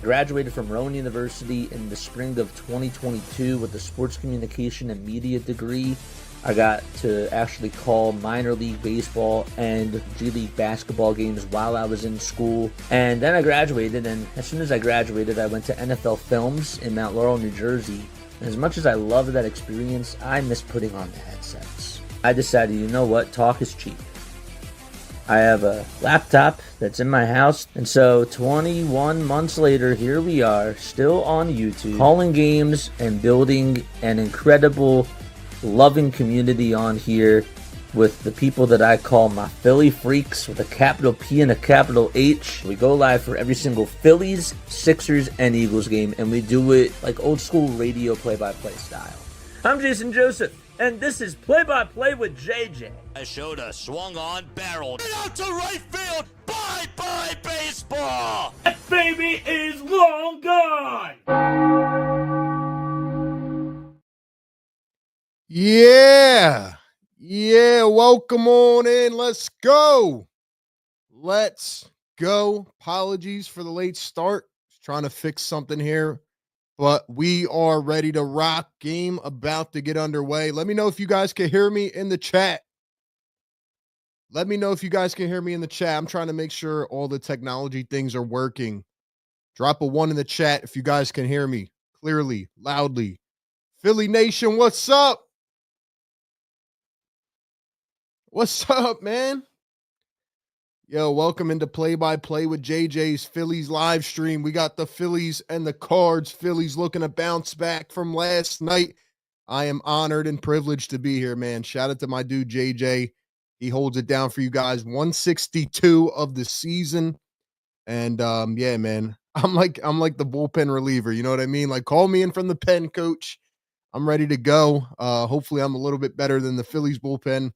Graduated from Rowan University in the spring of 2022 with a sports communication and media degree. I got to actually call minor league baseball and G League basketball games while I was in school. And then I graduated, and as soon as I graduated, I went to NFL Films in Mount Laurel, New Jersey. And as much as I loved that experience, I miss putting on the headsets. I decided, you know what, talk is cheap. I have a laptop that's in my house, and so 21 months later, here we are, still on YouTube, calling games and building an incredible, loving community on here with the people that I call my Philly freaks with a capital P and a capital H. We go live for every single Phillies, Sixers, and Eagles game, and we do it like old school radio play-by-play style. I'm Jason Joseph, and this is Play-by-Play with JJ. I showed a swung on barrel. And out to right field. Bye-bye baseball. That baby is long gone. Yeah. Welcome on in. Let's go. Apologies for the late start. Trying to fix something here, but we are ready to rock. Game about to get underway. Let me know if you guys can hear me in the chat. I'm trying to make sure all the technology things are working. Drop a 1 in the chat if you guys can hear me clearly, loudly. Philly Nation, what's up? What's up, man? Yo, welcome into Play-by-Play with JJ's Phillies live stream. We got the Phillies and the Cards. Phillies looking to bounce back from last night. I am honored and privileged to be here, man. Shout out to my dude, JJ. He holds it down for you guys. 162 of the season. And yeah, man. I'm like the bullpen reliever. You know what I mean? Like, call me in from the pen, coach. I'm ready to go. Hopefully I'm a little bit better than the Phillies bullpen.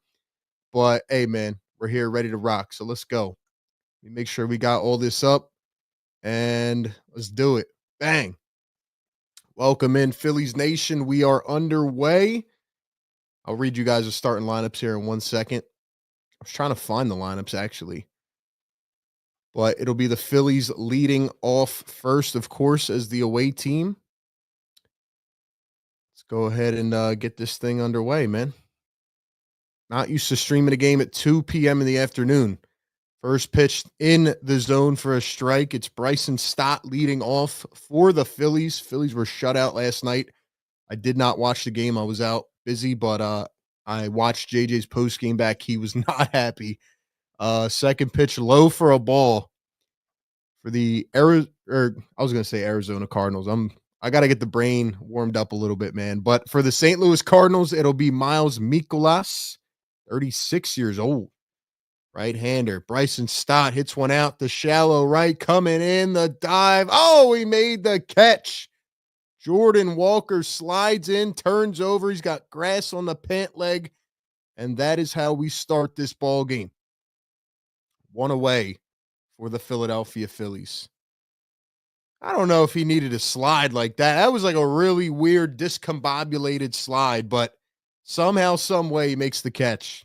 But hey, man, we're here ready to rock. So let's go. Let me make sure we got all this up. And let's do it. Bang. Welcome in, Phillies Nation. We are underway. I'll read you guys the starting lineups here in 1 second. I was trying to find the lineups, actually. But it'll be the Phillies leading off first, of course, as the away team. Let's go ahead and get this thing underway, man. Not used to streaming a game at 2 p.m. in the afternoon. First pitch in the zone for a strike. It's Bryson Stott leading off for the Phillies. Phillies were shut out last night. I did not watch the game. I was out busy, but I watched JJ's post game back. He was not happy. Second pitch low for a ball for the Arizona Cardinals. I got to get the brain warmed up a little bit, man. But for the St. Louis Cardinals, it'll be Miles Mikolas, 36 years old. Right-hander. Bryson Stott hits one out the shallow right, coming in the dive. Oh, he made the catch. Jordan Walker slides in, turns over. He's got grass on the pant leg, and that is how we start this ball game. One away for the Philadelphia Phillies. I don't know if he needed a slide like that. That was like a really weird, discombobulated slide, but somehow, some way, he makes the catch.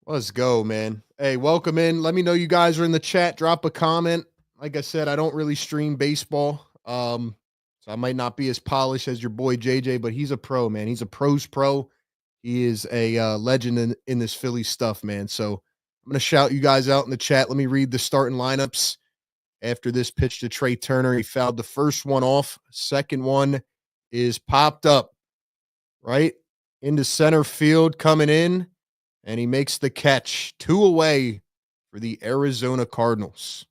Let's go, man. Hey, welcome in. Let me know you guys are in the chat. Drop a comment. Like I said, I don't really stream baseball. So I might not be as polished as your boy JJ, but he's a pro, man. He's a pro's pro. He is a legend in this Philly stuff, man. So I'm going to shout you guys out in the chat. Let me read the starting lineups. After this pitch to Trey Turner, he fouled the first one off. Second one is popped up right into center field, coming in. And he makes the catch. 2 away for the Arizona Cardinals.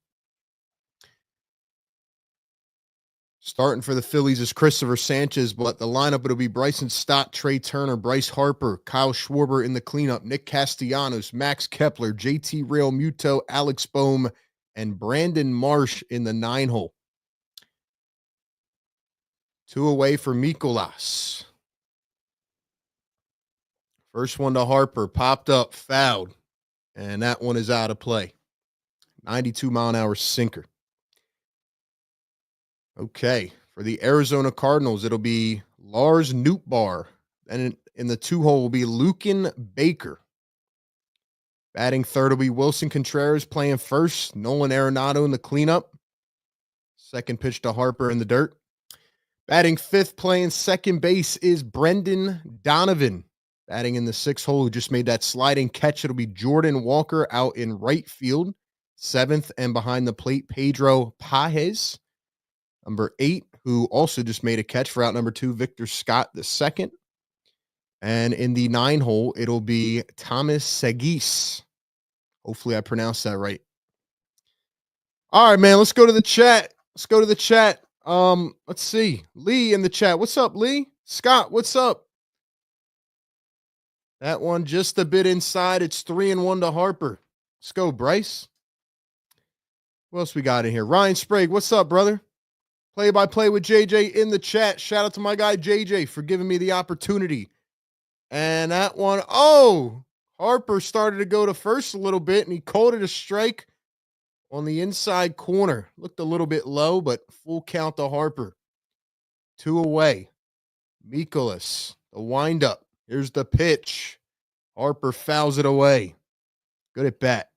Starting for the Phillies is Christopher Sanchez, but the lineup, it'll be Bryson Stott, Trey Turner, Bryce Harper, Kyle Schwarber in the cleanup, Nick Castellanos, Max Kepler, JT Realmuto, Alex Bohm, and Brandon Marsh in the 9-hole. 2 away for Mikolas. First one to Harper, popped up, fouled, and that one is out of play. 92-mile-an-hour sinker. Okay, for the Arizona Cardinals, it'll be Lars Nootbaar. And in the 2-hole will be Lucan Baker. Batting third will be Wilson Contreras playing first. Nolan Arenado in the cleanup. Second pitch to Harper in the dirt. Batting fifth playing second base is Brendan Donovan. Batting in the sixth hole, who just made that sliding catch. It'll be Jordan Walker out in right field. Seventh and behind the plate, Pedro Pajes. Number 8, who also just made a catch for out number 2, Victor Scott the second. And in the 9 hole, it'll be Thomas Segis. Hopefully I pronounced that right. All right, man, let's go to the chat. Let's see. Lee in the chat. What's up, Lee? Scott, what's up? That one just a bit inside. It's 3-1 to Harper. Let's go, Bryce. What else we got in here? Ryan Sprague, what's up, brother? Play-by-play with JJ in the chat. Shout out to my guy JJ for giving me the opportunity. And that one, Harper started to go to first a little bit, and he called it a strike on the inside corner. Looked a little bit low, but full count to Harper. 2 away. Mikolas, the windup. Here's the pitch. Harper fouls it away. Good at bat.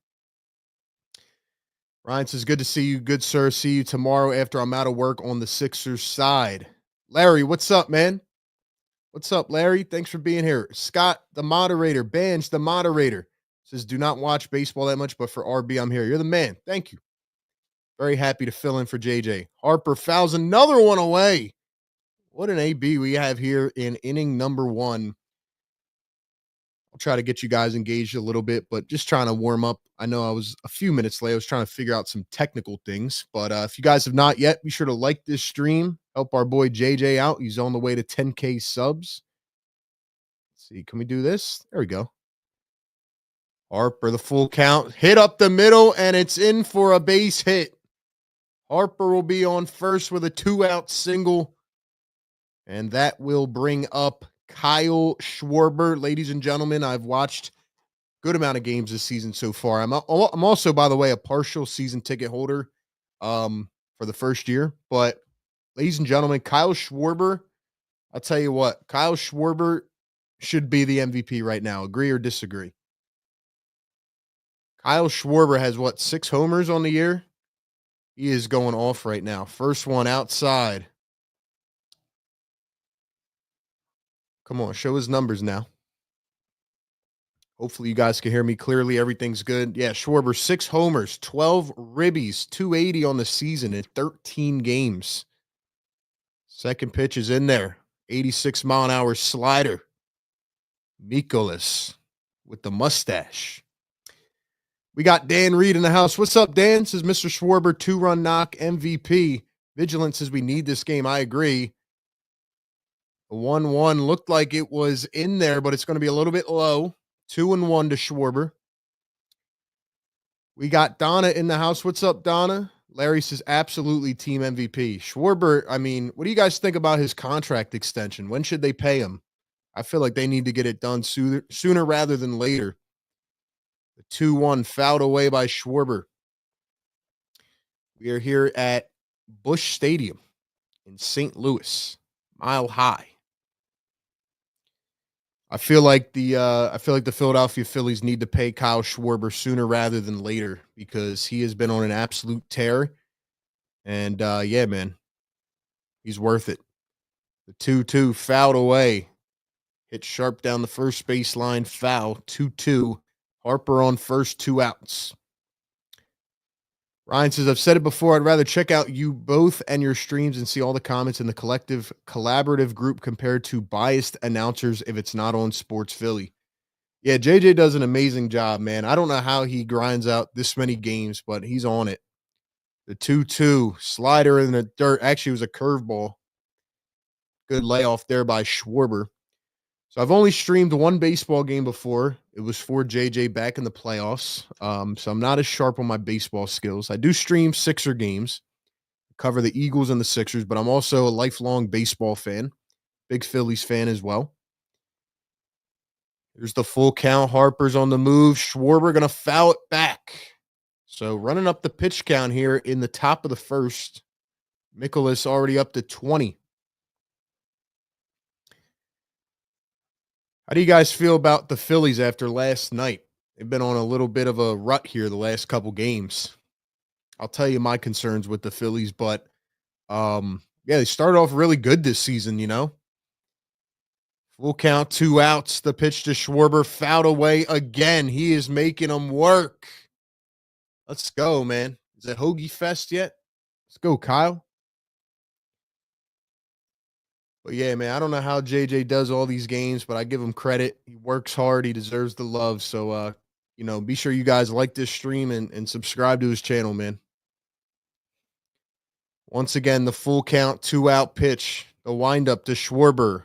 Ryan says, good to see you. Good, sir. See you tomorrow after I'm out of work on the Sixers side. Larry, what's up, man? What's up, Larry? Thanks for being here. Scott, the moderator. Bange, the moderator. Says, do not watch baseball that much, but for RB, I'm here. You're the man. Thank you. Very happy to fill in for JJ. Harper fouls another one away. What an AB we have here in inning number 1. I'll try to get you guys engaged a little bit, but just trying to warm up. I know I was a few minutes late. I was trying to figure out some technical things, but if you guys have not yet, be sure to like this stream. Help our boy JJ out. He's on the way to 10K subs. Let's see. Can we do this? There we go. Harper, the full count. Hit up the middle, and it's in for a base hit. Harper will be on first with a 2-out single, and that will bring up Kyle Schwarber. Ladies and gentlemen, I've watched a good amount of games this season so far. I'm also, by the way, a partial season ticket holder for the first year. But ladies and gentlemen, Kyle Schwarber, I'll tell you what, Kyle Schwarber should be the MVP right now. Agree or disagree? Kyle Schwarber has, 6 homers on the year? He is going off right now. First one outside. Come on, show his numbers now. Hopefully you guys can hear me clearly. Everything's good. Yeah, Schwarber, 6 homers, 12 ribbies, 280 on the season in 13 games. Second pitch is in there. 86-mile-an-hour slider. Mikolas with the mustache. We got Dan Reed in the house. What's up, Dan? Says Mr. Schwarber, 2-run knock, MVP. Vigilant says we need this game. I agree. The 1-1 looked like it was in there, but it's going to be a little bit low. 2-1 to Schwarber. We got Donna in the house. What's up, Donna? Larry says absolutely team MVP. Schwarber, I mean, what do you guys think about his contract extension? When should they pay him? I feel like they need to get it done sooner rather than later. The 2-1 fouled away by Schwarber. We are here at Busch Stadium in St. Louis. Mile High. I feel like the Philadelphia Phillies need to pay Kyle Schwarber sooner rather than later because he has been on an absolute tear. And yeah, man, he's worth it. The 2-2 fouled away. Hit sharp down the first baseline, foul. 2-2. Harper on first, 2 outs. Ryan says, I've said it before, I'd rather check out you both and your streams and see all the comments in the collective collaborative group compared to biased announcers if it's not on Sports Philly. Yeah, JJ does an amazing job, man. I don't know how he grinds out this many games, but he's on it. The 2-2 slider in the dirt. Actually, it was a curveball. Good layoff there by Schwarber. So I've only streamed 1 baseball game before. It was for JJ back in the playoffs. So I'm not as sharp on my baseball skills. I do stream Sixer games, cover the Eagles and the Sixers, but I'm also a lifelong baseball fan, big Phillies fan as well. Here's the full count. Harper's on the move. Schwarber going to foul it back. So running up the pitch count here in the top of the first. Mikolas already up to 20. How do you guys feel about the Phillies after last night? They've been on a little bit of a rut here the last couple games. I'll tell you my concerns with the Phillies, but yeah, they started off really good this season, you know. Full count, 2 outs. The pitch to Schwarber, fouled away again. He is making them work. Let's go, man. Is it Hoagie Fest yet? Let's go, Kyle. But yeah, man, I don't know how JJ does all these games, but I give him credit. He works hard. He deserves the love. So, be sure you guys like this stream and subscribe to his channel, man. Once again, the full count, 2 out pitch. The windup to Schwarber.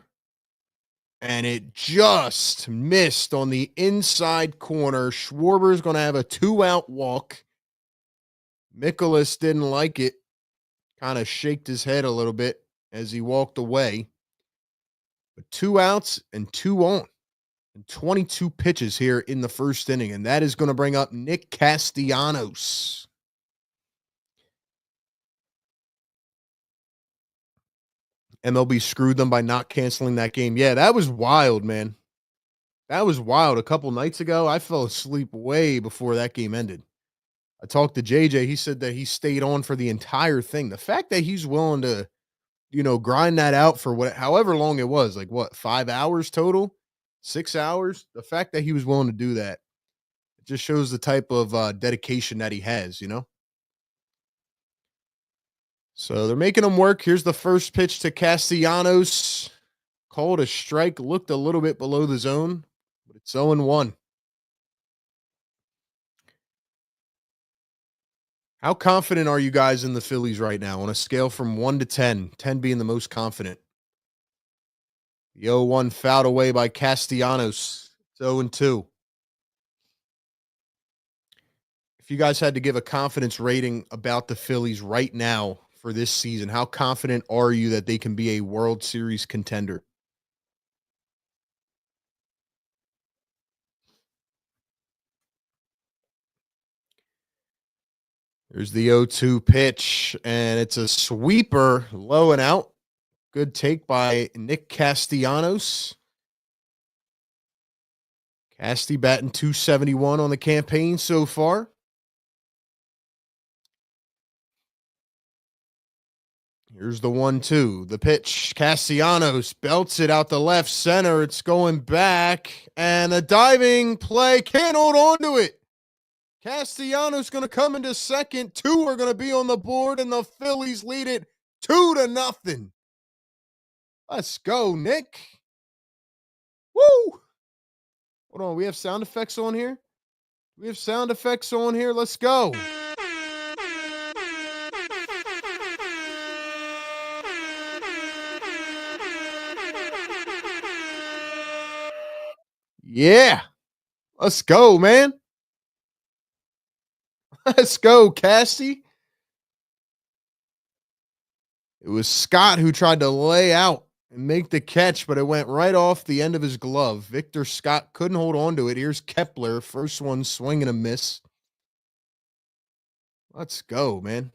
And it just missed on the inside corner. Schwarber's going to have a 2 out walk. Mikolas didn't like it. Kind of shaked his head a little bit as he walked away. But 2 outs and 2 on. And 22 pitches here in the first inning. And that is going to bring up Nick Castellanos. MLB screwed them by not canceling that game. Yeah, that was wild, man. That was wild. A couple nights ago, I fell asleep way before that game ended. I talked to JJ. He said that he stayed on for the entire thing. The fact that he's willing to, grind that out for however long it was, 5 hours total, 6 hours. The fact that he was willing to do that, it just shows the type of dedication that he has, So they're making him work. Here's the first pitch to Castellanos. Called a strike, looked a little bit below the zone, but it's 0-1. How confident are you guys in the Phillies right now on a scale from 1 to 10, 10 being the most confident? The 0-1 fouled away by Castellanos. It's 0-2. If you guys had to give a confidence rating about the Phillies right now for this season, how confident are you that they can be a World Series contender? There's the 0-2 pitch, and it's a sweeper, low and out. Good take by Nick Castellanos. Casty batting .271 on the campaign so far. Here's the 1-2. The pitch. Castellanos belts it out the left center. It's going back. And a diving play. Can't hold on to it. Castellanos going to come into second. 2 are going to be on the board, and the Phillies lead it 2-0. Let's go, Nick. Woo! Hold on. We have sound effects on here? We have sound effects on here. Let's go. Yeah. Let's go, man. Let's go, Cassie. It was Scott who tried to lay out and make the catch, but it went right off the end of his glove. Victor Scott couldn't hold on to it. Here's Kepler. First one, swing and a miss. Let's go, man.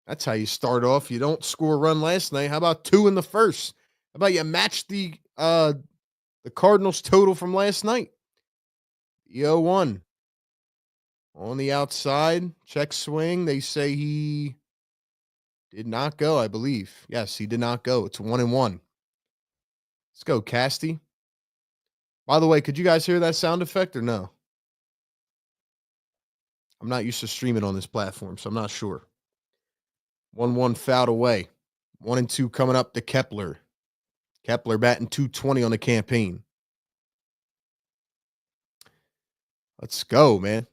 That's how you start off. You don't score a run last night. How about 2 in the first? How about you match the Cardinals total from last night? The 0-1. On the outside, check swing. They say he did not go, I believe. Yes, he did not go. It's 1-1. Let's go, Casty. By the way, could you guys hear that sound effect or no? I'm not used to streaming on this platform, so I'm not sure. 1-1 fouled away. 1-2 coming up to Kepler. Kepler batting .220 on the campaign. Let's go, man.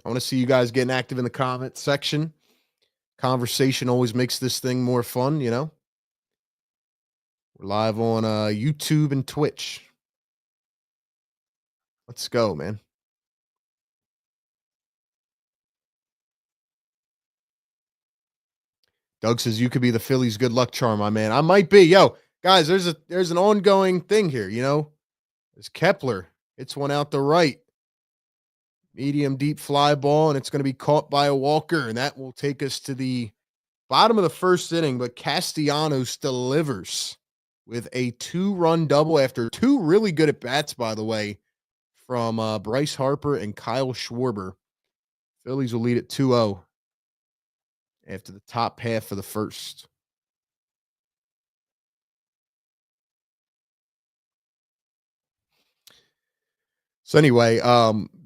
I want to see you guys getting active in the comment section. Conversation always makes this thing more fun, We're live on YouTube and Twitch. Let's go, man. Doug says you could be the Phillies' good luck charm, my man. I might be. Yo, guys, there's an ongoing thing here, There's Kepler. It's one out the right. Medium deep fly ball, and it's going to be caught by a walker, and that will take us to the bottom of the first inning, but Castellanos delivers with a 2-run double after 2 really good at-bats, by the way, from Bryce Harper and Kyle Schwarber. Phillies will lead at 2-0 after the top half of the first. So anyway,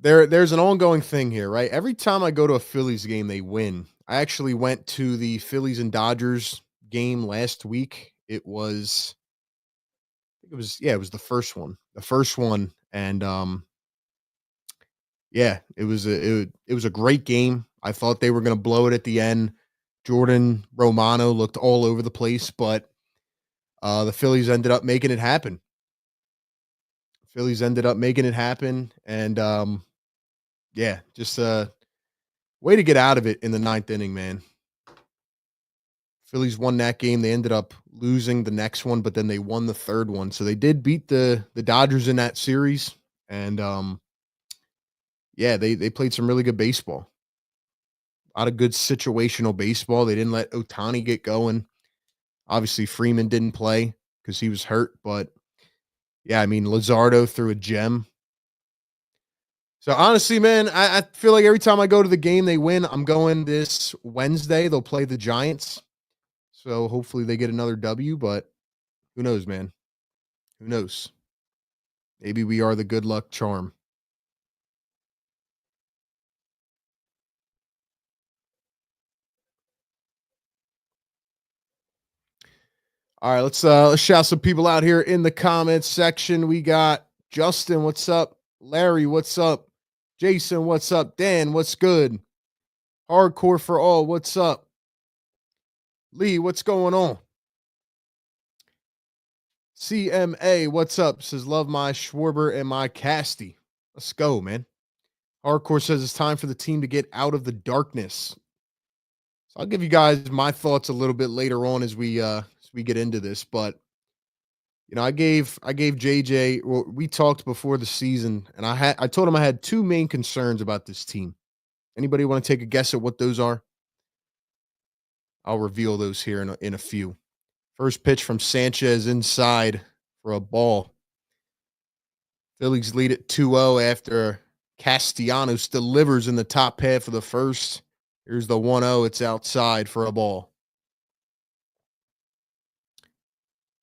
there's an ongoing thing here, right? Every time I go to a Phillies game, they win. I actually went to the Phillies and Dodgers game last week. It was the first one. The first one, and yeah, it was a great game. I thought they were going to blow it at the end. Jordan Romano looked all over the place, but the Phillies ended up making it happen. And yeah, just a way to get out of it in the ninth inning, man. Phillies won that game. They ended up losing the next one, but then they won the third one. So they did beat the Dodgers in that series. And yeah, they played some really good baseball. A lot of good situational baseball. They didn't let Ohtani get going. Obviously, Freeman didn't play because he was hurt. But yeah, I mean, Luzardo threw a gem. So honestly, man, I feel like every time I go to the game, they win. I'm going this Wednesday. They'll play the Giants. So hopefully they get another W, but who knows, man? Who knows? Maybe we are the good luck charm. All right, let's shout some people out here in the comments section. We got Justin, what's up? Larry, what's up? Jason, what's up? Dan, what's good? Hardcore for all, what's up? Lee, what's going on? CMA, what's up? Says love my Schwarber and my Casty. Let's go, man. Hardcore says it's time for the team to get out of the darkness. So I'll give you guys my thoughts a little bit later on as we get into this, but you know, I gave JJ, well, we talked before the season, and I told him I had two main concerns about this team. Anybody want to take a guess at what those are? I'll reveal those here in a few. First pitch from Sanchez inside for a ball. Phillies lead at 2-0 after Castellanos delivers in the top half of the first. Here's the 1-0. It's outside for a ball.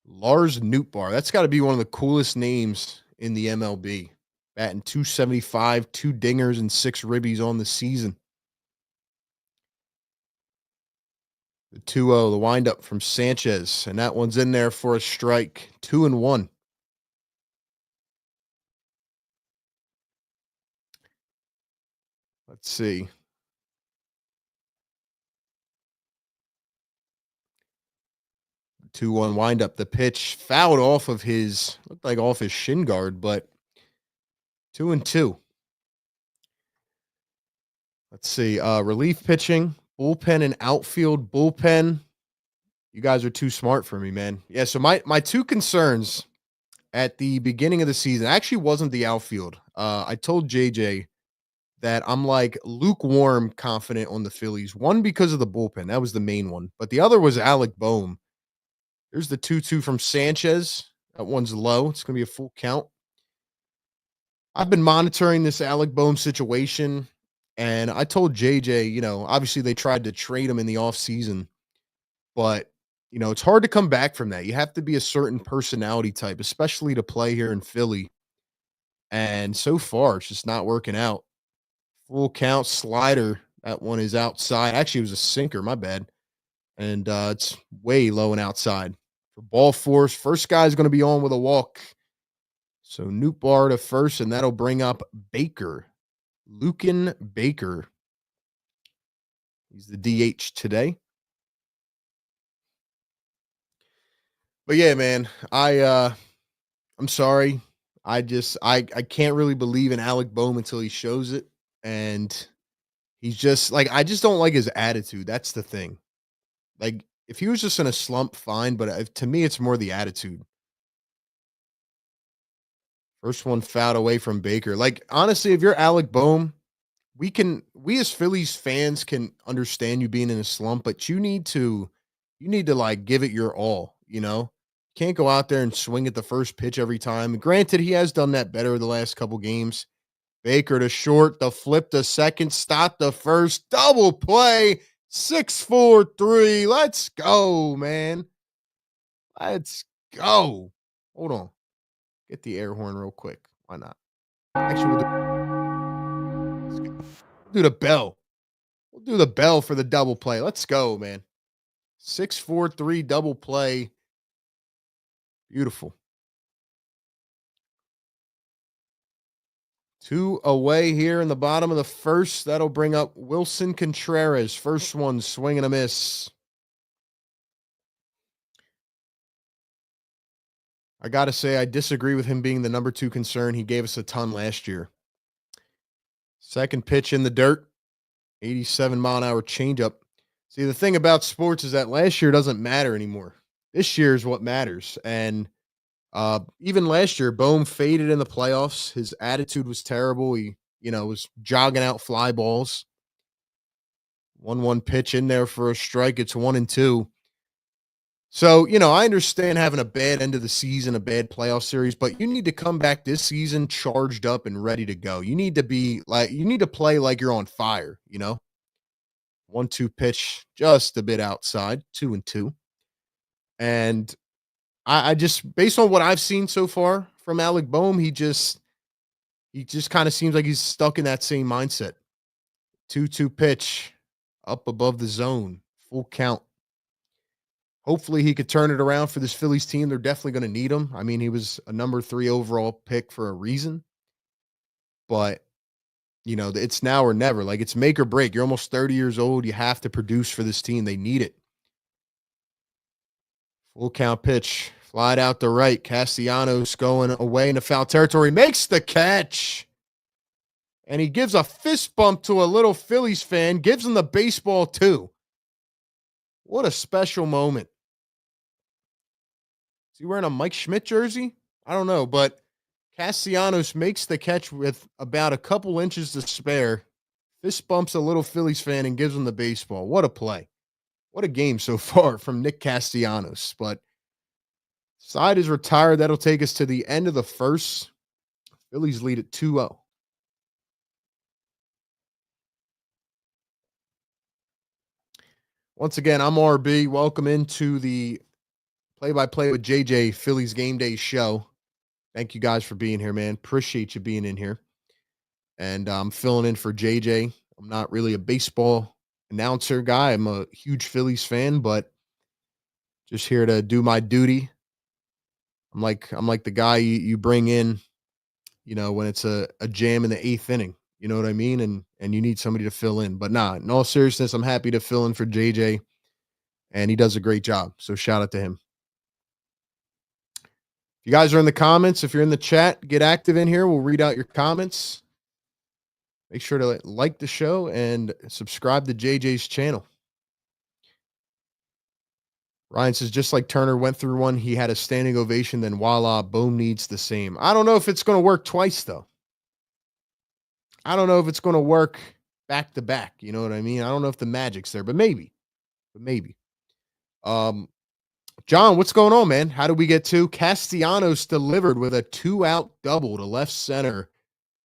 Lars Nootbaar. That's got to be one of the coolest names in the MLB. Batting 275, 2 dingers, and 6 ribbies on the season. The 2-0, the windup from Sanchez, and that one's in there for a strike. 2-1. Let's see. 2-1 windup. The pitch fouled off of looked like off his shin guard, but 2-2. Let's see. Relief pitching, bullpen and outfield. Bullpen. You guys are too smart for me, man. Yeah, so my two concerns at the beginning of the season actually wasn't the outfield. I told JJ that I'm like lukewarm confident on the Phillies. One, because of the bullpen. That was the main one. But the other was Alec Boehm. There's the 2-2 from Sanchez. That one's low. It's going to be a full count. I've been monitoring this Alec Boehm situation, and I told JJ, you know, obviously they tried to trade him in the offseason, but, you know, it's hard to come back from that. You have to be a certain personality type, especially to play here in Philly. And so far, it's just not working out. Full count slider. That one is outside. Actually, it was a sinker. My bad. And it's way low and outside. For ball force, first guy's going to be on with a walk. So Nootbaar to first, and that'll bring up Baker. Lucan Baker. He's the DH today. But yeah, man, I'm sorry. I can't really believe in Alec Boehm until he shows it. And he's just like, I just don't like his attitude. That's the thing. Like, if he was just in a slump, fine. But to me, it's more the attitude. First one fouled away from Baker. Like, honestly, if you're Alec Boehm, we as Phillies fans can understand you being in a slump, but you need to like give it your all, you know? Can't go out there and swing at the first pitch every time. Granted, he has done that better the last couple games. Baker to short, the flip to second, stop the first, double play, 6-4-3. Let's go, man. Let's go. Hold on. Get the air horn real quick. Why not? Actually, we'll do the bell. We'll do the bell for the double play. Let's go, man. 6-4-3 double play. Beautiful. 2 away here in the bottom of the first. That'll bring up Wilson Contreras. First one, swing and a miss. I got to say, I disagree with him being the number 2 concern. He gave us a ton last year. Second pitch in the dirt, 87-mile-an-hour changeup. See, the thing about sports is that last year doesn't matter anymore. This year is what matters. And even last year, Bohm faded in the playoffs. His attitude was terrible. He, was jogging out fly balls. 1-1 pitch in there for a strike. It's 1-2. So, I understand having a bad end of the season, a bad playoff series, but you need to come back this season charged up and ready to go. You need to play like you're on fire, 1-2 pitch, just a bit outside, 2-2. And I just, based on what I've seen so far from Alec Bohm, he just kind of seems like he's stuck in that same mindset. 2-2 pitch up above the zone, full count. Hopefully he could turn it around for this Phillies team. They're definitely going to need him. I mean, he was a number 3 overall pick for a reason. But, it's now or never. Like, it's make or break. You're almost 30 years old. You have to produce for this team. They need it. Full count pitch. Flied out to right. Castellanos going away into foul territory. Makes the catch. And he gives a fist bump to a little Phillies fan. Gives him the baseball, too. What a special moment. Is he wearing a Mike Schmidt jersey? I don't know, but Castellanos makes the catch with about a couple inches to spare. Fist bumps a little Phillies fan and gives him the baseball. What a play. What a game so far from Nick Castellanos. But side is retired. That'll take us to the end of the first. Phillies lead at 2-0. Once again, I'm RB. Welcome into the Play-by-Play with JJ Phillies Game Day show. Thank you guys for being here, man. Appreciate you being in here. And I'm filling in for JJ. I'm not really a baseball announcer guy. I'm a huge Phillies fan, but just here to do my duty. I'm like the guy you bring in, when it's a jam in the 8th inning. You know what I mean? And you need somebody to fill in. But nah, in all seriousness, I'm happy to fill in for JJ. And he does a great job. So shout out to him. You guys are in the comments. If you're in the chat, get active in here. We'll read out your comments. Make sure to like the show and subscribe to JJ's channel. Ryan says, just like Turner went through one, he had a standing ovation, then voila, Bohm needs the same. I don't know if it's going to work twice, though. I don't know if it's going to work back to back. You know what I mean? I don't know if the magic's there, but maybe. John, what's going on, man? How did we get to Castellanos delivered with a 2-out double to left center?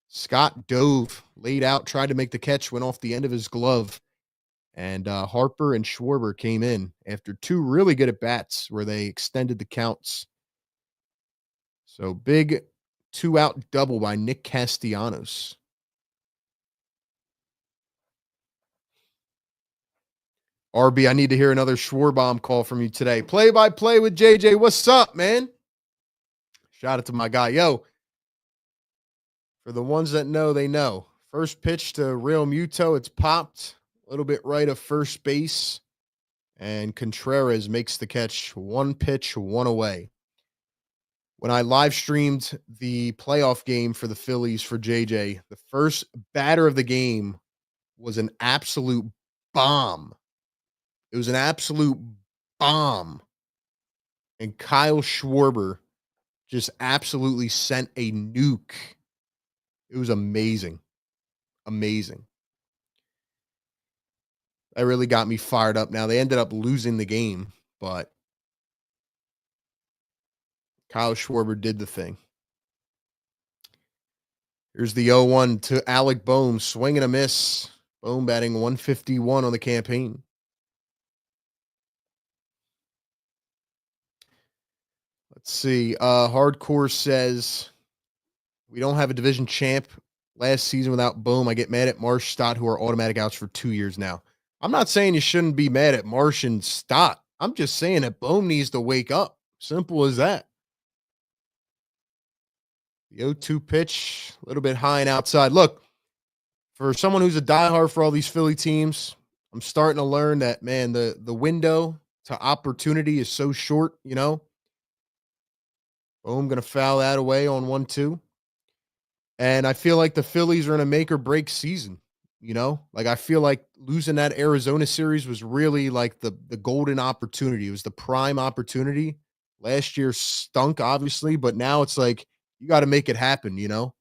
Scott dove, laid out, tried to make the catch, went off the end of his glove. And Harper and Schwarber came in after 2 really good at-bats where they extended the counts. So big 2-out double by Nick Castellanos. RB, I need to hear another Schwarbomb call from you today. Play-by-play with JJ. What's up, man? Shout out to my guy. Yo, for the ones that know, they know. First pitch to realmuto. It's popped a little bit right of first base. And Contreras makes the catch. 1 pitch, 1 away. When I live streamed the playoff game for the Phillies for JJ, the first batter of the game was an absolute bomb. It was an absolute bomb. And Kyle Schwarber just absolutely sent a nuke. It was amazing. Amazing. That really got me fired up. Now, they ended up losing the game, but Kyle Schwarber did the thing. Here's the 0-1 to Alec Bohm, swing and a miss. Bohm batting 151 on the campaign. Let's see. Hardcore says, we don't have a division champ last season without Bohm. I get mad at Marsh, Stott, who are automatic outs for 2 years now. I'm not saying you shouldn't be mad at Marsh and Stott. I'm just saying that Bohm needs to wake up. Simple as that. The 0-2 pitch, a little bit high and outside. Look, for someone who's a diehard for all these Philly teams, I'm starting to learn that, man, the window to opportunity is so short, you know. Boom, going to foul that away on 1-2. And I feel like the Phillies are in a make or break season, you know? Like, I feel like losing that Arizona series was really like the golden opportunity. It was the prime opportunity. Last year stunk, obviously, but now it's like you got to make it happen, you know?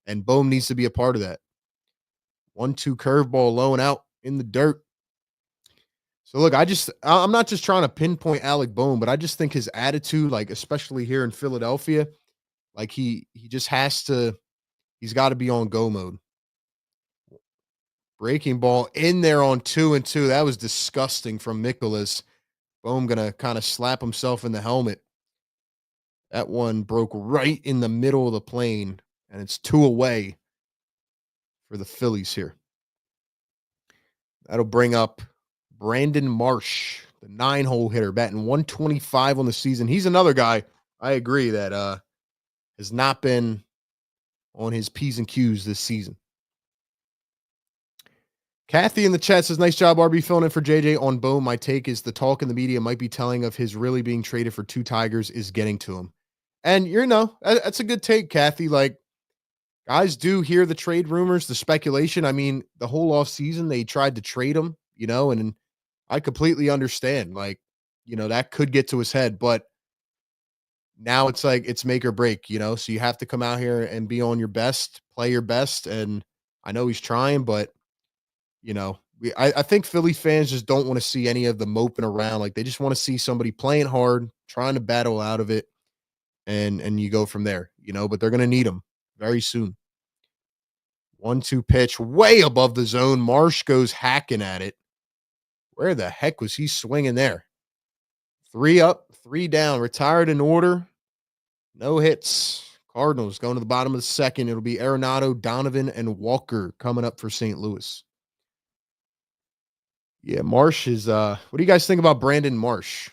And Bohm needs to be a part of that. 1-2 curveball low and out in the dirt. So look, I'm not just trying to pinpoint Alec Bohm, but I just think his attitude, like especially here in Philadelphia, like he just he's got to be on go mode. Breaking ball in there on 2-2. That was disgusting from mikolas. Bohm gonna kind of slap himself in the helmet. That one broke right in the middle of the plane, and it's 2 away for the Phillies here. That'll bring up Brandon Marsh, the 9-hole hitter, batting 125 on the season. He's another guy, I agree, that has not been on his P's and Q's this season. Kathy in the chat says, nice job, RB, filling in for JJ on Bohm. My take is the talk in the media might be telling of his really being traded for 2 Tigers is getting to him. And, you know, that's a good take, Kathy. Like, guys do hear the trade rumors, the speculation. I mean, the whole offseason, they tried to trade him, you know, and I completely understand. Like, you know, that could get to his head, but now it's like it's make or break, you know, so you have to come out here and be on your best, play your best. And I know he's trying, but, you know, I think Philly fans just don't want to see any of the moping around. Like, they just want to see somebody playing hard, trying to battle out of it, and you go from there, you know, but they're going to need him very soon. 1-2 pitch way above the zone. Marsh goes hacking at it. Where the heck was he swinging there? 3 up, 3 down, retired in order. No hits. Cardinals going to the bottom of the second. It'll be Arenado, Donovan, and Walker coming up for St. Louis. Yeah, Marsh is what do you guys think about Brandon Marsh?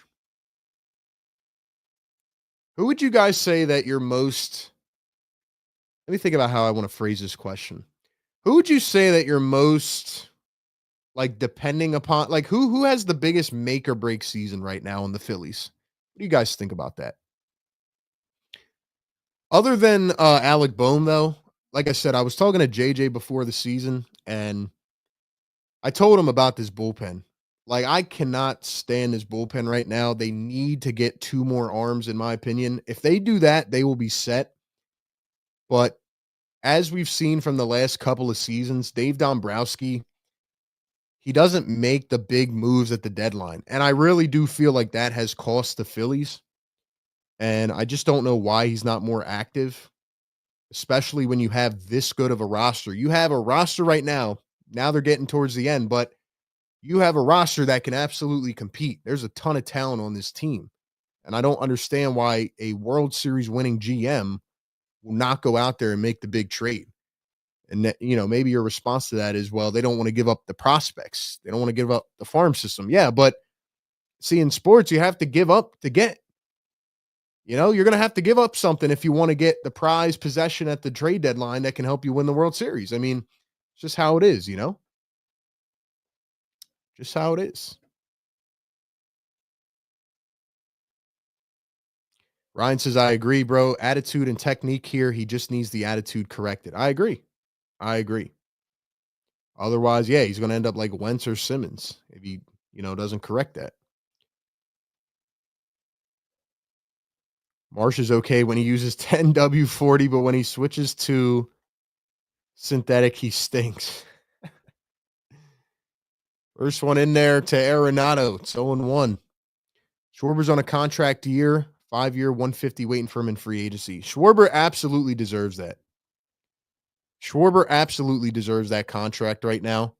Who would you guys say that you're most let me think about how I want to phrase this question. Who would you say that you're most like depending upon, like who has the biggest make or break season right now in the Phillies? What do you guys think about that? Other than Alec Bohm, though, like I said, I was talking to JJ before the season, and I told him about this bullpen. Like, I cannot stand this bullpen right now. They need to get 2 more arms, in my opinion. If they do that, they will be set. But as we've seen from the last couple of seasons, Dave Dombrowski, he doesn't make the big moves at the deadline. And I really do feel like that has cost the Phillies. And I just don't know why he's not more active, especially when you have this good of a roster. You have a roster right now. Now they're getting towards the end, but you have a roster that can absolutely compete. There's a ton of talent on this team. And I don't understand why a World Series winning GM will not go out there and make the big trade. And that, you know, maybe your response to that is, well, they don't want to give up the prospects. They don't want to give up the farm system. Yeah, but see, in sports, you have to give up to get. You know, you're going to have to give up something if you want to get the prize possession at the trade deadline that can help you win the World Series. I mean, it's just how it is, you know? Just how it is. Ryan says, I agree, bro. Attitude and technique here. He just needs the attitude corrected. I agree. Otherwise, yeah, he's going to end up like Wentz or Simmons if he, you know, doesn't correct that. Marsh is okay when he uses 10W40, but when he switches to synthetic, he stinks. First one in there to Arenado. It's 0-1. Schwarber's on a contract year, 5-year, 150 waiting for him in free agency. Schwarber absolutely deserves that. Schwarber absolutely deserves that contract right now.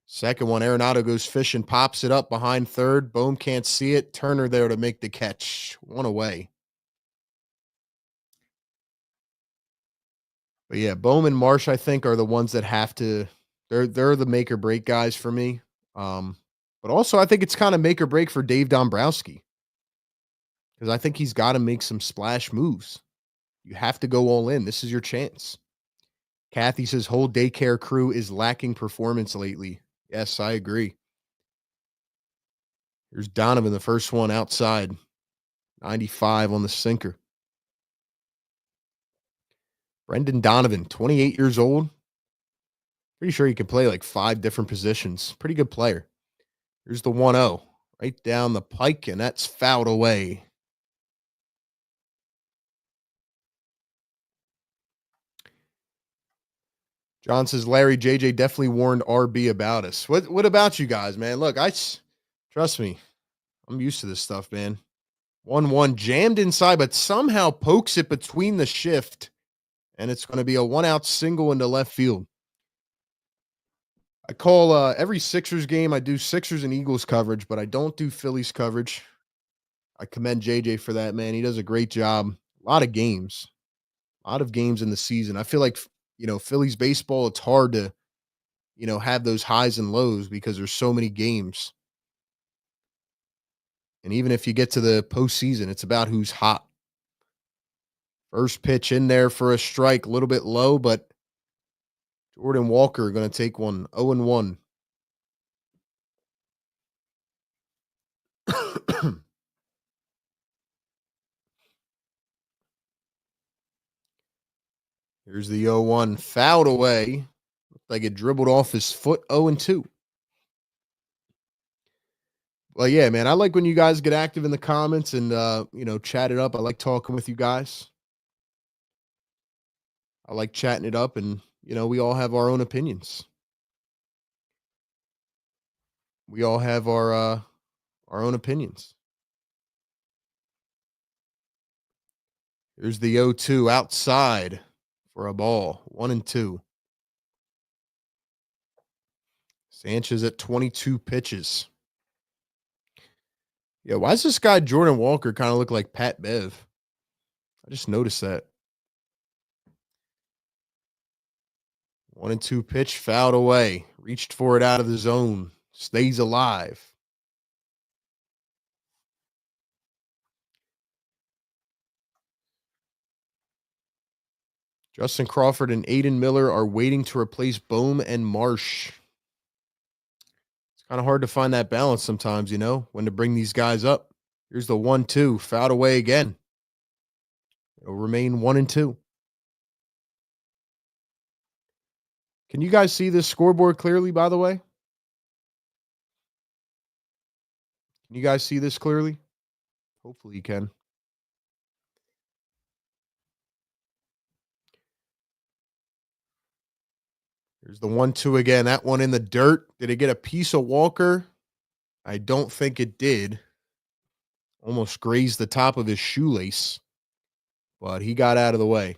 Second one, Arenado goes fishing, pops it up behind third. Bohm can't see it. Turner there to make the catch. One away. But yeah, Bohm and Marsh, I think, are the ones that have to. They're the make or break guys for me. But also, I think it's kind of make or break for Dave Dombrowski because I think he's got to make some splash moves. You have to go all in. This is your chance. Kathy says whole daycare crew is lacking performance lately. Yes, I agree. Here's Donovan, the first one outside. 95 on the sinker. Brendan Donovan, 28 years old. Pretty sure he can play like 5 different positions. Pretty good player. Here's the 1-0 right down the pike, and that's fouled away. John says, Larry, JJ definitely warned RB about us. What about you guys, man? Look, trust me, I'm used to this stuff, man. 1-1 jammed inside, but somehow pokes it between the shift, and it's going to be a 1-out single into left field. I call every Sixers game, I do Sixers and Eagles coverage, but I don't do Phillies coverage. I commend JJ for that, man. He does a great job. A lot of games in the season. I feel like, Phillies baseball, it's hard to, have those highs and lows because there's so many games. And even if you get to the postseason, it's about who's hot. First pitch in there for a strike, a little bit low, but Jordan Walker going to take one 0-1. Here's the 0-1, fouled away. Looked like it dribbled off his foot. 0-2. Well, yeah, man, I like when you guys get active in the comments and, chat it up. I like talking with you guys. I like chatting it up, and, we all have our own opinions. We all have our own opinions. Here's the 0-2 outside for a ball. 1-2. Sanchez at 22 pitches. Yeah, why does this guy Jordan Walker kind of look like Pat Bev? I just noticed that. 1-2 pitch, fouled away. Reached for it out of the zone. Stays alive. Justin Crawford and Aiden Miller are waiting to replace Bohm and Marsh. It's kind of hard to find that balance sometimes, when to bring these guys up. Here's the 1-2, fouled away again. It'll remain 1-2. Can you guys see this scoreboard clearly, by the way? Can you guys see this clearly? Hopefully you can. Here's the 1-2 again. That one in the dirt. Did it get a piece of Walker? I don't think it did. Almost grazed the top of his shoelace, but he got out of the way.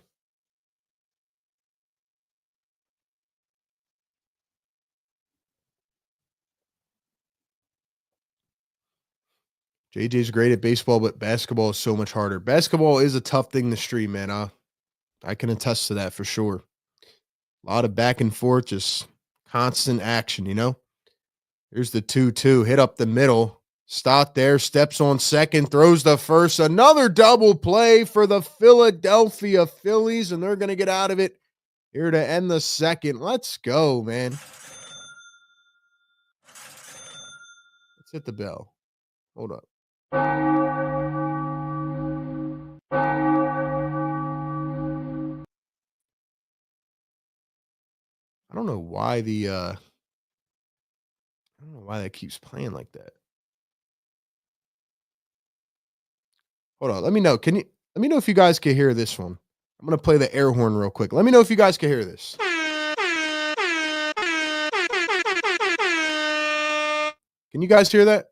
JJ's great at baseball, but basketball is so much harder. Basketball is a tough thing to stream, man. I can attest to that for sure. A lot of back and forth, just constant action, Here's the 2-2, hit up the middle. Stott there, steps on second, throws the first. Another double play for the Philadelphia Phillies, and they're going to get out of it here to end the second. Let's go, man. Let's hit the bell. Hold up. I don't know why that keeps playing like that. Hold on. Let me know. Let me know if you guys can hear this one. I'm going to play the air horn real quick. Let me know if you guys can hear this. Can you guys hear that?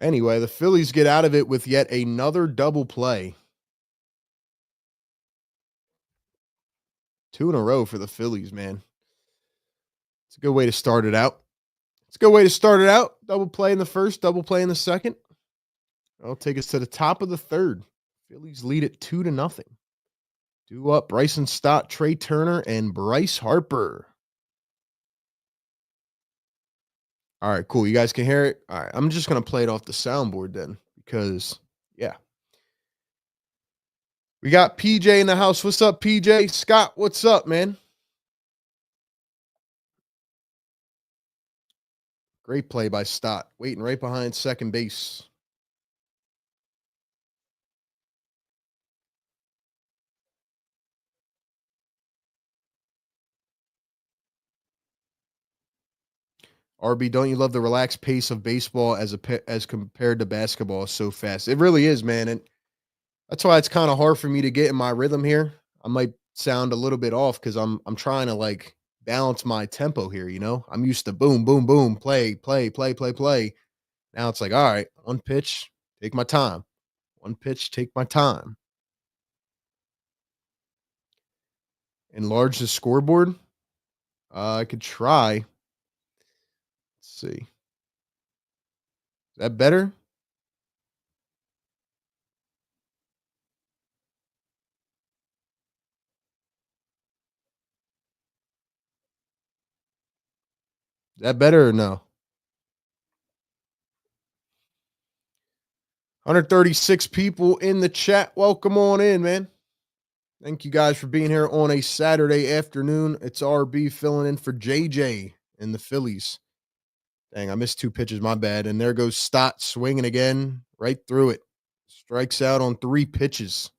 Anyway, the Phillies get out of it with yet another double play. 2 in a row for the Phillies, man. It's a good way to start it out. Double play in the first, double play in the second. That'll take us to the top of the third. Phillies lead it 2-0. Due up Bryson Stott, Trey Turner, and Bryce Harper. All right, cool. You guys can hear it? All right, I'm just going to play it off the soundboard then because, yeah. We got PJ in the house. What's up, PJ? Scott, what's up, man? Great play by Stott, waiting right behind second base. RB, don't you love the relaxed pace of baseball as compared to basketball? So fast. It really is, man. And that's why it's kind of hard for me to get in my rhythm here. I might sound a little bit off because I'm trying to like balance my tempo here, you know? I'm used to boom, boom, boom, play, play, play, play, play. Now it's like, all right, one pitch, take my time. One pitch, take my time. Enlarge the scoreboard. I could try. Let's see. Is that better? Is that better or no? 136 people in the chat. Welcome on in, man. Thank you guys for being here on a Saturday afternoon. It's RB filling in for JJ in the Phillies. Dang, I missed 2 pitches. My bad. And there goes Stott swinging again, right through it. Strikes out on 3 pitches.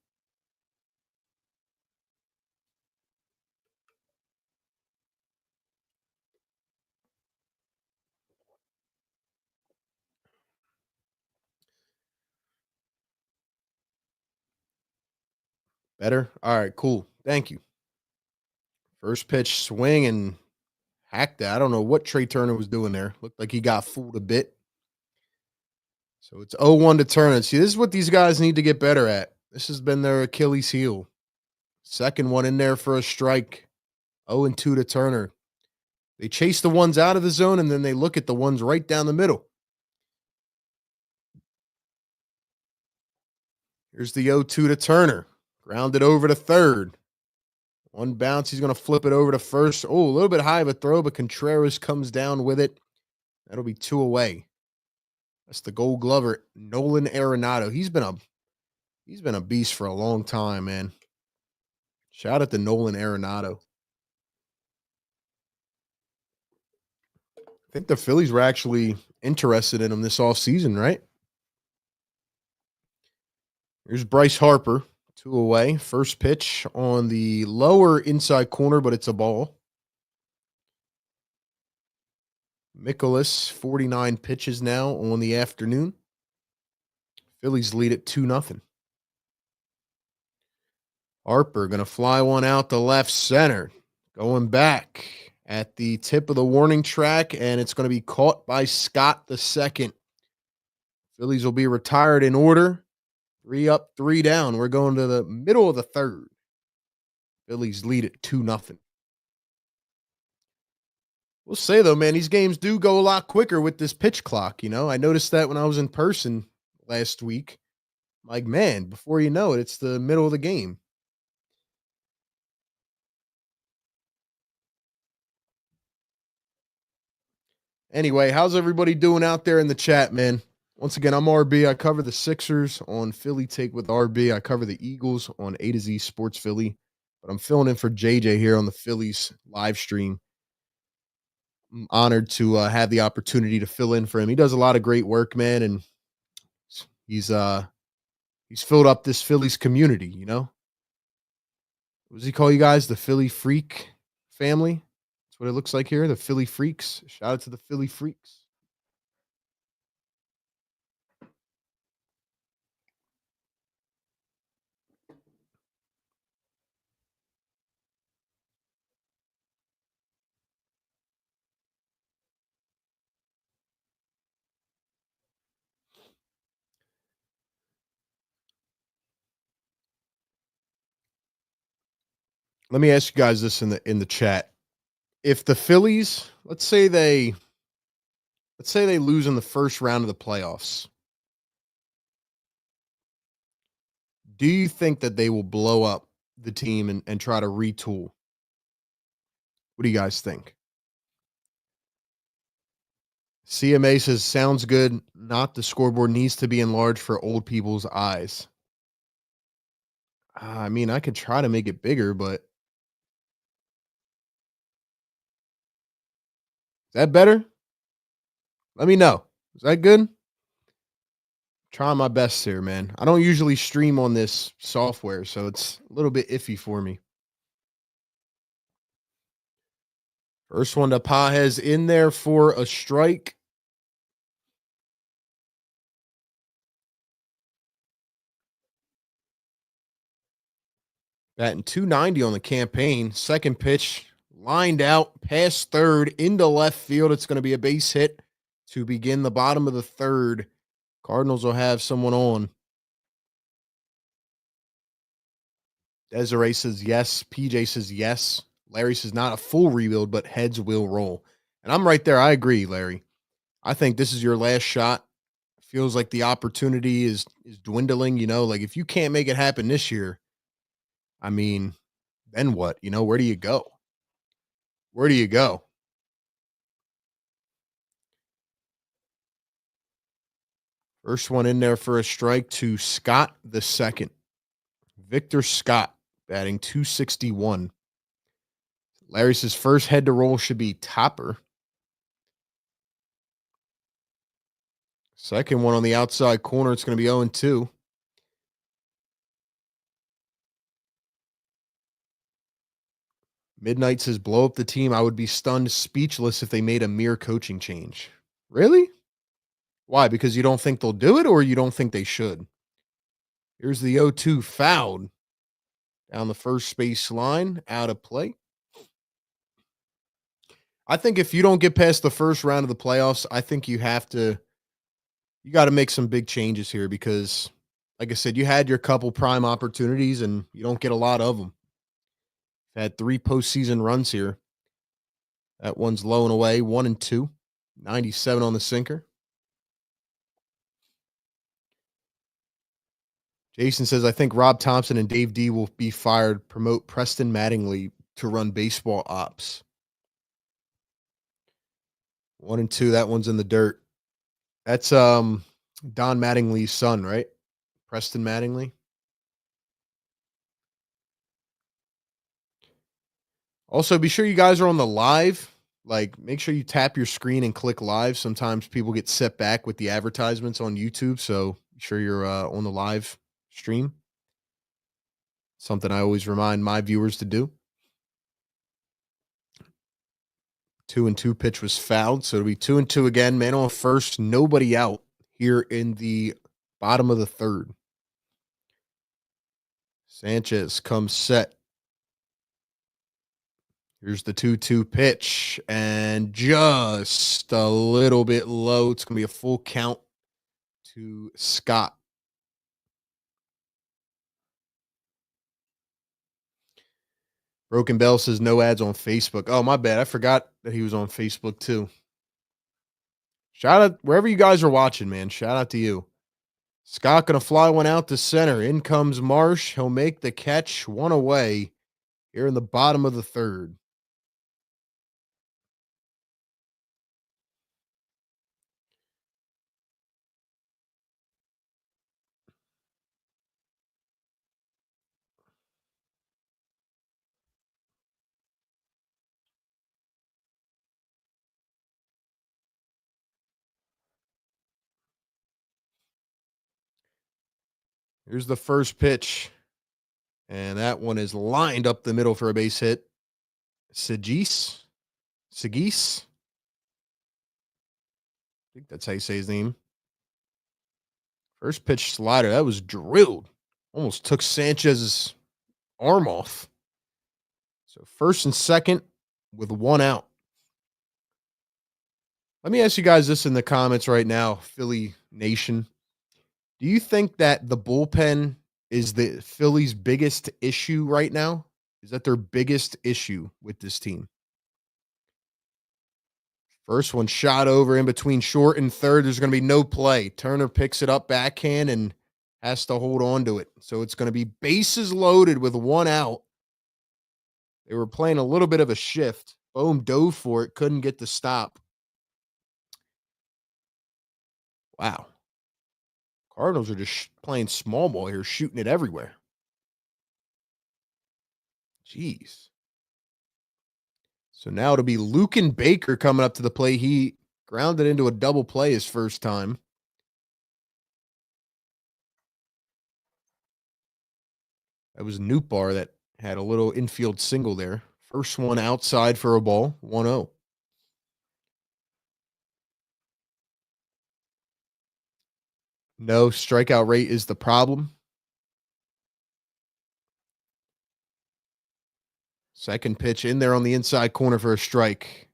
Better? All right, cool. Thank you. First pitch swing and hacked that. I don't know what Trey Turner was doing there. Looked like he got fooled a bit. So it's 0-1 to Turner. See, this is what these guys need to get better at. This has been their Achilles heel. Second one in there for a strike. 0-2 to Turner. They chase the ones out of the zone, and then they look at the ones right down the middle. Here's the 0-2 to Turner. Grounded over to third. One bounce. He's going to flip it over to first. Oh, a little bit high of a throw, but Contreras comes down with it. That'll be 2 away. That's the Gold Glover, Nolan Arenado. He's been a beast for a long time, man. Shout out to Nolan Arenado. I think the Phillies were actually interested in him this offseason, right? Here's Bryce Harper, 2 away. First pitch on the lower inside corner, but it's a ball. Mikolas, 49 pitches now on the afternoon. Phillies lead it 2-0. Harper going to fly one out to left center. Going back at the tip of the warning track, and it's going to be caught by Scott the second. Phillies will be retired in order. 3 up, 3 down. We're going to the middle of the third. Phillies lead it 2-0. We'll say, though, man, these games do go a lot quicker with this pitch clock. You know, I noticed that when I was in person last week. Like, man, before you know it, it's the middle of the game. Anyway, how's everybody doing out there in the chat, man? Once again, I'm RB. I cover the Sixers on Philly Take with RB. I cover the Eagles on A to Z Sports Philly. But I'm filling in for JJ here on the Phillies live stream. I'm honored to have the opportunity to fill in for him. He does a lot of great work, man, and he's filled up this Phillies community, you know? What does he call you guys? The Philly Freak family? That's what it looks like here. The Philly Freaks. Shout out to the Philly Freaks. Let me ask you guys this in the chat. If the Phillies, let's say they lose in the first round of the playoffs, do you think that they will blow up the team and try to retool? What do you guys think? CMA says, sounds good. Not the scoreboard needs to be enlarged for old people's eyes. I mean, I could try to make it bigger, but is that better? Let me know. Is that good? Trying my best here, man. I don't usually stream on this software, so it's a little bit iffy for me. First one to Pajes in there for a strike. Batting 290 on the campaign. Second pitch lined out past third into left field. It's going to be a base hit to begin the bottom of the third. Cardinals will have someone on. Desiree says yes. PJ says yes. Larry says not a full rebuild, but heads will roll. And I'm right there. I agree, Larry. I think this is your last shot. Feels like the opportunity is dwindling. Like if you can't make it happen this year, I mean, then what? Where do you go? Where do you go? First one in there for a strike to Scott the second. Victor Scott batting 261. Larry says first head to roll should be Topper. Second one on the outside corner, it's going to be 0-2. Midnight says blow up the team. I would be stunned, speechless if they made a mere coaching change. Really? Why? Because you don't think they'll do it or you don't think they should? Here's the 0-2 fouled down the first base line, out of play. I think if you don't get past the first round of the playoffs, I think you got to make some big changes here because, like I said, you had your couple prime opportunities and you don't get a lot of them. Had 3 postseason runs here. That one's low and away, 1-2, 97 on the sinker. Jason says, I think Rob Thompson and Dave D will be fired. Promote Preston Mattingly to run baseball ops. 1-2. That one's in the dirt. That's Don Mattingly's son, right? Preston Mattingly. Also, be sure you guys are on the live. Like, make sure you tap your screen and click live. Sometimes people get set back with the advertisements on YouTube, so be sure you're on the live stream. Something I always remind my viewers to do. 2-2 pitch was fouled, so it'll be 2-2 again. Man on first, nobody out here in the bottom of the third. Sanchez comes set. Here's the 2-2 pitch, and just a little bit low. It's going to be a full count to Scott. Broken Bell says no ads on Facebook. Oh, my bad. I forgot that he was on Facebook too. Shout out wherever you guys are watching, man. Shout out to you. Scott going to fly one out to center. In comes Marsh. He'll make the catch, one away here in the bottom of the third. Here's the first pitch. And that one is lined up the middle for a base hit. Sagis. I think that's how you say his name. First pitch slider. That was drilled. Almost took Sanchez's arm off. So first and second with one out. Let me ask you guys this in the comments right now, Philly Nation. Do you think that the bullpen is the Phillies' biggest issue right now? Is that their biggest issue with this team? First one shot over in between short and third. There's going to be no play. Turner picks it up backhand and has to hold on to it. So it's going to be bases loaded with one out. They were playing a little bit of a shift. Bohm dove for it, couldn't get the stop. Wow. Cardinals are just playing small ball here, shooting it everywhere. Jeez. So now it'll be Lucan Baker coming up to the plate. He grounded into a double play his first time. That was Nootbaar that had a little infield single there. First one outside for a ball, 1-0. No, strikeout rate is the problem. Second pitch in there on the inside corner for a strike.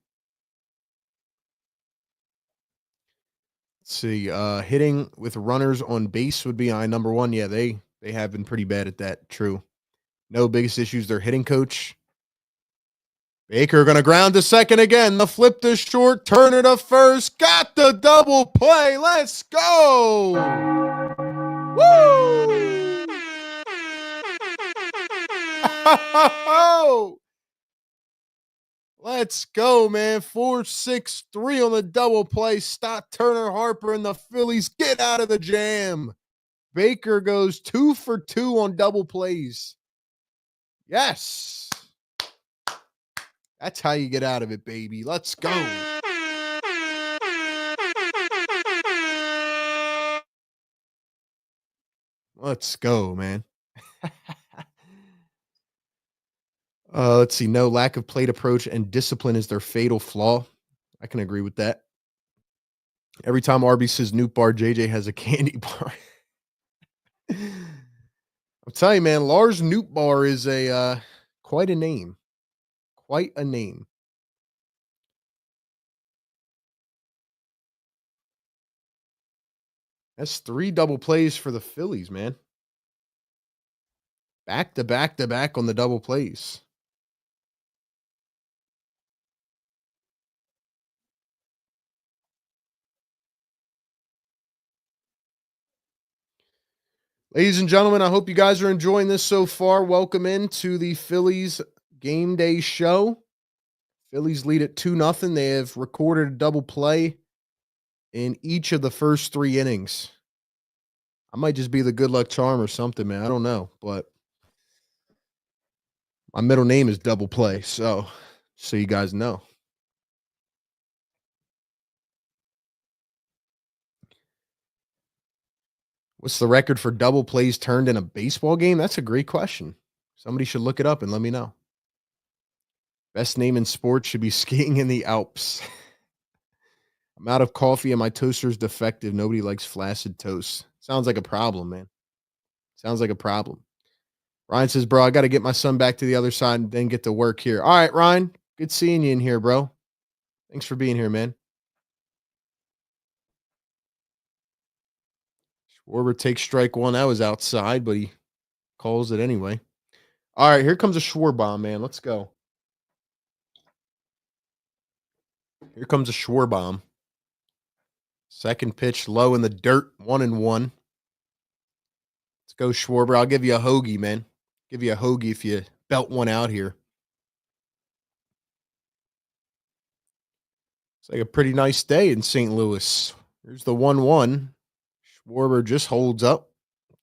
Let's see. Hitting with runners on base would be number one. Yeah, they have been pretty bad at that. True. No biggest issues. Their hitting coach. Baker going to ground to second again. The flip to short. Turner to first. Got the double play. Let's go. Woo! Let's go, man. 4-6-3 on the double play. Stop Turner, Harper, and the Phillies. Get out of the jam. Baker goes 2 for 2 on double plays. Yes. That's how you get out of it, baby. Let's go. Let's go, man. Let's see. No, lack of plate approach and discipline is their fatal flaw. I can agree with that. Every time RB says Nootbaar, JJ has a candy bar. I'm telling you, man, Lars Nootbaar is a quite a name. Quite a name. That's 3 double plays for the Phillies, man. Back to back to back on the double plays. Ladies and gentlemen, I hope you guys are enjoying this so far. Welcome into the Phillies game day show. Phillies lead at 2-0. They have recorded a double play in each of the first 3 innings. I might just be the good luck charm or something, man. I don't know, but my middle name is Double Play, so you guys know. What's the record for double plays turned in a baseball game? That's a great question. Somebody should look it up and let me know. Best name in sports should be skiing in the Alps. I'm out of coffee and my toaster's defective. Nobody likes flaccid toast. Sounds like a problem, man. Sounds like a problem. Ryan says, bro, I got to get my son back to the other side and then get to work here. All right, Ryan. Good seeing you in here, bro. Thanks for being here, man. Schwarber takes strike 1. That was outside, but he calls it anyway. All right, here comes a Schwarber, man. Let's go. Here comes a Schwarber. Second pitch low in the dirt, 1-1. Let's go, Schwarber. I'll give you a hoagie, man. Give you a hoagie if you belt one out here. It's like a pretty nice day in St. Louis. Here's the 1-1. Schwarber just holds up.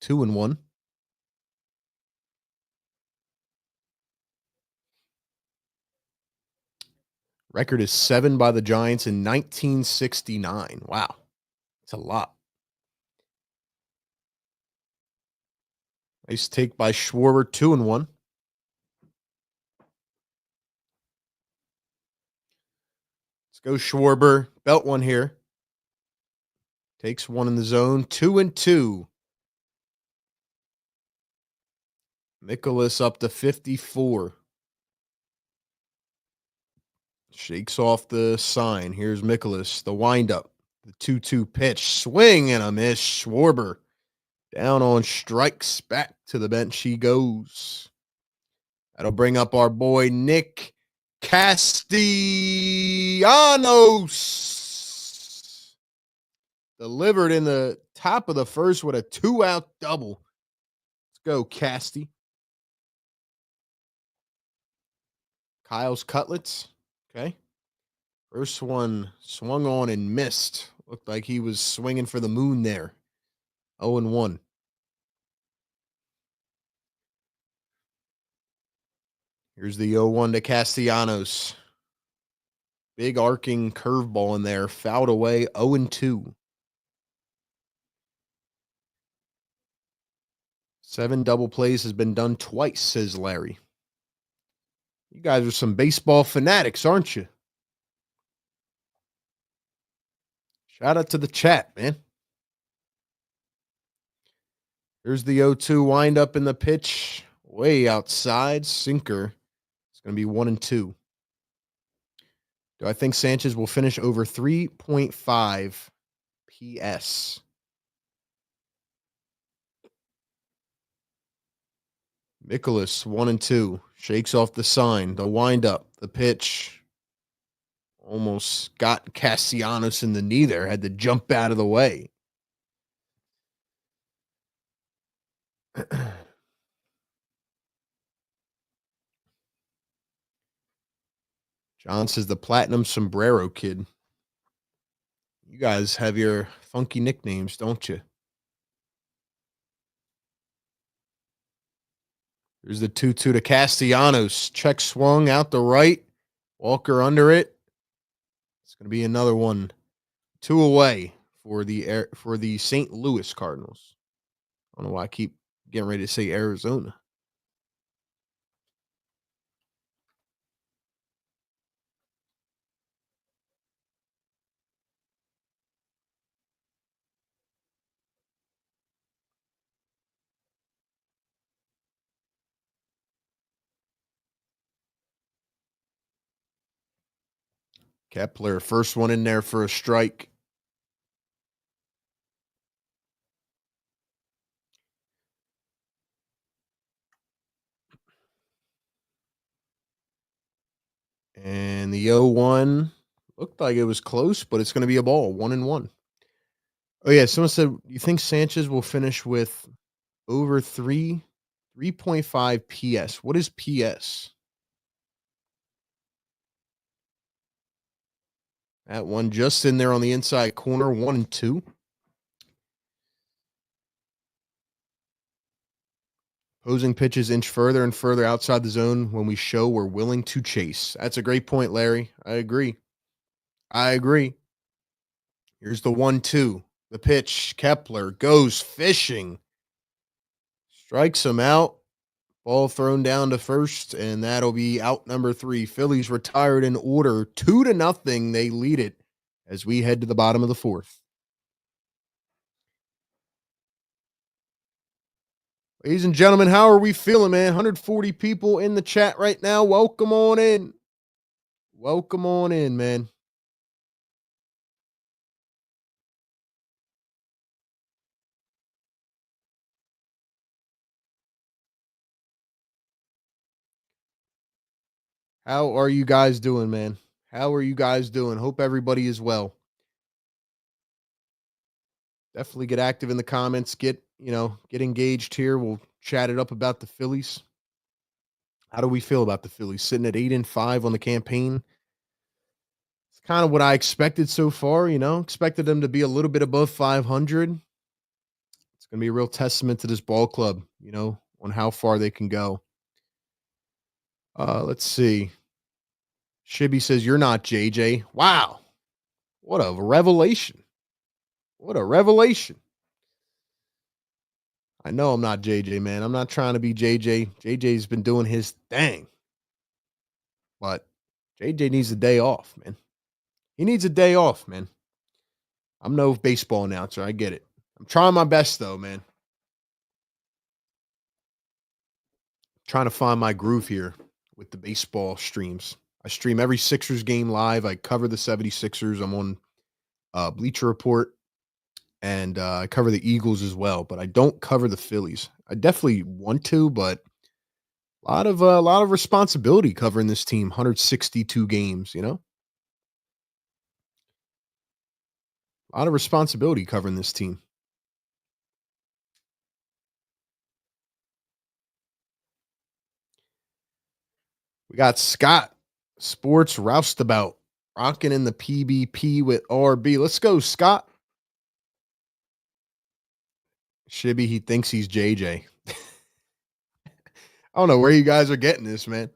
2-1. Record is 7 by the Giants in 1969. Wow. That's a lot. Nice take by Schwarber. 2-1. Let's go, Schwarber. Belt one here. Takes one in the zone. 2-2. Mikolas up to 54. Shakes off the sign. Here's Mikolas. The windup. The 2-2 pitch. Swing and a miss. Schwarber down on strikes. Back to the bench he goes. That'll bring up our boy Nick Castellanos. Delivered in the top of the first with a 2-out double. Let's go, Casty. Kyle's Cutlets. Okay. First one swung on and missed. Looked like he was swinging for the moon there. 0-1. Here's the 0-1 to Castellanos. Big arcing curveball in there. Fouled away. 0-2. 7 double plays has been done twice, says Larry. You guys are some baseball fanatics, aren't you? Shout out to the chat, man. Here's the 0-2 windup in the pitch. Way outside. Sinker. It's going to be 1-2. Do I think Sanchez will finish over 3.5 PS? Mikolas, 1-2. Shakes off the sign. The windup. The pitch. Almost got Castellanos in the knee there. Had to jump out of the way. John says the Platinum Sombrero Kid. You guys have your funky nicknames, don't you? There's the 2-2 to Castellanos. Check swung out the right. Walker under it. It's going to be another one. 2 away for the St. Louis Cardinals. I don't know why I keep getting ready to say Arizona. Kepler, first one in there for a strike. And the 0-1 looked like it was close, but it's going to be a ball. 1-1. Oh, yeah. Someone said, you think Sanchez will finish with over 3.5 PS? What is PS? That one just in there on the inside corner, 1-2. Opposing pitches inch further and further outside the zone when we show we're willing to chase. That's a great point, Larry. I agree. Here's the 1-2. The pitch. Kepler goes fishing. Strikes him out. Ball thrown down to first, and that'll be out number 3. Phillies retired in order. 2-0. They lead it as we head to the bottom of the 4th. Ladies and gentlemen, how are we feeling, man? 140 people in the chat right now. Welcome on in. Welcome on in, man. How are you guys doing, man? How are you guys doing? Hope everybody is well. Definitely get active in the comments. Get engaged here. We'll chat it up about the Phillies. How do we feel about the Phillies? Sitting at 8-5 on the campaign. It's kind of what I expected so far, Expected them to be a little bit above 500. It's going to be a real testament to this ball club, on how far they can go. Let's see. Shibby says, you're not JJ. Wow. What a revelation. What a revelation. I know I'm not JJ, man. I'm not trying to be JJ. JJ's been doing his thing. But JJ needs a day off, man. He needs a day off, man. I'm no baseball announcer. I get it. I'm trying my best, though, man. Trying to find my groove here with the baseball streams. I stream every Sixers game live. I cover the 76ers. I'm on Bleacher Report. And I cover the Eagles as well, but I don't cover the Phillies. I definitely want to, but A lot of responsibility covering this team. 162 games, you know? A lot of responsibility covering this team. We got Scott, Sports Roustabout, rocking in the PBP with RB. Let's go, Scott. Shibby, he thinks he's JJ. I don't know where you guys are getting this, man.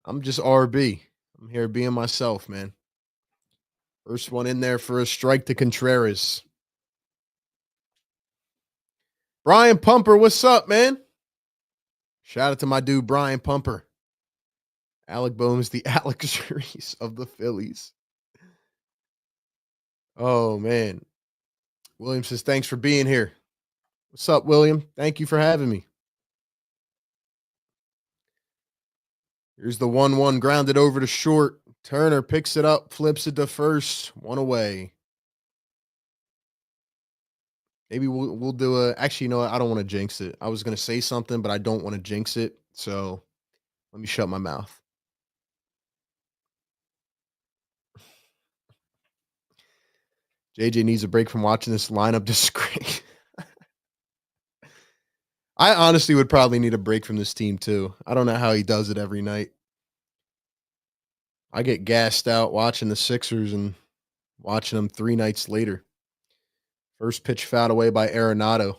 I'm just RB. I'm here being myself, man. First one in there for a strike to Contreras. Brian Pumper, what's up, man? Shout out to my dude, Brian Pumper. Alec Bohm is the Alex Reese of the Phillies. Oh, man. William says, thanks for being here. What's up, William? Thank you for having me. Here's the 1-1 grounded over to short. Turner picks it up, flips it to first. One away. Maybe we'll do a. Actually, you know what? I don't want to jinx it. I was going to say something, but I don't want to jinx it. So let me shut my mouth. JJ needs a break from watching this lineup disgrace. I honestly would probably need a break from this team too. I don't know how he does it every night. I get gassed out watching the Sixers and watching them 3 nights later. First pitch fouled away by Arenado.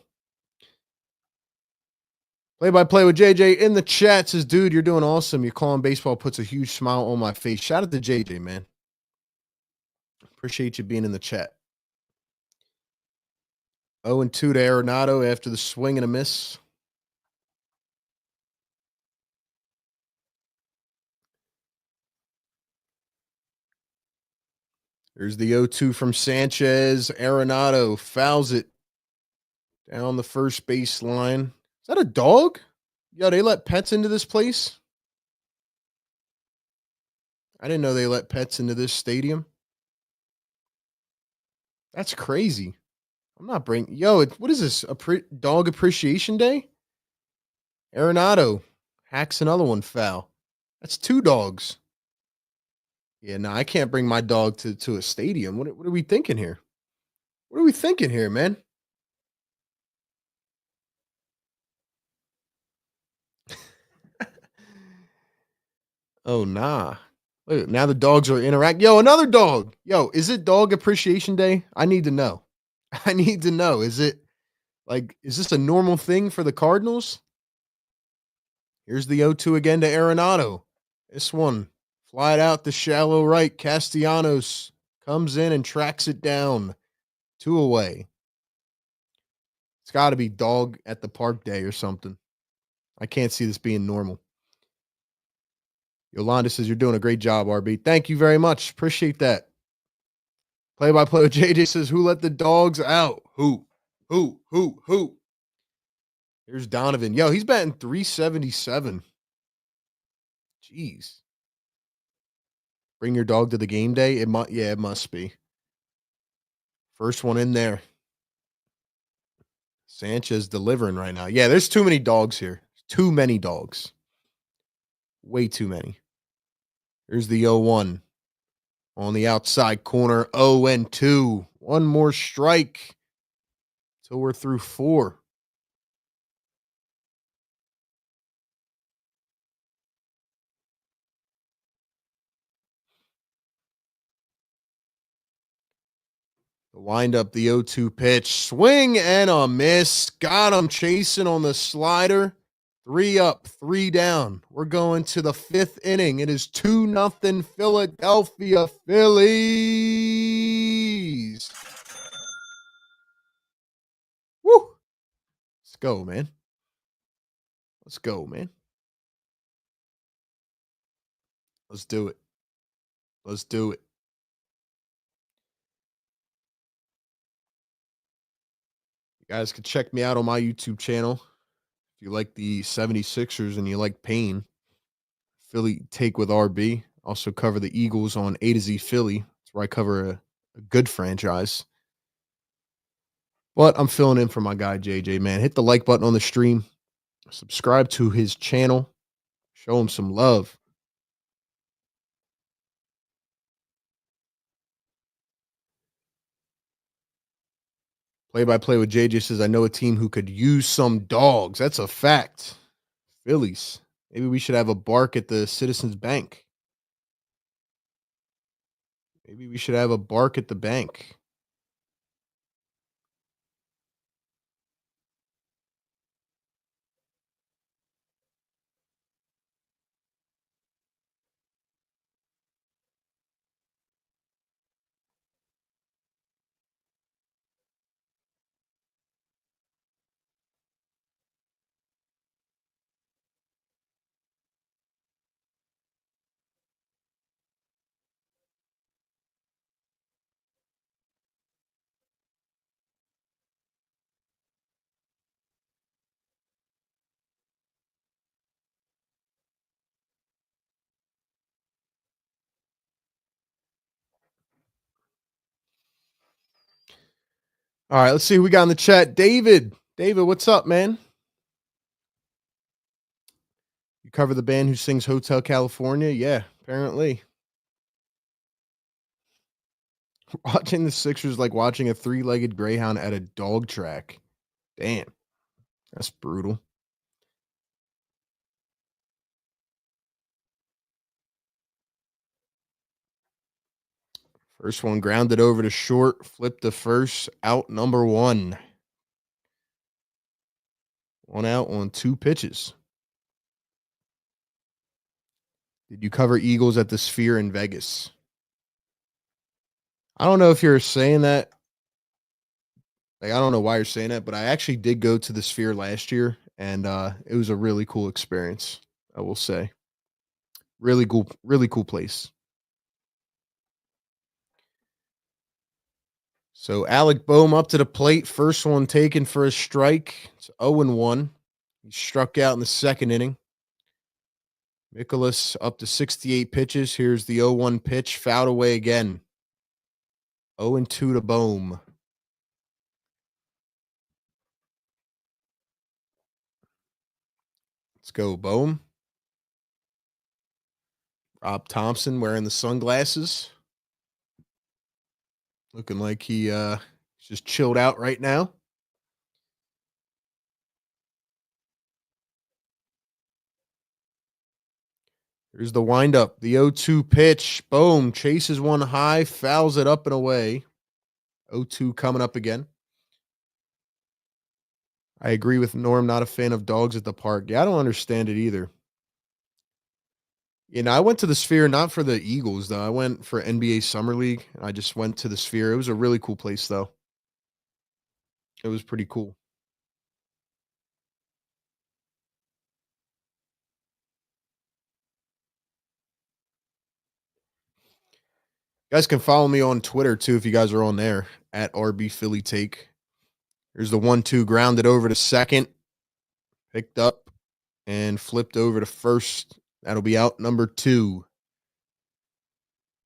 Play-by-play with JJ in the chat says, dude, you're doing awesome. Your calling baseball puts a huge smile on my face. Shout out to JJ, man. Appreciate you being in the chat. 0-2 to Arenado after the swing and a miss. There's the 0-2 from Sanchez. Arenado fouls it down the first baseline. Is that a dog? Yo, they let pets into this place? I didn't know they let pets into this stadium. That's crazy. I'm not bringing. Yo, what is this? Dog Appreciation Day? Arenado hacks another one foul. That's 2 dogs. Yeah, no, I can't bring my dog to a stadium. What are we thinking here? What are we thinking here, man? Oh, nah. Look, now the dogs are interacting. Yo, another dog. Yo, is it Dog Appreciation Day? I need to know. I need to know. Is this a normal thing for the Cardinals? Here's the 0-2 again to Arenado. This one, fly it out to shallow right. Castellanos comes in and tracks it down. 2 away. It's got to be dog at the park day or something. I can't see this being normal. Yolanda says, you're doing a great job, RB. Thank you very much. Appreciate that. Play-by-play with JJ says, who let the dogs out? Who? Here's Donovan. Yo, he's batting 377. Jeez. Bring your dog to the game day? It must be. First one in there. Sanchez delivering right now. Yeah, there's too many dogs here. Too many dogs. Way too many. Here's the 0-1. On the outside corner, 0-2. One more strike till we're through 4. The wind up, the 0-2 pitch. Swing and a miss. Got him chasing on the slider. 3 up, 3 down. We're going to the 5th inning. It is 2-0 Philadelphia Phillies. Woo! Let's go, man. Let's go, man. Let's do it. Let's do it. You guys can check me out on my YouTube channel. If you like the 76ers and you like pain, Philly Take with RB. Also cover the Eagles on A to Z Philly. That's where I cover a good franchise. But I'm filling in for my guy, JJ, man. Hit the like button on the stream. Subscribe to his channel. Show him some love. Play-by-play with JJ says, I know a team who could use some dogs. That's a fact. Phillies. Maybe we should have a bark at the Citizens Bank. Maybe we should have a bark at the bank. All right, let's see who we got in the chat. David. David, what's up, man? You cover the band who sings Hotel California? Yeah, apparently. Watching the Sixers like watching a three-legged greyhound at a dog track. Damn. That's brutal. First one grounded over to short, flipped the first, out number one. One out on 2 pitches. Did you cover Eagles at the Sphere in Vegas? I don't know if you're saying that. Like, I don't know why you're saying that, but I actually did go to the Sphere last year, and it was a really cool experience, I will say. Really cool place. So Alec Boehm up to the plate. First one taken for a strike. It's 0-1. He struck out in the second inning. Mikolas up to 68 pitches. Here's the 0-1 pitch. Fouled away again. 0-2 to Boehm. Let's go, Boehm. Rob Thompson wearing the sunglasses. Looking like he just chilled out right now. Here's the windup. The 0-2 pitch. Boom. Chases one high. Fouls it up and away. 0-2 coming up again. I agree with Norm. Not a fan of dogs at the park. Yeah, I don't understand it either. You know, I went to the Sphere not for the Eagles, though. I went for NBA Summer League. I just went to the Sphere. It was a really cool place, though. It was pretty cool. You guys can follow me on Twitter, too, if you guys are on there, at RB Philly Take. Here's the 1-2 grounded over to second. Picked up and flipped over to first. That'll be out number 2.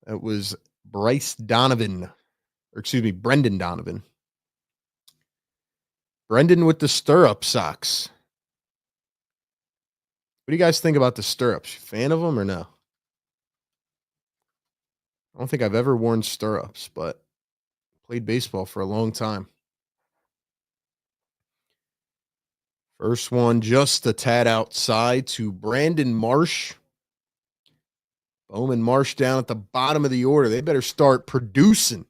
That was Brendan Donovan. Brendan with the stirrup socks. What do you guys think about the stirrups? Fan of them or no? I don't think I've ever worn stirrups, but played baseball for a long time. First one just a tad outside to Brandon Marsh. Bowman Marsh down at the bottom of the order. They better start producing.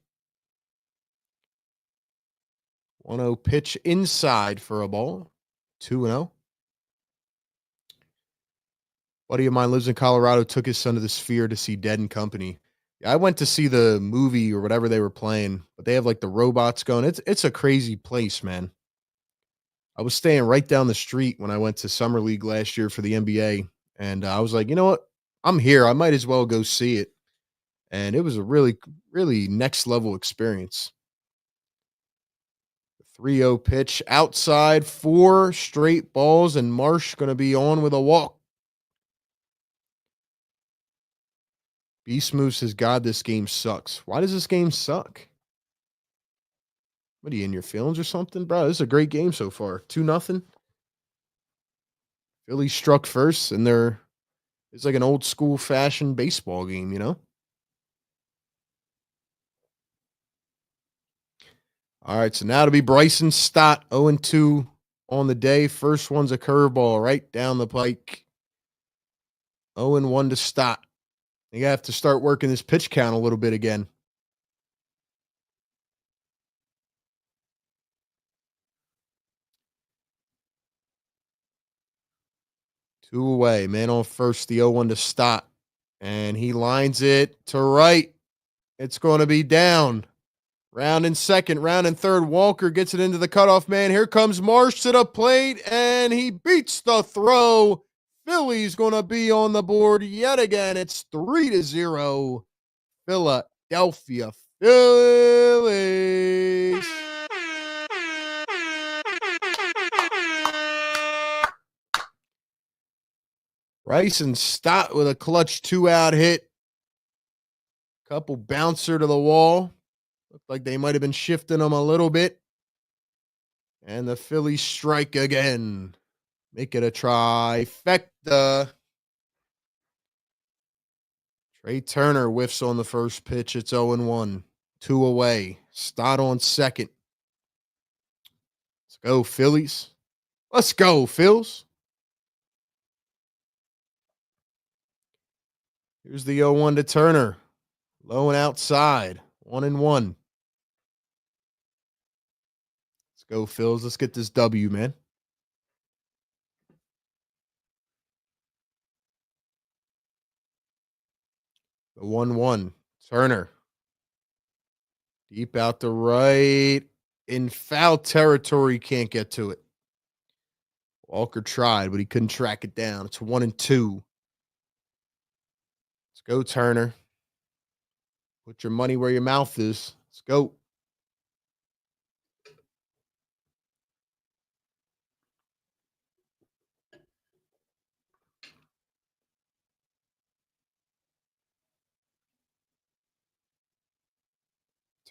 1-0 pitch inside for a ball. 2-0. Buddy of mine lives in Colorado, took his son to the Sphere to see Dead and Company. I went to see the movie or whatever they were playing, but they have like the robots going. It's a crazy place, man. I was staying right down the street when I went to Summer League last year for the NBA, and I was like, you know what? I'm here. I might as well go see it. And it was a really, really next level experience. 3-0 pitch outside, 4 straight balls, and Marsh going to be on with a walk. Beast Move says, God, this game sucks. Why does this game suck? What are you in your feelings or something, bro? This is a great game so far. 2-0. Phillies struck first, and they're It's like an old school fashioned baseball game, you know? All right, so now it'll be Bryson Stott, 0-2 on the day. First one's a curveball right down the pike. 0-1 to Stott. You have to start working this pitch count a little bit again. Two away. Man on first, the 0-1 to Stott. And he lines it to right. It's going to be down. Round in second, round in third. Walker gets it into the cutoff man. Here comes Marsh to the plate, and he beats the throw. Philly's going to be on the board yet again. It's 3-0. Philadelphia Phillies. Bryson Stott with a clutch 2-out hit. Couple bouncer to the wall. Looked like they might have been shifting them a little bit. And the Phillies strike again. Make it a trifecta. Trey Turner whiffs on the first pitch. It's 0-1. 2 away. Stott on second. Let's go, Phillies. Let's go, Phils. Here's the 0-1 to Turner. Low and outside. 1-1. Let's go, Phils. Let's get this W, man. The 1-1. Turner. Deep out the right. In foul territory. Can't get to it. Walker tried, but he couldn't track it down. It's 1-2. Let's go, Turner. Put your money where your mouth is. Let's go.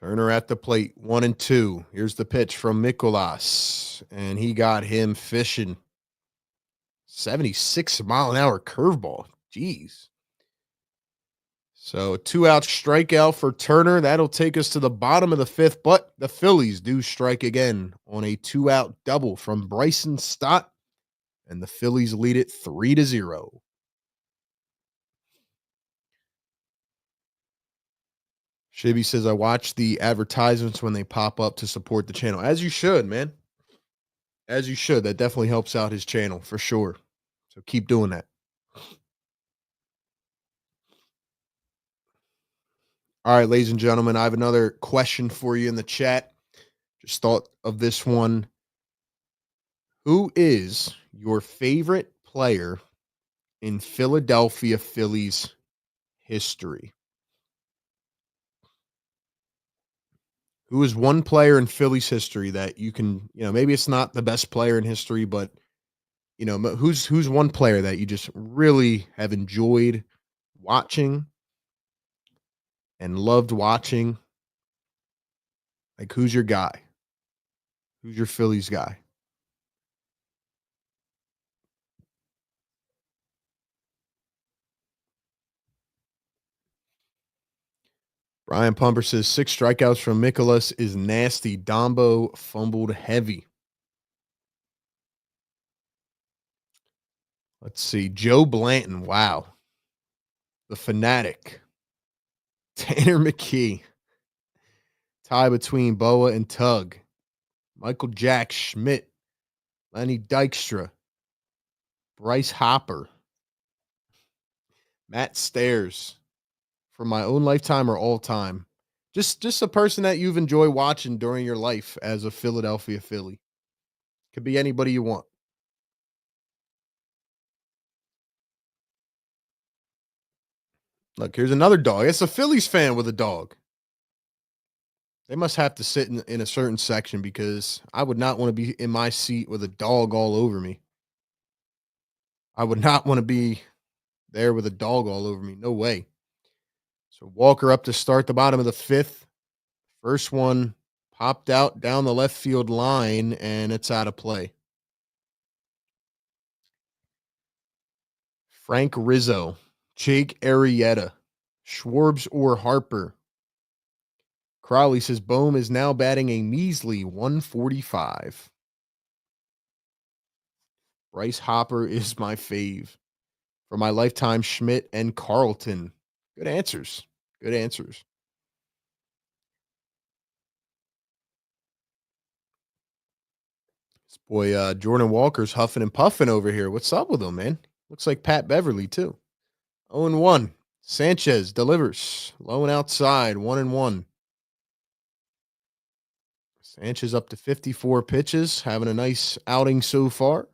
Turner at the plate, 1-2. Here's the pitch from Mikolas, and he got him fishing. 76-mile-an-hour curveball. Jeez. So a 2-out strikeout for Turner. That'll take us to the bottom of the fifth, but the Phillies do strike again on a 2-out double from Bryson Stott, and the Phillies lead it 3-0. Shibby says, I watch the advertisements when they pop up to support the channel. As you should, man. As you should. That definitely helps out his channel for sure. So keep doing that. All right, ladies and gentlemen, I have another question for you in the chat. Just thought of this one. Who is your favorite player in Philadelphia Phillies history? Who is one player in Phillies history that you can, maybe it's not the best player in history, but who's one player that you just really have enjoyed watching and loved watching? Like, who's your guy? Who's your Phillies guy? Brian Pumper says 6 strikeouts from Mikolas is nasty. Dombo fumbled heavy. Let's see. Joe Blanton. Wow. The Fanatic. Tanner McKee. Tie between Boa and Tug. Michael Jack Schmidt. Lenny Dykstra. Bryce Hopper. Matt Stairs. For my own lifetime or all time? Just a person that you've enjoyed watching during your life as a Philadelphia Philly. Could be anybody you want. Look, here's another dog. It's a Phillies fan with a dog. They must have to sit in a certain section because I would not want to be in my seat with a dog all over me. I would not want to be there with a dog all over me. No way. So Walker up to start the bottom of the fifth. First one popped out down the left field line, and it's out of play. Frank Rizzo, Jake Arrieta, Schwarbs or Harper. Crowley says Bohm is now batting a measly 145. Bryce Hopper is my fave. For my lifetime, Schmidt and Carlton. Good answers. Good answers. This boy, Jordan Walker's huffing and puffing over here. What's up with him, man? Looks like Pat Beverly, too. 0-1. Sanchez delivers. Low and outside, 1-1. Sanchez up to 54 pitches, having a nice outing so far.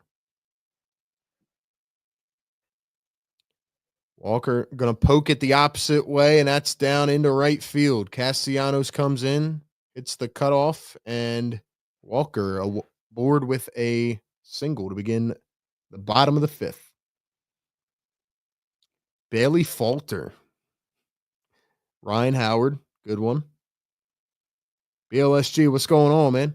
Walker going to poke it the opposite way, and that's down into right field. Castellanos comes in, hits the cutoff, and Walker aboard with a single to begin the bottom of the fifth. Bailey Falter. Ryan Howard, good one. BLSG, what's going on, man?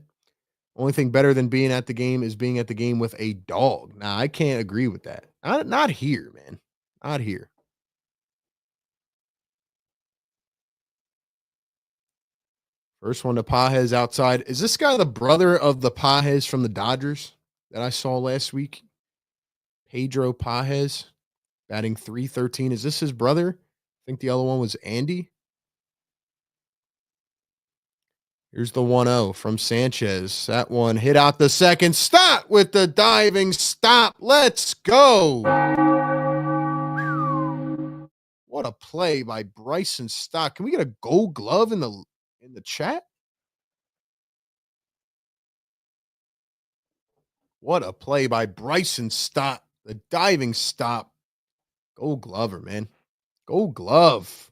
Only thing better than being at the game is being at the game with a dog. Nah, I can't agree with that. Not here, man. Not here. First one to Pajes outside. Is this guy the brother of the Pajes from the Dodgers that I saw last week? Pedro Pajes, batting .313. Is this his brother? I think the other one was Andy. Here's the 1-0 from Sanchez. That one hit out the second. Stop with the diving stop. Let's go. What a play by Bryson Stott. Can we get a gold glove in the chat? What a play by Bryson Stott. The diving stop. Gold glover, man. Gold glove.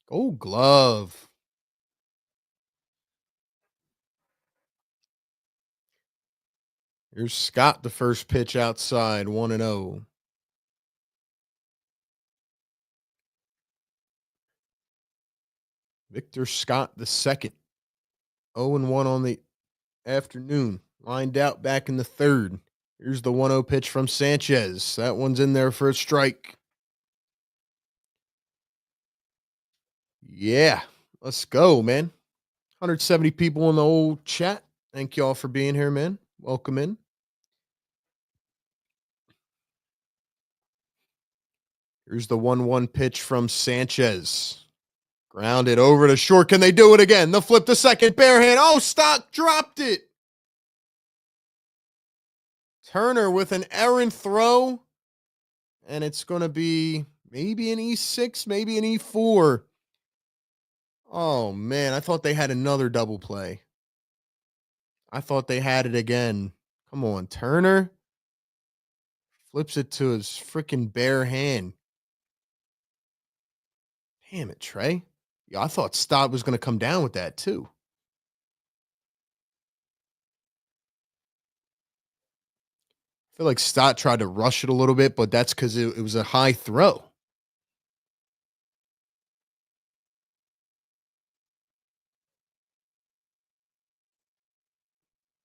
Gold glove. Here's Scott, the first pitch outside, 1-0. Victor Scott, the second. 0-1 on the afternoon. Lined out back in the third. Here's the 1-0 pitch from Sanchez. That one's in there for a strike. Yeah, let's go, man. 170 people in the old chat. Thank you all for being here, man. Welcome in. Here's the 1-1 pitch from Sanchez. Grounded over to short. Can they do it again? They'll flip the second. Bare hand. Oh, Stock dropped it. Turner with an errant throw. And it's going to be maybe an E6, maybe an E4. Oh, man. I thought they had another double play. I thought they had it again. Come on, Turner. Flips it to his freaking bare hand. Damn it, Trey. Yeah, I thought Stott was going to come down with that, too. I feel like Stott tried to rush it a little bit, but that's because it was a high throw.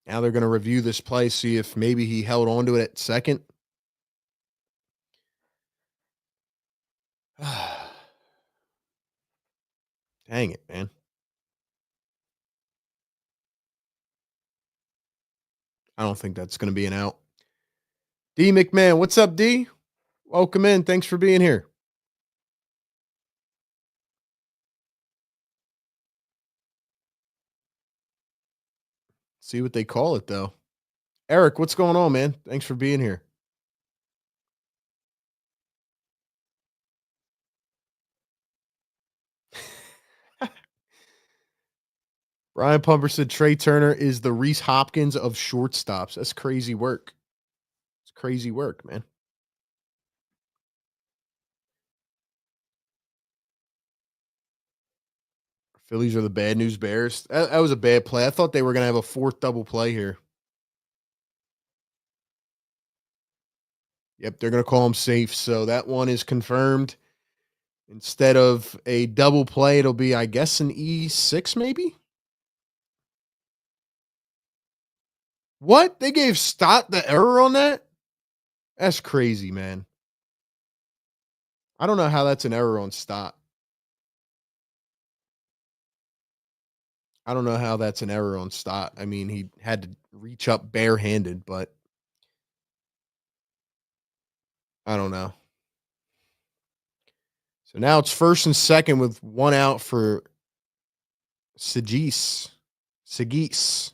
Now they're going to review this play, see if maybe he held on to it at second. Dang it, man. I don't think that's going to be an out. D McMahon, what's up, D? Welcome in. Thanks for being here. See what they call it, though. Eric, what's going on, man? Thanks for being here. Brian Pumper said Trey Turner is the Reese Hopkins of shortstops. That's crazy work. It's crazy work, man. Phillies are the bad news bears. That was a bad play. I thought they were going to have a fourth double play here. Yep, they're going to call him safe. So that one is confirmed. Instead of a double play, it'll be, I guess, an E6 maybe? What? They gave Stott the error on that? That's crazy, man. I don't know how that's an error on Stott. I don't know how that's an error on Stott. I mean, he had to reach up barehanded, but I don't know. So now it's first and second with one out for Sagis. Sagis.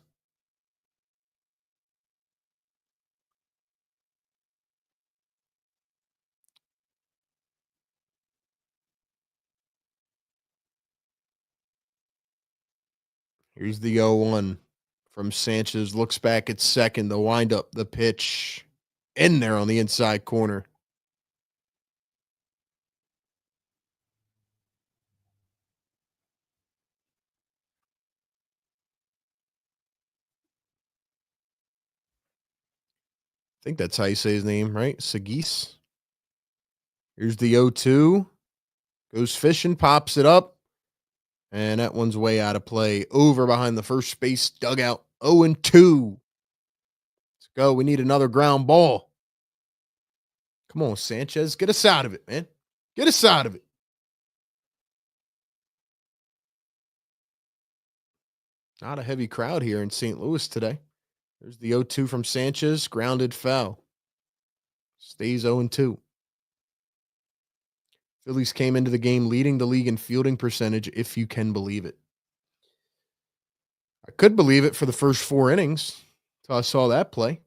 Here's the 0-1 from Sanchez. Looks back at second. The windup, the pitch in there on the inside corner. I think that's how you say his name, right? Sagis. Here's the 0-2. Goes fishing, pops it up. And that one's way out of play. Over behind the first base dugout. 0-2. Let's go. We need another ground ball. Come on, Sanchez. Get us out of it, man. Get us out of it. Not a heavy crowd here in St. Louis today. There's the 0-2 from Sanchez. Grounded foul. Stays 0-2. Phillies came into the game leading the league in fielding percentage, if you can believe it. I could believe it for the first 4 innings until I saw that play.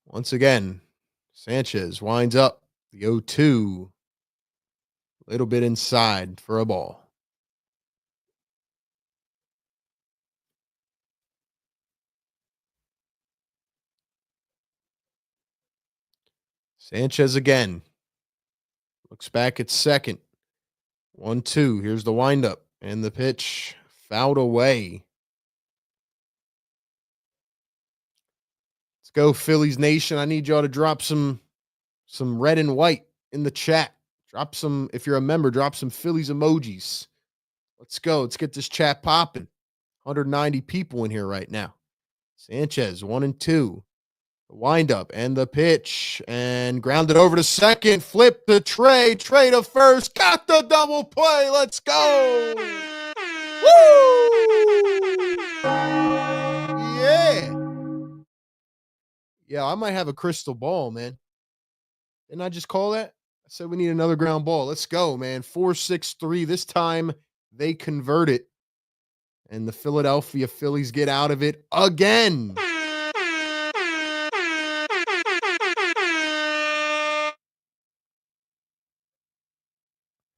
Once again, Sanchez winds up the 0-2. Little bit inside for a ball. Sanchez again. Looks back at second. 1-2. Here's the windup and the pitch fouled away. Let's go, Phillies Nation. I need y'all to drop some red and white in the chat. Drop some, if you're a member, drop some Phillies emojis. Let's go. Let's get this chat popping. 190 people in here right now. Sanchez, 1-2. The windup and the pitch. And grounded over to second. Flip to Trey. Trey to first. Got the double play. Let's go. Woo! Yeah. Yeah, I might have a crystal ball, man. Didn't I just call that? I said we need another ground ball. Let's go, man. 4-6-3. This time they convert it. And the Philadelphia Phillies get out of it again.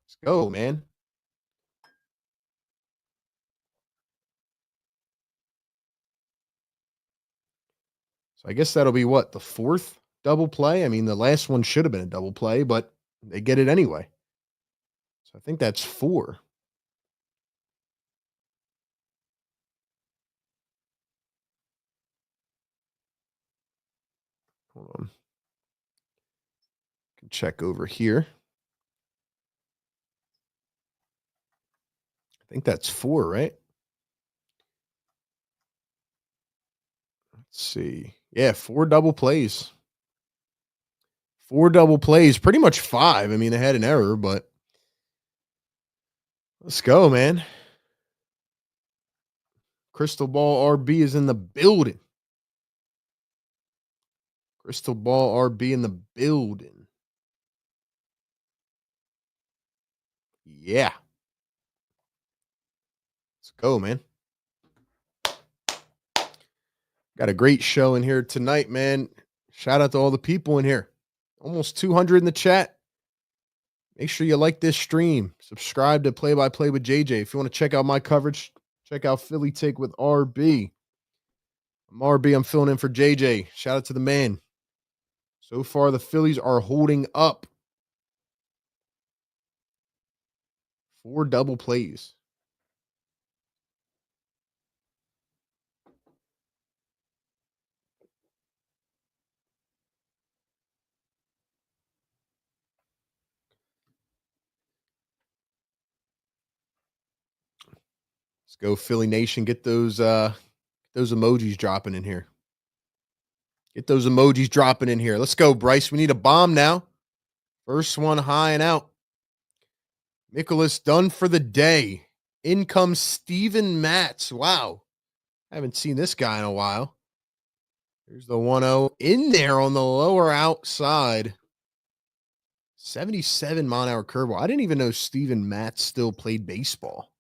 Let's go, man. So I guess that'll be what? The 4th double play? I mean, the last one should have been a double play, but they get it anyway. So I think that's 4. Hold on. Can check over here. I think that's 4, right? Let's see. Yeah, 4 double plays. 4 double plays, pretty much 5. I mean, they had an error, but let's go, man. Crystal Ball RB is in the building. Crystal Ball RB in the building. Yeah. Let's go, man. Got a great show in here tonight, man. Shout out to all the people in here. Almost 200 in the chat. Make sure you like this stream. Subscribe to Play by Play with JJ. If you want to check out my coverage, check out Philly Take with RB. I'm RB. I'm filling in for JJ. Shout out to the man. So far, the Phillies are holding up. 4 double plays. Let's go, Philly Nation. Get those those emojis dropping in here. Get those emojis dropping in here. Let's go, Bryce. We need a bomb now. First one high and out. Mikolas done for the day. In comes Steven Matz. Wow. I haven't seen this guy in a while. Here's the 1-0 in there on the lower outside. 77 mile-an-hour curveball. I didn't even know Steven Matz still played baseball.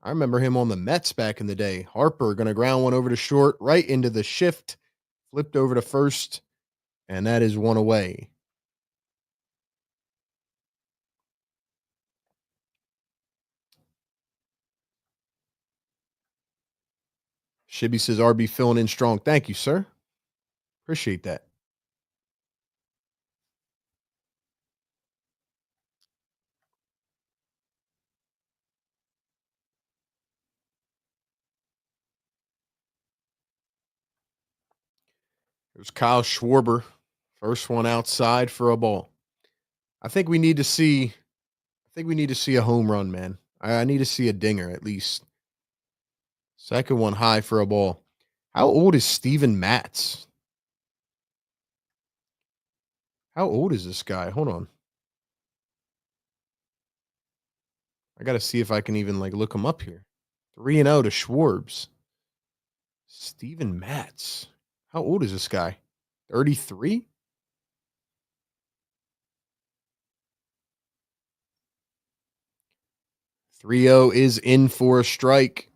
I remember him on the Mets back in the day. Harper going to ground one over to short, right into the shift. Flipped over to first, and that is one away. Shibby says, RB filling in strong. Thank you, sir. Appreciate that. There's Kyle Schwarber. First one outside for a ball. I think we need to see a home run, man. I need to see a dinger at least. Second one high for a ball. How old is Steven Matz? How old is this guy? Hold on. I got to see if I can even look him up here. 3-0 to Schwarbs. Steven Matz. How old is this guy? 33? .30 is in for a strike.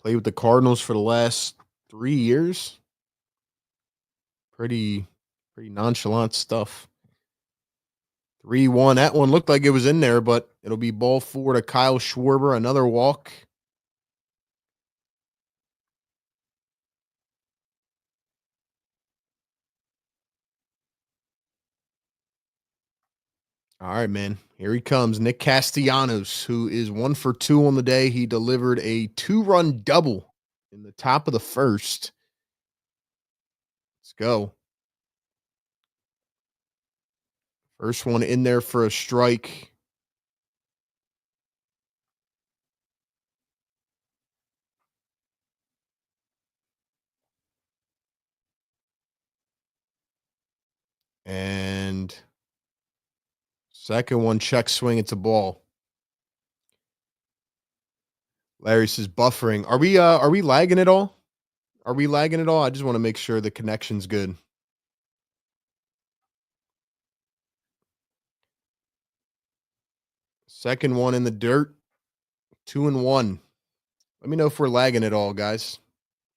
Played with the Cardinals for the last 3 years. Pretty nonchalant stuff. 3-1. That one looked like it was in there, but it'll be ball 4 to Kyle Schwarber. Another walk. All right, man. Here he comes. Nick Castellanos, who is 1 for 2 on the day. He delivered a 2-run double in the top of the first. Let's go. First one in there for a strike. And second one, check swing. It's a ball. Larry says buffering. Are we lagging at all? Are we lagging at all? I just want to make sure the connection's good. Second one in the dirt. 2-1. Let me know if we're lagging at all, guys.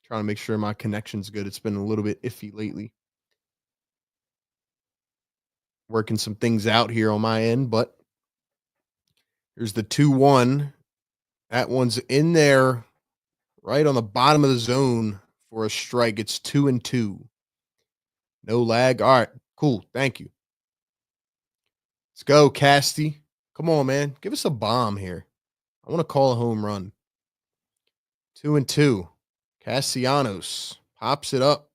Trying to make sure my connection's good. It's been a little bit iffy lately. Working some things out here on my end, but here's the 2-1. That one's in there right on the bottom of the zone for a strike. It's 2-2. No lag. All right, cool. Thank you. Let's go, Casty. Come on, man. Give us a bomb here. I want to call a home run. 2-2. Castellanos pops it up.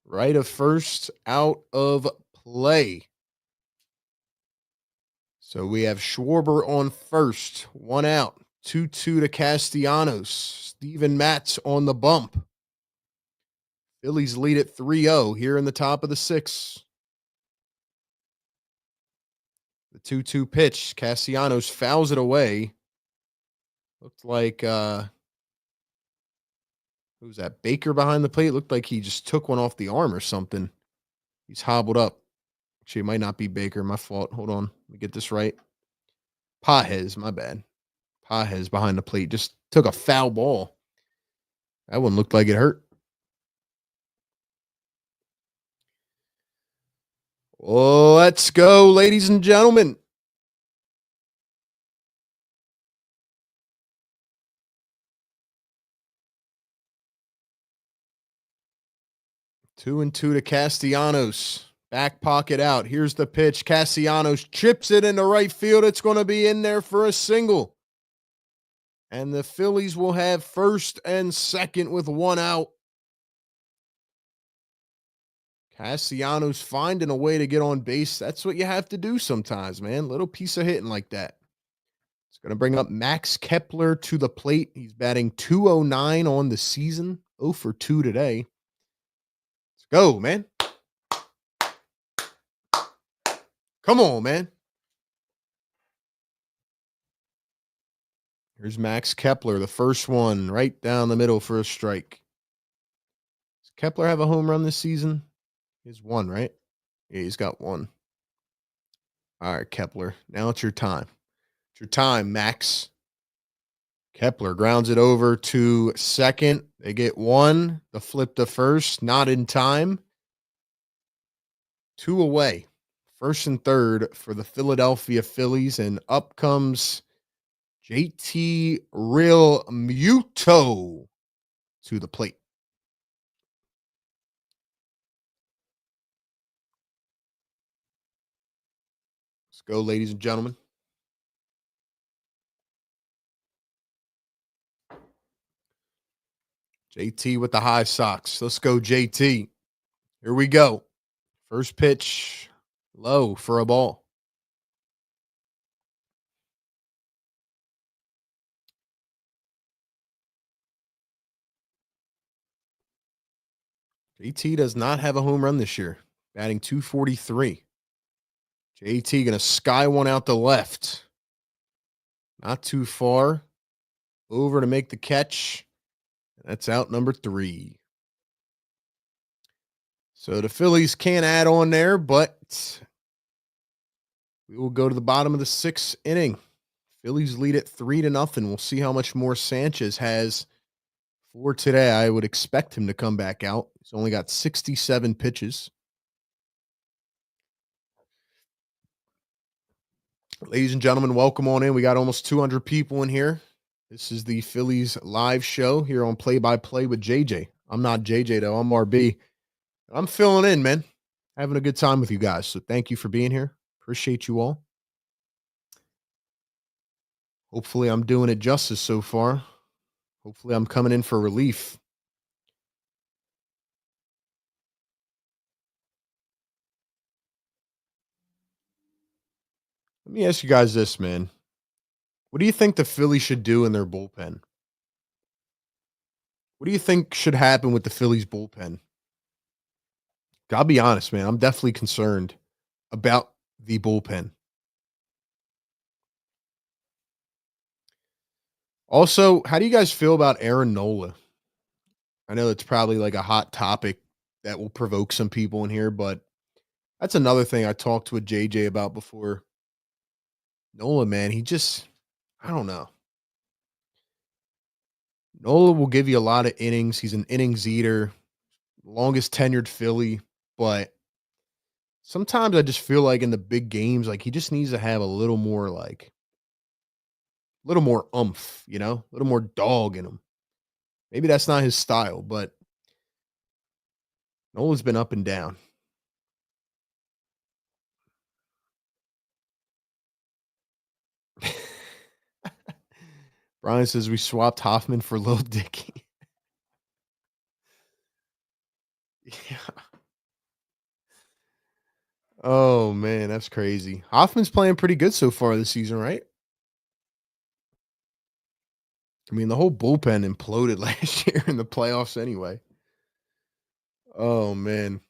Right of first, out of play. So we have Schwarber on first. 1 out. 2-2 to Castellanos. Steven Matz on the bump. Phillies lead at 3-0 here in the top of the 6th. The 2-2 pitch. Castellanos fouls it away. Looked like who's that? Baker behind the plate. Looked like he just took one off the arm or something. He's hobbled up. Actually, it might not be Baker. My fault. Hold on. Let me get this right. Pajes, my bad. Pajes behind the plate. Just took a foul ball. That one looked like it hurt. Let's go, ladies and gentlemen. Two and two to Castellanos. Back pocket out. Here's the pitch. Castellanos chips it into right field. It's going to be in there for a single. And the Phillies will have first and second with 1 out. Castellanos finding a way to get on base. That's what you have to do sometimes, man. Little piece of hitting like that. It's going to bring up Max Kepler to the plate. He's batting 209 on the season, 0 for 2 today. Let's go, man. Come on, man. Here's Max Kepler, the first one, right down the middle for a strike. Does Kepler have a home run this season? He's one, right? Yeah, he's got one. All right, Kepler. Now it's your time. It's your time, Max. Kepler grounds it over to second. They get one. The flip to first. Not in time. 2 away. First and third for the Philadelphia Phillies. And up comes JT Realmuto to the plate. Let's go, ladies and gentlemen. JT with the high socks. Let's go, JT. Here we go. First pitch, low for a ball. JT does not have a home run this year, batting 243. JT going to sky one out the left. Not too far. Over to make the catch. That's out number 3. So the Phillies can't add on there, but we will go to the bottom of the 6th inning. Phillies lead it 3-0. We'll see how much more Sanchez has for today. I would expect him to come back out. He's only got 67 pitches. Ladies and gentlemen, welcome on in. We got almost 200 people in here. This is the Phillies live show here on Play by Play with JJ. I'm not JJ, though. I'm RB. I'm filling in, man. Having a good time with you guys. So thank you for being here. Appreciate you all. Hopefully I'm doing it justice so far. Hopefully I'm coming in for relief. Let me ask you guys this, man. What do you think the Phillies should do in their bullpen? What do you think should happen with the Phillies bullpen? I'll be honest, man. I'm definitely concerned about the bullpen. Also, how do you guys feel about Aaron Nola? I know it's probably like a hot topic that will provoke some people in here, but that's another thing I talked to a JJ about before. Nola, man, I don't know. Nola will give you a lot of innings. He's an innings eater, longest tenured Philly, but sometimes I just feel like in the big games, like he just needs to have a little more oomph, a little more dog in him. Maybe that's not his style, but Nola's been up and down. Brian says we swapped Hoffman for Lil Dicky. Yeah. Oh man, that's crazy. Hoffman's playing pretty good so far this season, right? I mean, the whole bullpen imploded last year in the playoffs anyway. Oh man.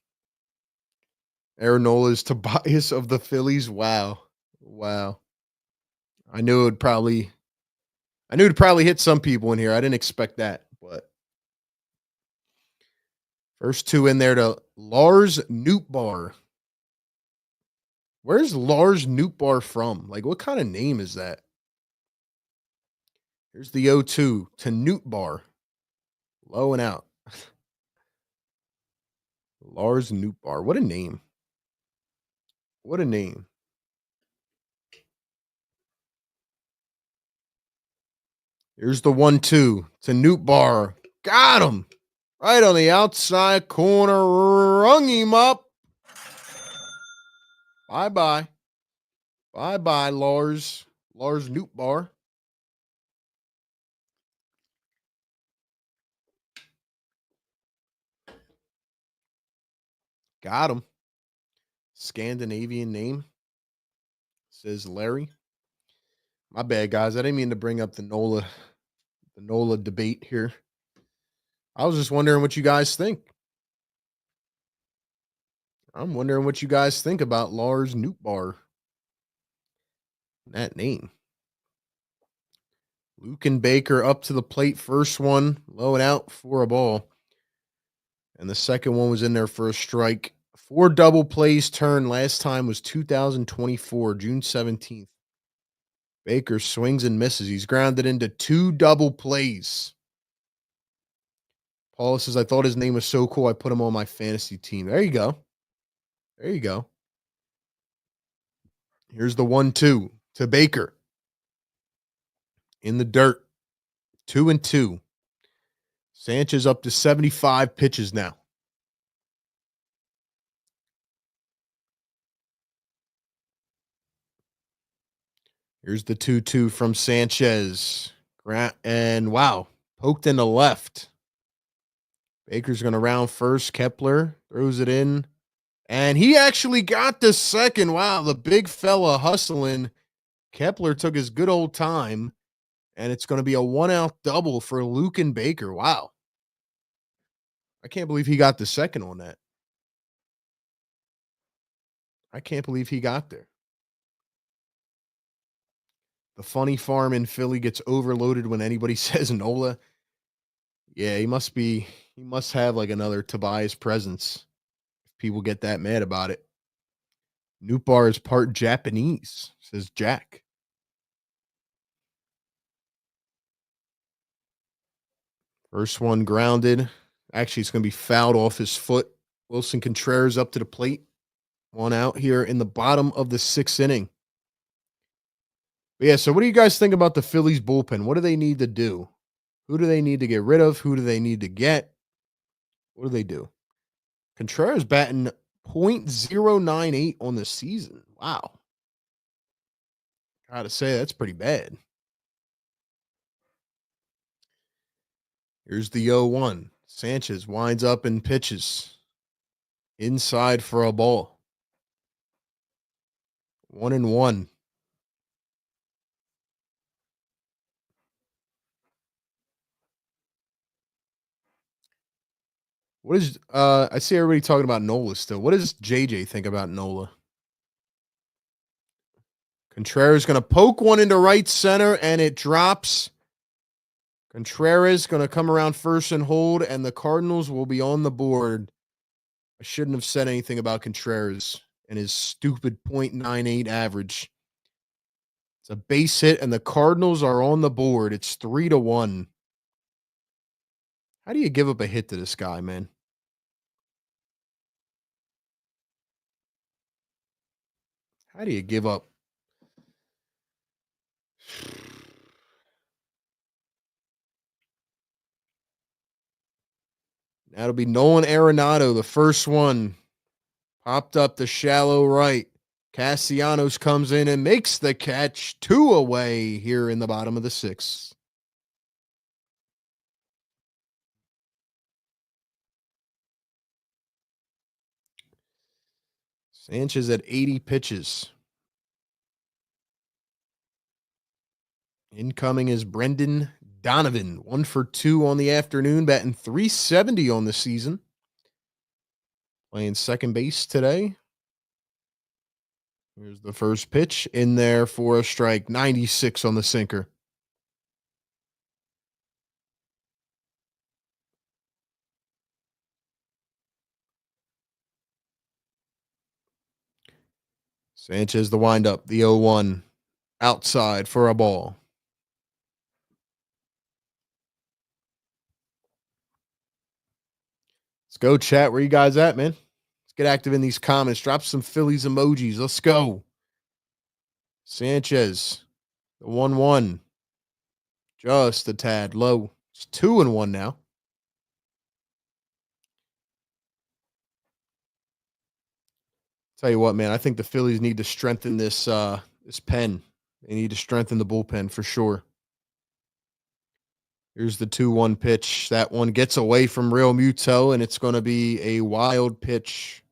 Aaron Nola is Tobias of the Phillies. Wow. Wow. I knew it'd probably hit some people in here. I didn't expect that, but first 2 in there to Lars Nootbaar. Where's Lars Nootbaar from? Like, what kind of name is that? Here's the 0-2 to Nootbaar. Low and out. Lars Nootbaar. What a name. What a name. Here's the 1-2 to Nootbaar. Got him. Right on the outside corner. Rung him up. Bye-bye. Bye-bye, Lars. Lars Nootbaar. Got him. Scandinavian name. Says Larry. My bad, guys. I didn't mean to bring up the Nola debate here. I was just wondering what you guys think. I'm wondering what you guys think about Lars Nootbaar. That name. Luke and Baker up to the plate. First one, low and out for a ball. And the second one was in there for a strike. 4 double plays turned. Last time was 2024, June 17th. Baker swings and misses. He's grounded into 2 double plays. Paul says, I thought his name was so cool, I put him on my fantasy team. There you go. There you go. Here's the 1-2 to Baker. In the dirt. 2-2. Sanchez up to 75 pitches now. Here's the 2-2 from Sanchez. And wow, poked in the left. Baker's going to round first. Kepler throws it in. And he actually got the second. Wow, the big fella hustling. Kepler took his good old time. And it's going to be a 1-out double for Luke and Baker. Wow. I can't believe he got the second on that. I can't believe he got there. The funny farm in Philly gets overloaded when anybody says Nola. Yeah, he must have like another Tobias presence if people get that mad about it. Nootbaar is part Japanese, says Jack. First one grounded. Actually, it's going to be fouled off his foot. Wilson Contreras up to the plate. 1 out here in the bottom of the 6th inning. But yeah, so what do you guys think about the Phillies bullpen? What do they need to do? Who do they need to get rid of? Who do they need to get? What do they do? Contreras batting .098 on the season. Wow. Gotta say, that's pretty bad. Here's the 0-1. Sanchez winds up and pitches. Inside for a ball. 1-1. What is I see everybody talking about Nola still. What does JJ think about Nola? Contreras going to poke one into right center and it drops. Contreras going to come around first and hold, and the Cardinals will be on the board. I shouldn't have said anything about Contreras and his stupid .98 average. It's a base hit, and the Cardinals are on the board. It's 3-1. How do you give up a hit to this guy, man? How do you give up? That'll be Nolan Arenado, the first one. Popped up the shallow right. Castellanos comes in and makes the catch. 2 away here in the bottom of the 6th. Sanchez at 80 pitches. Incoming is Brendan Donovan. 1 for 2 on the afternoon, batting .370 on the season. Playing second base today. Here's the first pitch in there for a strike. 96 on the sinker. Sanchez the windup. The 0-1. Outside for a ball. Let's go, chat. Where you guys at, man? Let's get active in these comments. Drop some Phillies emojis. Let's go. Sanchez, the 1-1. Just a tad low. It's 2-1 now. Tell you what, man, I think the Phillies need to strengthen this pen. They need to strengthen the bullpen for sure. Here's the 2-1 pitch. That one gets away from realmuto, and it's going to be a wild pitch.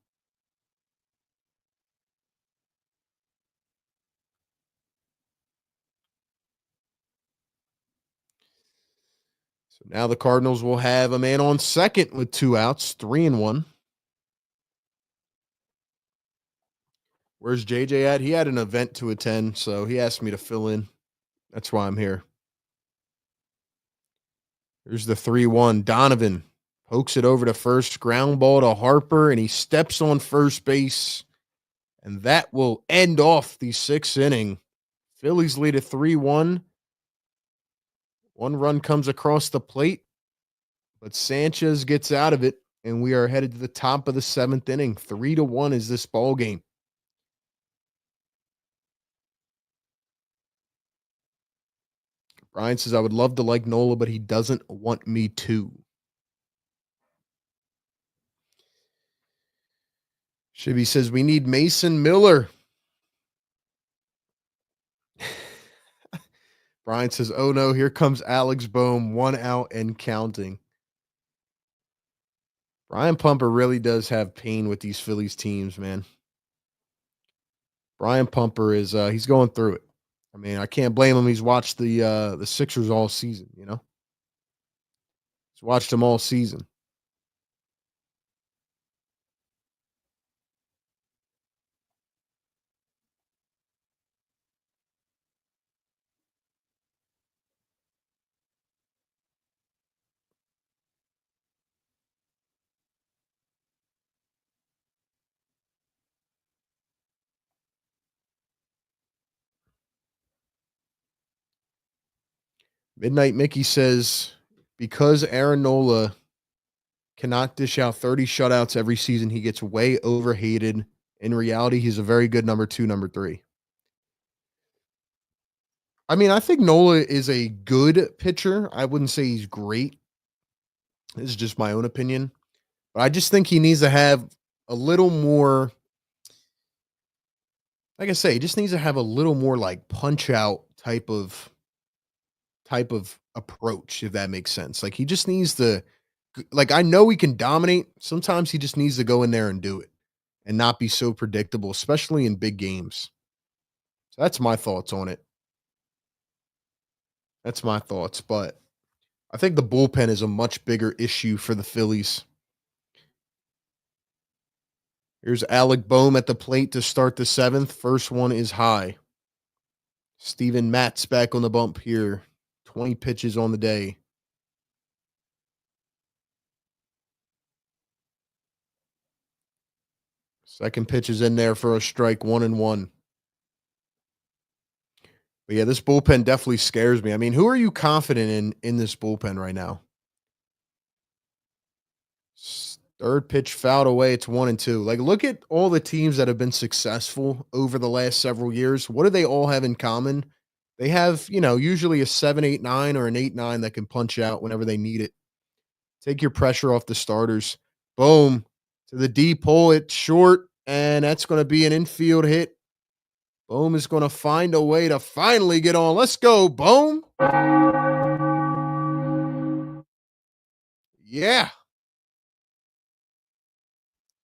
So now the Cardinals will have a man on second with 2 outs, 3-1. Where's JJ at? He had an event to attend, so he asked me to fill in. That's why I'm here. Here's the 3-1. Donovan pokes it over to first, ground ball to Harper, and he steps on first base. And that will end off the 6th inning. Phillies lead at 3-1. One run comes across the plate, but Sanchez gets out of it, and we are headed to the top of the 7th inning. 3-1 is this ball game. Brian says, I would love to like Nola, but he doesn't want me to. Shibby says, we need Mason Miller. Brian says, oh no, here comes Alex Bohm, 1 out and counting. Brian Pumper really does have pain with these Phillies teams, man. Brian Pumper is he's going through it. I mean, I can't blame him. He's watched the Sixers all season, you know. He's watched them all season. Midnight Mickey says, because Aaron Nola cannot dish out 30 shutouts every season, he gets way overhated. In reality, he's a very good number 2, number 3. I mean, I think Nola is a good pitcher. I wouldn't say he's great. This is just my own opinion. But I just think he needs to have a little more, like I say, he just needs to have a little more like punch out type of approach, if that makes sense. Like he just needs to, like, I know he can dominate. Sometimes he just needs to go in there and do it and not be so predictable, especially in big games. So that's my thoughts on it. That's my thoughts. But I think the bullpen is a much bigger issue for the Phillies. Here's Alec Bohm at the plate to start the 7th. First one is high. Steven Matz back on the bump here. 20 pitches on the day. Second pitch is in there for a strike, 1-1. But yeah, this bullpen definitely scares me. I mean, who are you confident in this bullpen right now? Third pitch fouled away. It's 1-2. Like, look at all the teams that have been successful over the last several years. What do they all have in common? They have, usually a 7-8-9 or an 8-9 that can punch out whenever they need it. Take your pressure off the starters. Boom. To the deep hole. It's short, and that's going to be an infield hit. Bohm is going to find a way to finally get on. Let's go, Bohm. Yeah.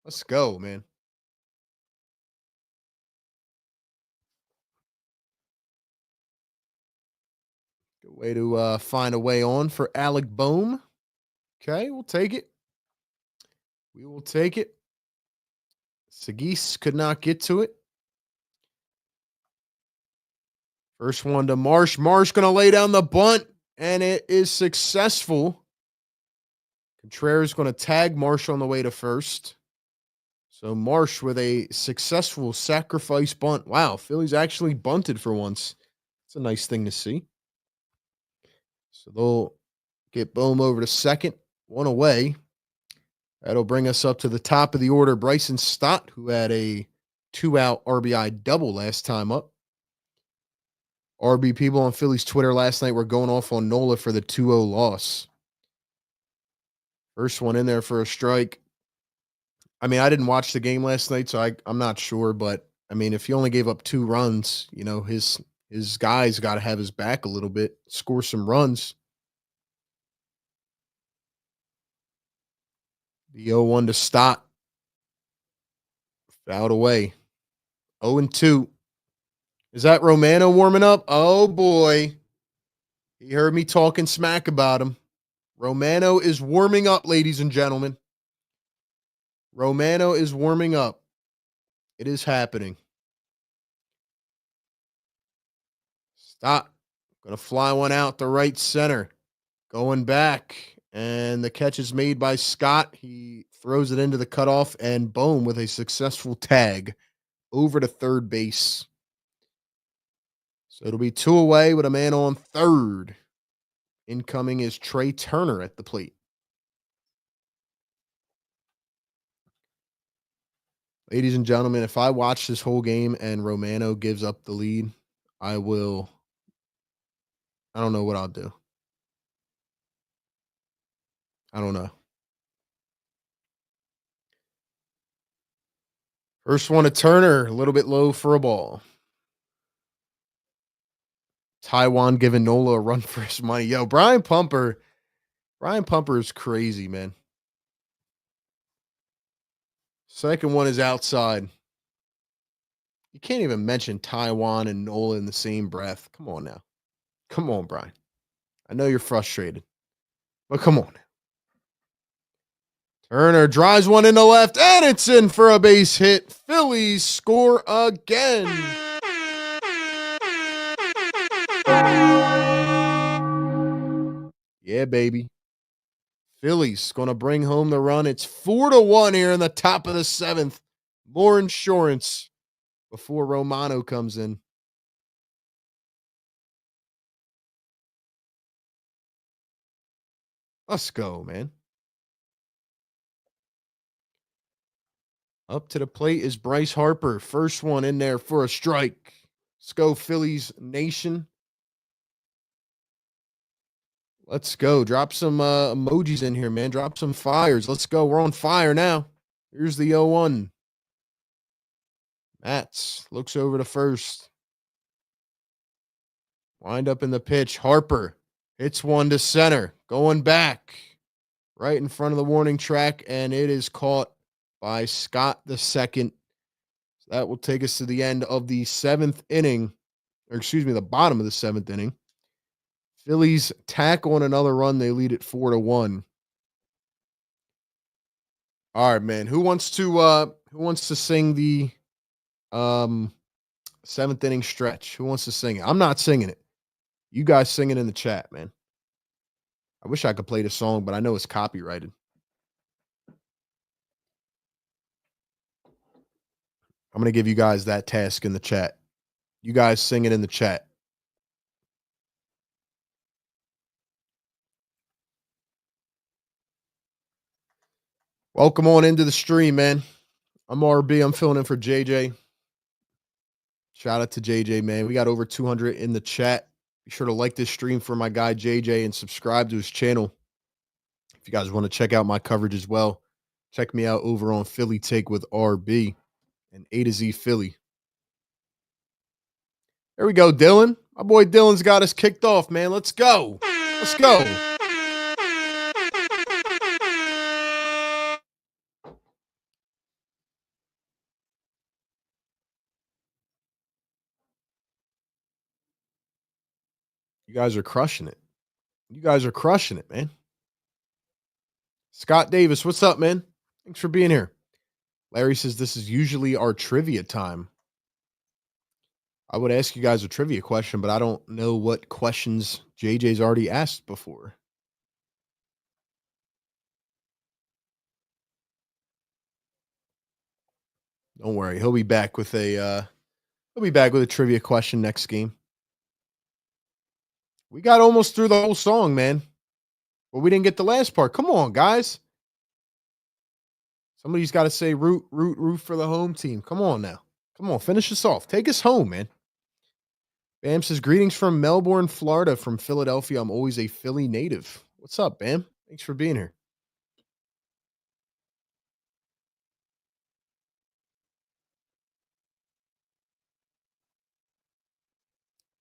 Let's go, man. Good way to find a way on for Alec Bohm. Okay, we'll take it. We will take it. Sagis could not get to it. First one to Marsh. Marsh going to lay down the bunt, and it is successful. Contreras going to tag Marsh on the way to first. So Marsh with a successful sacrifice bunt. Wow, Phillies actually bunted for once. It's a nice thing to see. So they'll get Bohm over to second. One away. That'll bring us up to the top of the order. Bryson Stott, who had a 2-out RBI double last time up. RB people on Phillies Twitter last night were going off on Nola for the 2-0 loss. First one in there for a strike. I mean, I didn't watch the game last night, so I'm not sure. But, I mean, if he only gave up 2 runs, his guys got to have his back a little bit, score some runs. The 0-1 to Stott. Fouled away. 0-2. Is that Romano warming up? Oh, boy. He heard me talking smack about him. Romano is warming up, ladies and gentlemen. Romano is warming up. It is happening. Stop. Going to fly one out the right center. Going back. And the catch is made by Scott. He throws it into the cutoff, and boom, with a successful tag over to third base. So it'll be 2 away with a man on third. Incoming is Trey Turner at the plate. Ladies and gentlemen, if I watch this whole game and Romano gives up the lead, I don't know what I'll do. I don't know. First one to Turner, a little bit low for a ball. Taiwan giving Nola a run for his money. Yo, Brian Pumper is crazy, man. Second one is outside. You can't even mention Taiwan and Nola in the same breath. Come on now. Come on, Brian. I know you're frustrated, but come on. Turner drives one into left, and it's in for a base hit. Phillies score again. Yeah, baby. Phillies going to bring home the run. It's 4-1 here in the top of the 7th. More insurance before Romano comes in. Let's go, man. Up to the plate is Bryce Harper. First one in there for a strike. Let's go, Phillies Nation. Let's go. Drop some emojis in here, man. Drop some fires. Let's go. We're on fire now. Here's the 0-1. Mats looks over to first. Wind up in the pitch. Harper hits one to center. Going back. Right in front of the warning track, and it is caught by Scott II. So that will take us to the end of the 7th inning. Or excuse me, the bottom of the 7th inning. Phillies tack on another run. They lead it 4-1. All right, man. Who wants to sing the 7th inning stretch? Who wants to sing it? I'm not singing it. You guys sing it in the chat, man. I wish I could play the song, but I know it's copyrighted. I'm going to give you guys that task in the chat. You guys sing it in the chat. Welcome on into the stream, man. I'm RB. I'm filling in for JJ. Shout out to JJ, man. We got over 200 in the chat. Be sure to like this stream for my guy JJ and subscribe to his channel. If you guys want to check out my coverage as well, check me out over on Philly Take with RB and A to Z Philly. There we go, Dylan. My boy Dylan's got us kicked off, man. Let's go. Let's go. You guys are crushing it. You guys are crushing it, man. Scott Davis, what's up, man? Thanks for being here. Larry says this is usually our trivia time. I would ask you guys a trivia question, but I don't know what questions JJ's already asked before. Don't worry, he'll be back with a trivia question next game. We got almost through the whole song, man. But we didn't get the last part. Come on, guys. Somebody's got to say root for the home team. Come on now. Come on, finish us off. Take us home, man. Bam says, greetings from Melbourne, Florida. From Philadelphia, I'm always a Philly native. What's up, Bam? Thanks for being here.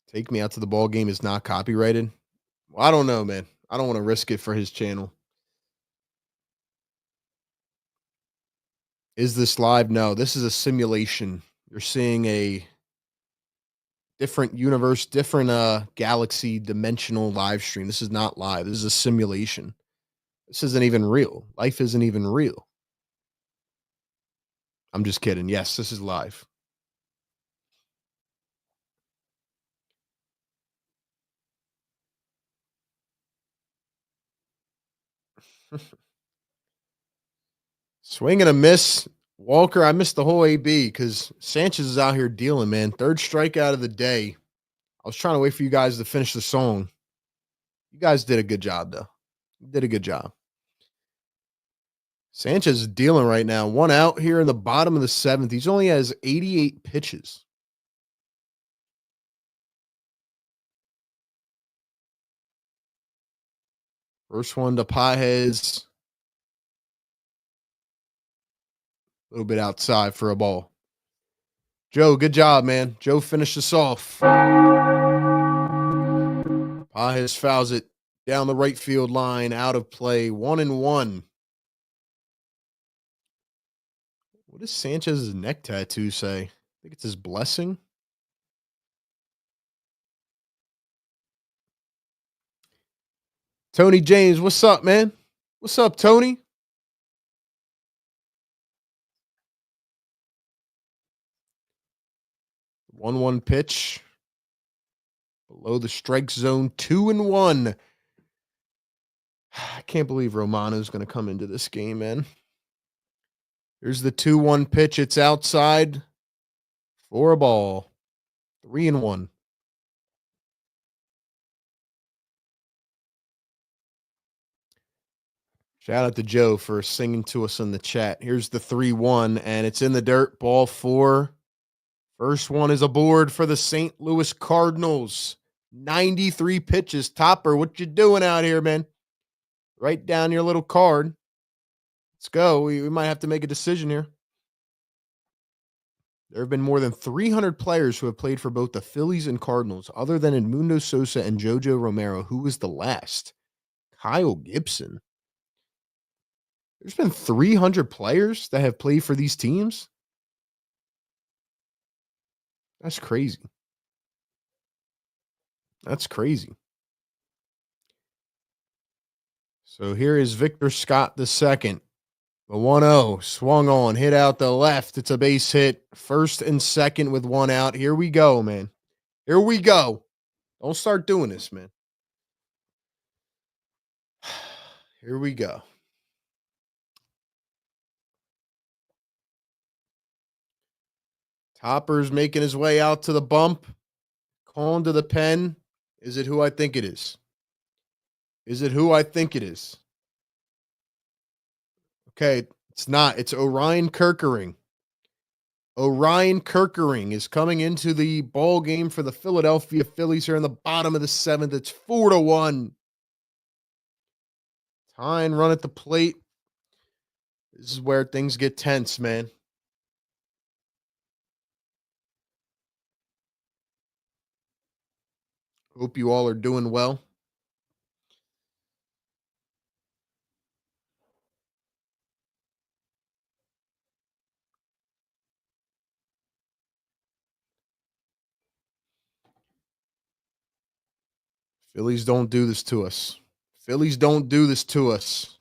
Take Me Out to the Ball Game is not copyrighted. Well, I don't know, man. I don't want to risk it for his channel. Is this live? No, this is a simulation. You're seeing a different universe, different galaxy dimensional live stream. This is not live. This is a simulation. This isn't even real. Life isn't even real. I'm just kidding. Yes, this is live. Swing and a miss. Walker, I missed the whole AB because Sanchez is out here dealing, man. Third strikeout of the day. I was trying to wait for you guys to finish the song. You guys did a good job, though. You did a good job. Sanchez is dealing right now. One out here in the bottom of the seventh. He's only has 88 pitches. First one to Pajes. A little bit outside for a ball. Joe, good job, man. Joe finished us off. Pajes fouls it down the right field line, out of play, 1-1. What does Sanchez's neck tattoo say? I think it's his blessing. Tony James, what's up, man? What's up, Tony? One pitch. Below the strike zone, 2-1. I can't believe Romano's going to come into this game, man. Here's the 2-1 pitch. It's outside for a ball. 3-1. Shout out to Joe for singing to us in the chat. Here's the 3-1, and it's in the dirt. Ball 4. First one is aboard for the St. Louis Cardinals. 93 pitches. Topper, what you doing out here, man? Write down your little card. Let's go. We might have to make a decision here. There have been more than 300 players who have played for both the Phillies and Cardinals, other than Edmundo Sosa and JoJo Romero. Who was the last? Kyle Gibson. There's been 300 players that have played for these teams. That's crazy. That's crazy. So here is Victor Scott II. The 1-0 swung on, hit out the left. It's a base hit. First and second with one out. Here we go, man. Here we go. Don't start doing this, man. Here we go. Topper's making his way out to the bump. Calling to the pen. Is it who I think it is? Is it who I think it is? Okay, it's not. It's Orion Kerkering. Orion Kerkering is coming into the ball game for the Philadelphia Phillies here in the bottom of the seventh. It's 4-1. Tie and run at the plate. This is where things get tense, man. Hope you all are doing well. Phillies don't do this to us. Phillies don't do this to us.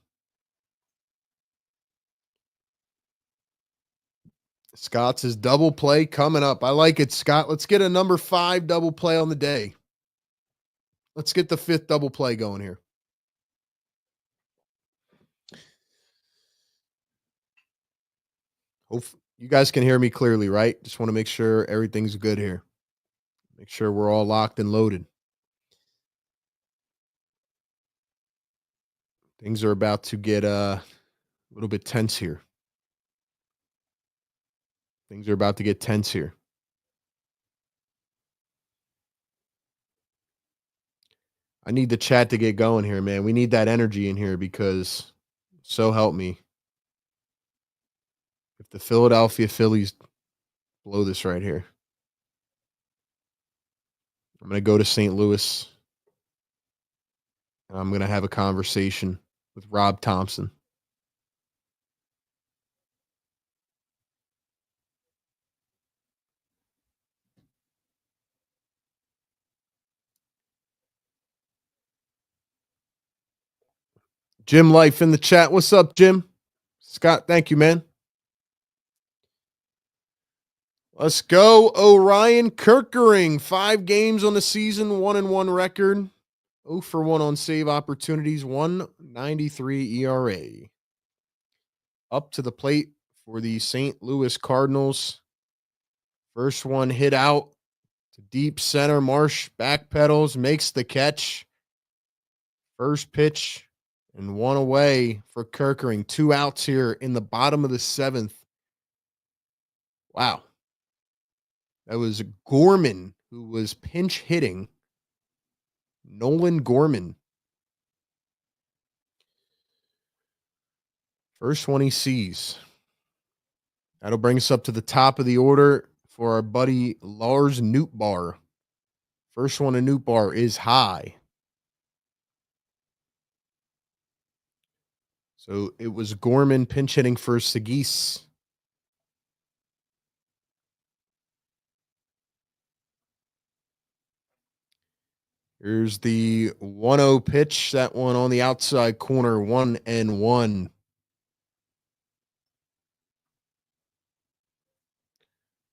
Scott's his double play coming up. I like it, Scott. Let's get a number 5 double play on the day. Let's get the 5th double play going here. Hope you guys can hear me clearly, right? Just want to make sure everything's good here. Make sure we're all locked and loaded. Things are about to get a little bit tense here. Things are about to get tense here. I need the chat to get going here, man. We need that energy in here because so help me. If the Philadelphia Phillies blow this right here, I'm going to go to St. Louis and I'm going to have a conversation with Rob Thompson. Jim Life in the chat. What's up, Jim? Scott, thank you, man. Let's go. Orion Kirkering. 5 games on the season, 1-1 record. 0 for 1 on save opportunities, 1.93 ERA. Up to the plate for the St. Louis Cardinals. First one hit out to deep center. Marsh backpedals, makes the catch. First pitch and 1 away for Kirkering. 2 outs here in the bottom of the 7th. Wow. That was Gorman who was pinch hitting. Nolan Gorman. First one he sees. That'll bring us up to the top of the order for our buddy Lars Nootbaar. First one to Nootbaar is high. So it was Gorman pinch hitting for Sagis. Here's the 1-0 pitch. That one on the outside corner, 1-1.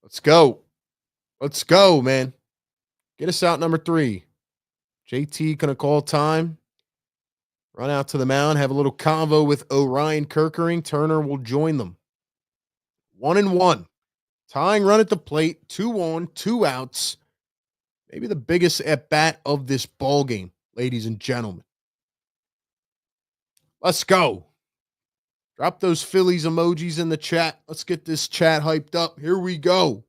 Let's go. Let's go, man. Get us out number 3. JT gonna call time. Run out to the mound, have a little convo with Orion Kirkering. Turner will join them. 1-1. Tying run at the plate, 2 on, 2 outs. Maybe the biggest at-bat of this ball game, ladies and gentlemen. Let's go. Drop those Phillies emojis in the chat. Let's get this chat hyped up. Here we go.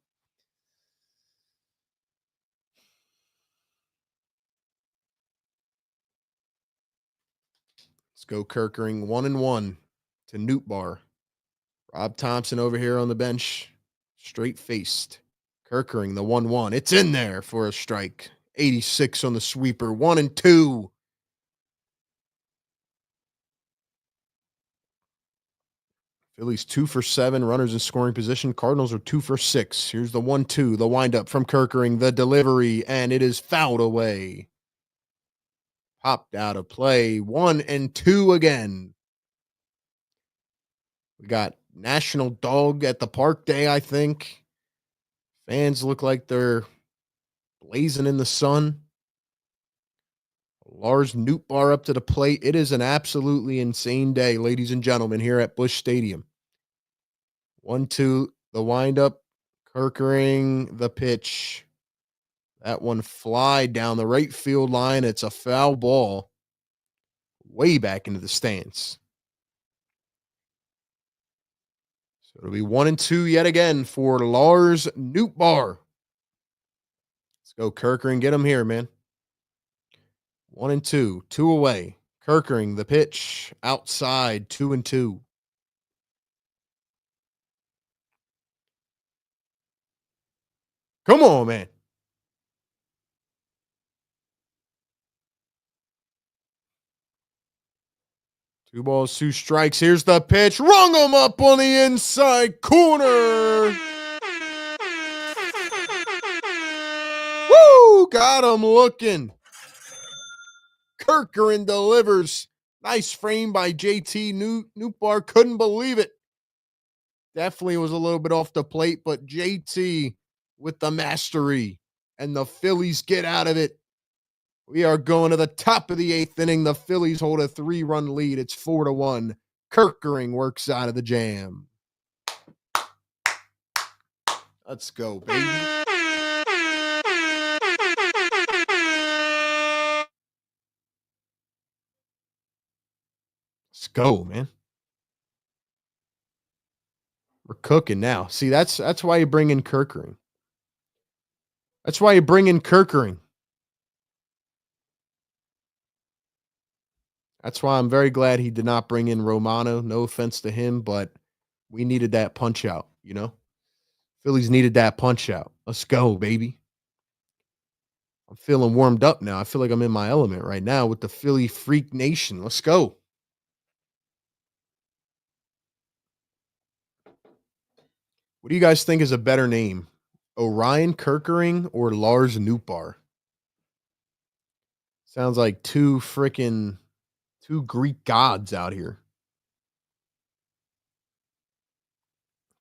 Let's go Kirkering. 1-1 to Nootbaar. Rob Thompson over here on the bench. Straight-faced. Kirkering, the 1-1. It's in there for a strike. 86 on the sweeper. 1-2. Phillies 2 for 7. Runners in scoring position. Cardinals are 2 for 6. Here's the 1-2. The windup from Kirkering. The delivery. And it is fouled away. Popped out of play. 1-2 again. We got National Dog at the Park Day, I think. Fans look like they're blazing in the sun. Lars Nootbaar up to the plate. It is an absolutely insane day, ladies and gentlemen, here at Busch Stadium. 1-2, the windup. Kirkering, the pitch. That one fly down the right field line. It's a foul ball. Way back into the stands. So it'll be 1-2 yet again for Lars Nootbaar. Let's go Kirkering. Get him here, man. 1-2. 2 away. Kirkering, the pitch. Outside. 2-2. Come on, man. Two balls, 2 strikes. Here's the pitch. Rung him up on the inside corner. Woo! Got him looking. Kirkering delivers. Nice frame by JT. Nootbaar couldn't believe it. Definitely was a little bit off the plate, but JT with the mastery. And the Phillies get out of it. We are going to the top of the 8th inning. The Phillies hold a 3-run lead. It's 4-1. Kirkering works out of the jam. Let's go, baby. Let's go, man. We're cooking now. See, that's why you bring in Kirkering. That's why you bring in Kirkering. That's why I'm very glad he did not bring in Romano. No offense to him, but we needed that punch out, you know? Phillies needed that punch out. Let's go, baby. I'm feeling warmed up now. I feel like I'm in my element right now with the Philly Freak Nation. Let's go. What do you guys think is a better name? Orion Kirkering or Lars Nootbaar? Sounds like two Two Greek gods out here.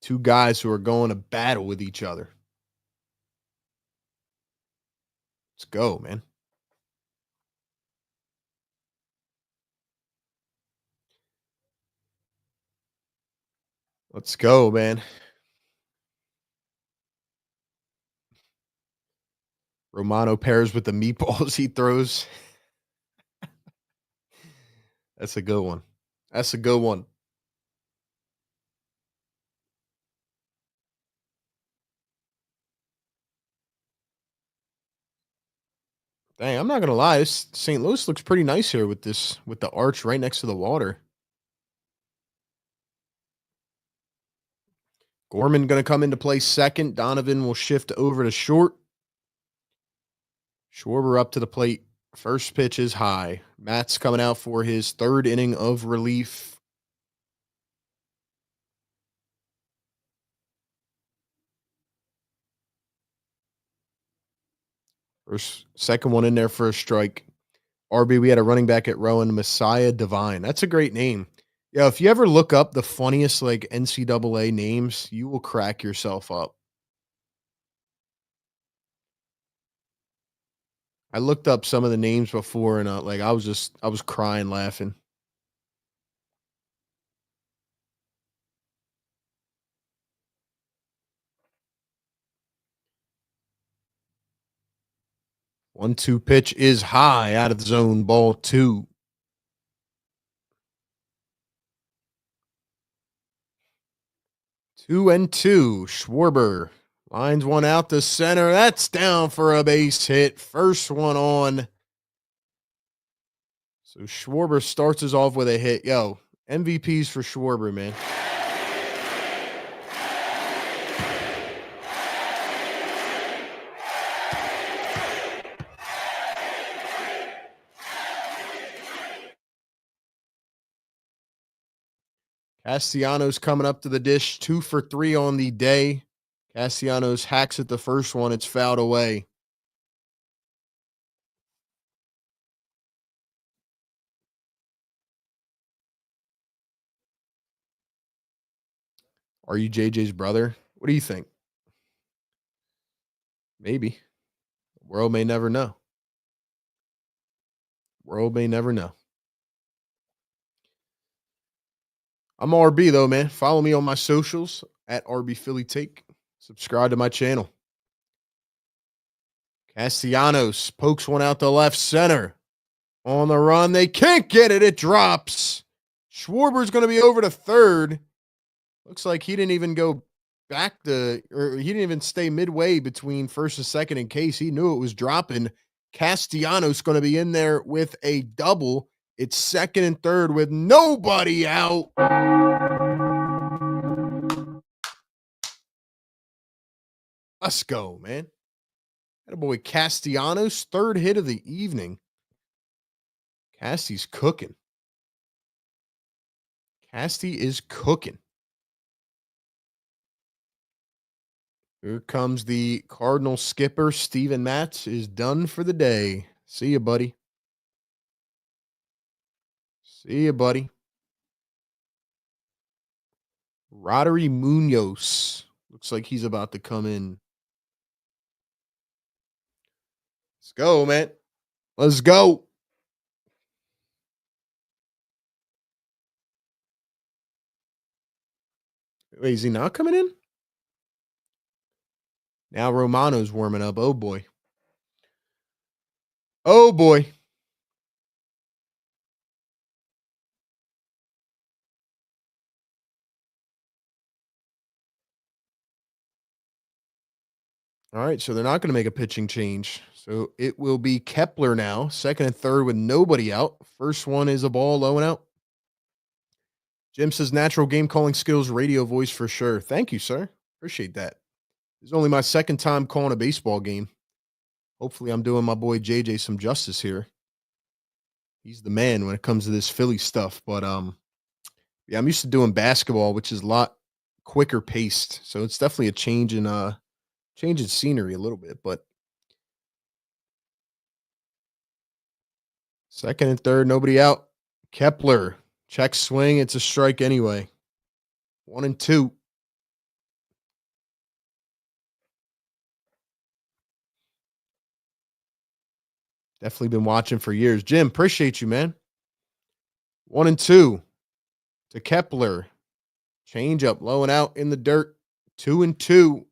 Two guys who are going to battle with each other. Let's go, man. Let's go, man. Romano pairs with the meatballs he throws. That's a good one. That's a good one. Dang, I'm not gonna lie. This St. Louis looks pretty nice here with the arch right next to the water. Gorman gonna come into play second. Donovan will shift over to short. Schwarber up to the plate. First pitch is high. Matt's coming out for his third inning of relief. Second one in there for a strike. RB, we had a running back at Rowan, Messiah Divine. That's a great name. Yeah, if you ever look up the funniest like NCAA names, you will crack yourself up. I looked up some of the names before and I was crying laughing. One-two pitch is high out of the zone, ball two. 2-2. Schwarber lines one out the center. That's down for a base hit. First one on. So Schwarber starts us off with a hit. Yo, MVPs for Schwarber, man. Castellanos coming up to the dish, 2 for 3 on the day. Castellanos hacks at the first one. It's fouled away. Are you JJ's brother? What do you think? Maybe. The world may never know. World may never know. I'm RB though, man. Follow me on my socials at RB Philly Take. Subscribe to my channel. Castellanos pokes one out to left center. On the run. They can't get it. It drops. Schwarber's going to be over to third. Looks like he didn't even go back or he didn't even stay midway between first and second in case he knew it was dropping. Castellanos going to be in there with a double. It's second and third with nobody out. Let's go, man. That boy Castellanos, third hit of the evening. Casty's cooking. Casty is cooking. Here comes the Cardinal skipper. Steven Matz is done for the day. See you, buddy. See you, buddy. Roddery Munoz. Looks like he's about to come in. Let's go, man. Let's go. Wait, is he not coming in? Now Romano's warming up. Oh, boy. Oh, boy. All right, so they're not going to make a pitching change. So it will be Kepler now, second and third with nobody out. First one is a ball low and out. Jim says natural game calling skills, radio voice for sure. Thank you, sir. Appreciate that. This is only my second time calling a baseball game. Hopefully I'm doing my boy JJ some justice here. He's the man when it comes to this Philly stuff. But yeah, I'm used to doing basketball, which is a lot quicker paced. So it's definitely a change in scenery a little bit. But second and third, nobody out. Kepler, check swing. It's a strike anyway. 1-2. Definitely been watching for years. Jim, appreciate you, man. 1-2 to Kepler. Change up, low and out in the dirt. 2-2.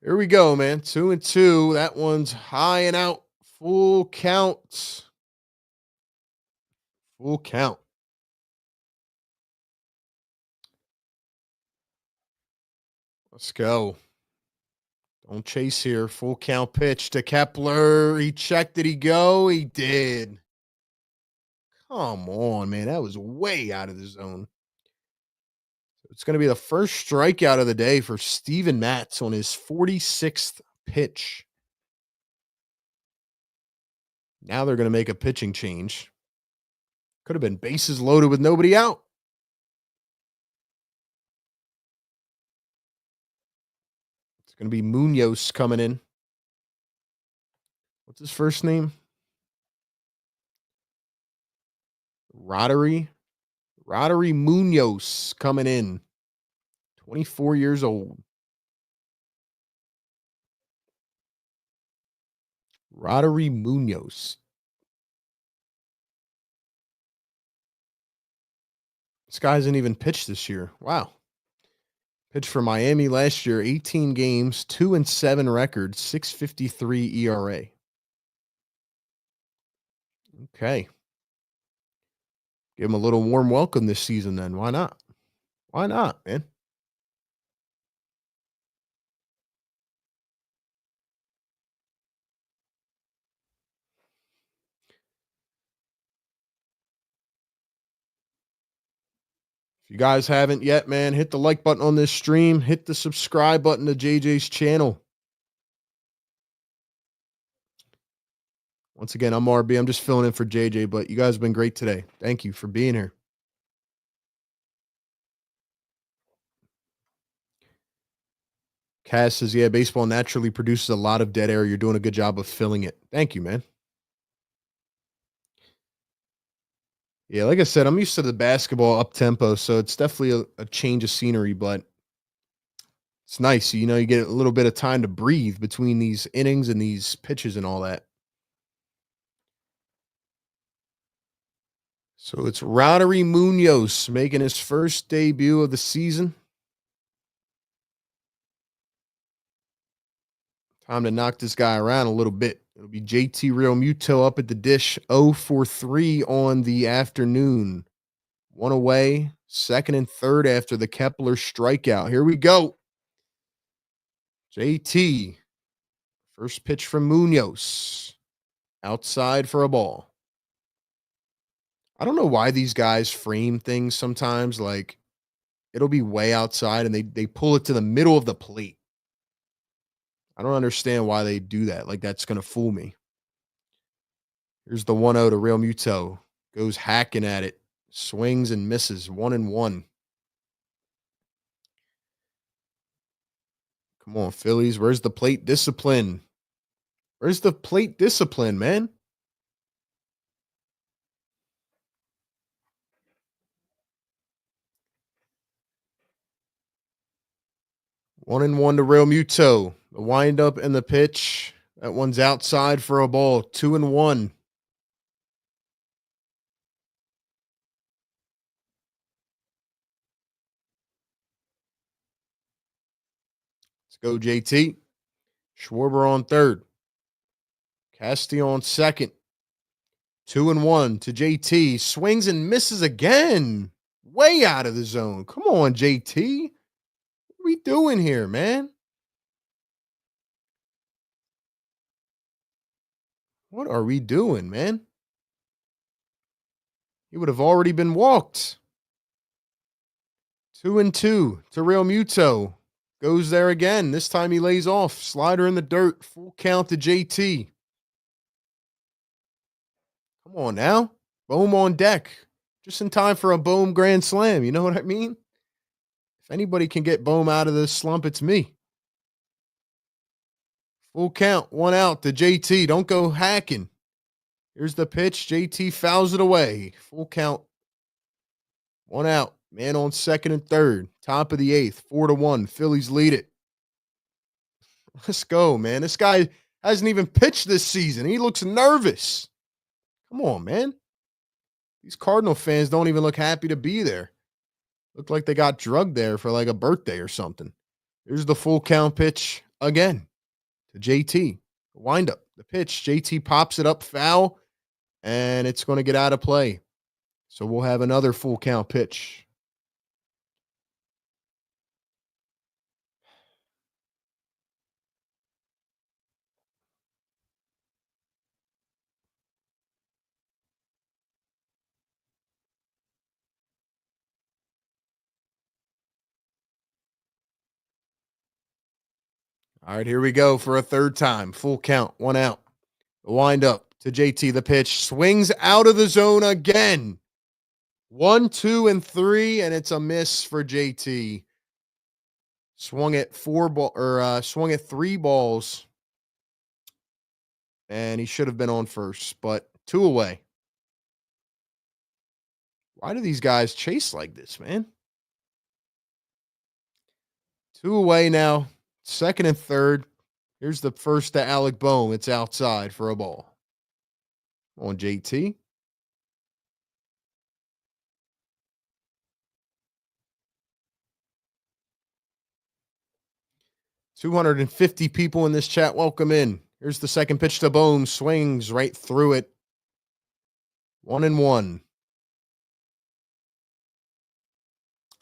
Here we go, man. 2-2. That one's high and out. Full count. Full count. Let's go. Don't chase here. Full count pitch to Kepler. He checked. Did he go? He did. Come on, man. That was way out of the zone. It's going to be the first strikeout of the day for Steven Matz on his 46th pitch. Now they're going to make a pitching change. Could have been bases loaded with nobody out. It's going to be Munoz coming in. What's his first name? Roddery Munoz coming in. 24 years old. Roddery Munoz. This guy hasn't even pitched this year. Wow. Pitched for Miami last year, 18 games, 2-7 record, 6.53 ERA. Okay. Give him a little warm welcome this season then. Why not? Why not, man? If you guys haven't yet, man, hit the like button on this stream. Hit the subscribe button to JJ's channel. Once again, I'm RB. I'm just filling in for JJ, but you guys have been great today. Thank you for being here. Cass says, yeah, baseball naturally produces a lot of dead air. You're doing a good job of filling it. Thank you, man. Yeah, like I said, I'm used to the basketball up tempo, so it's definitely a change of scenery, but it's nice. You know, you get a little bit of time to breathe between these innings and these pitches and all that. So it's Roddery Munoz making his first debut of the season. Time to knock this guy around a little bit. It'll be JT Realmuto up at the dish, 0 for 3 on the afternoon. One away, second and third after the Kepler strikeout. Here we go. JT, first pitch from Munoz, outside for a ball. I don't know why these guys frame things sometimes. Like, it'll be way outside and they pull it to the middle of the plate. I don't understand why they do that. Like, that's going to fool me. Here's the 1-0 to Realmuto. Goes hacking at it. Swings and misses. 1-1. Come on, Phillies. Where's the plate discipline? Where's the plate discipline, man? One and one to Realmuto. The windup and the pitch. That one's outside for a ball. 2-1. Let's go, JT. Schwarber on third. Castillo on second. 2-1 to JT. Swings and misses again. Way out of the zone. Come on, JT. What are we doing here, man? What are we doing, man? He would have already been walked. 2-2 to Realmuto. Goes there again. This time he lays off. Slider in the dirt. Full count to JT. Come on now. Boom on deck. Just in time for a boom grand slam. You know what I mean? If anybody can get Bohm out of this slump, it's me. Full count, 1 out to JT. Don't go hacking. Here's the pitch. JT fouls it away. Full count, 1 out. Man on second and third. Top of the eighth. 4-1. Phillies lead it. Let's go, man. This guy hasn't even pitched this season. He looks nervous. Come on, man. These Cardinal fans don't even look happy to be there. Look like they got drugged there for like a birthday or something. Here's the full count pitch again to JT. Wind up. The pitch. JT pops it up, foul, and it's going to get out of play. So we'll have another full count pitch. All right, here we go for a third time. Full count, 1 out. The wind up to JT. The pitch swings out of the zone again. 1, 2, and 3, and it's a miss for JT. Swung at swung at 3 balls, and he should have been on first, but 2 away. Why do these guys chase like this, man? 2 away now. Second and third. Here's the first to Alec Bohm. It's outside for a ball. On JT. $250 people in this chat. Welcome in. Here's the second pitch to Bohm. Swings right through it. 1-1.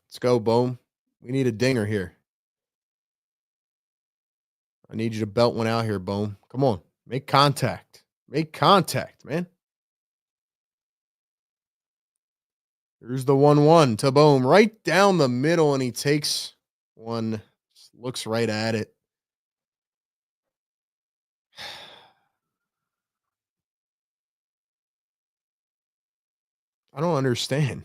Let's go, Bohm. We need a dinger here. I need you to belt one out here, Bohm. Come on. Make contact. Make contact, man. Here's the 1-1 to Bohm. Right down the middle, and he takes one. Just looks right at it. I don't understand.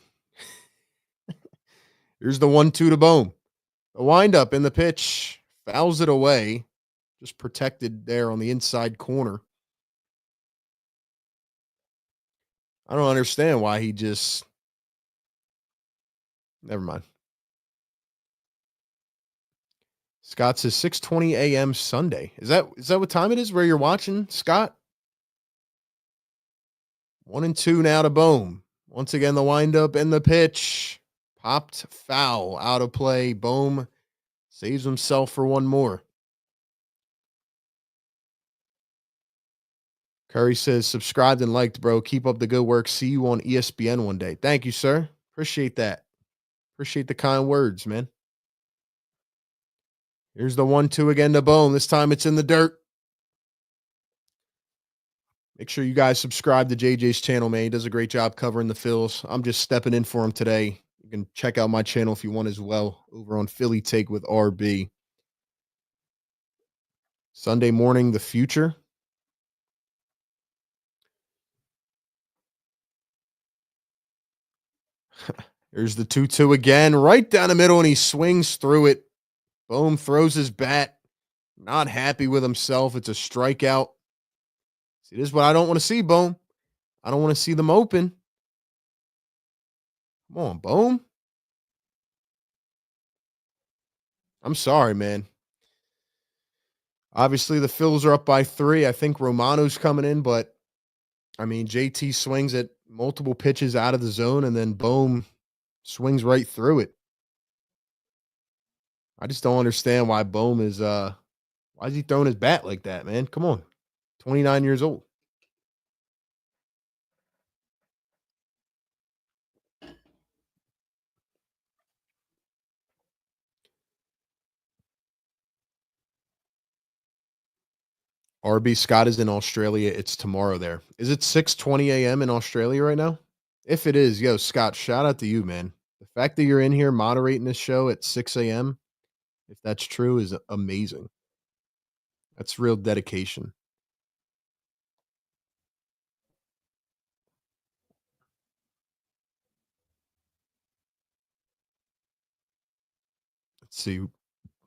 Here's the 1-2 to Bohm. The windup in the pitch. Fouls it away. Just protected there on the inside corner. I don't understand why he just... Never mind. Scott says 6:20 a.m. Sunday. Is that what time it is where you're watching, Scott? 1-2 now to Bohm. Once again, the windup and the pitch. Popped foul out of play. Bohm saves himself for one more. Curry says, subscribed and liked, bro. Keep up the good work. See you on ESPN one day. Thank you, sir. Appreciate that. Appreciate the kind words, man. Here's the 1-2 again to Bohm. This time it's in the dirt. Make sure you guys subscribe to JJ's channel, man. He does a great job covering the Phils. I'm just stepping in for him today. You can check out my channel if you want as well over on Philly Take with RB. Sunday morning, the future. Here's the 2-2 again, right down the middle, and he swings through it. Bohm throws his bat. Not happy with himself. It's a strikeout. See, this is what I don't want to see, Bohm. I don't want to see them open. Come on, Bohm. I'm sorry, man. Obviously, the Phils are up by 3. I think Romano's coming in, but, I mean, JT swings at multiple pitches out of the zone, and then Bohm swings right through it. I just don't understand why Bohm is why is he throwing his bat like that, man? Come on. 29 years old. RB Scott is in Australia. It's tomorrow there. Is it 6:20 a.m. in Australia right now? If it is, yo, Scott, shout out to you, man. The fact that you're in here moderating this show at 6 a.m., if that's true, is amazing. That's real dedication. see.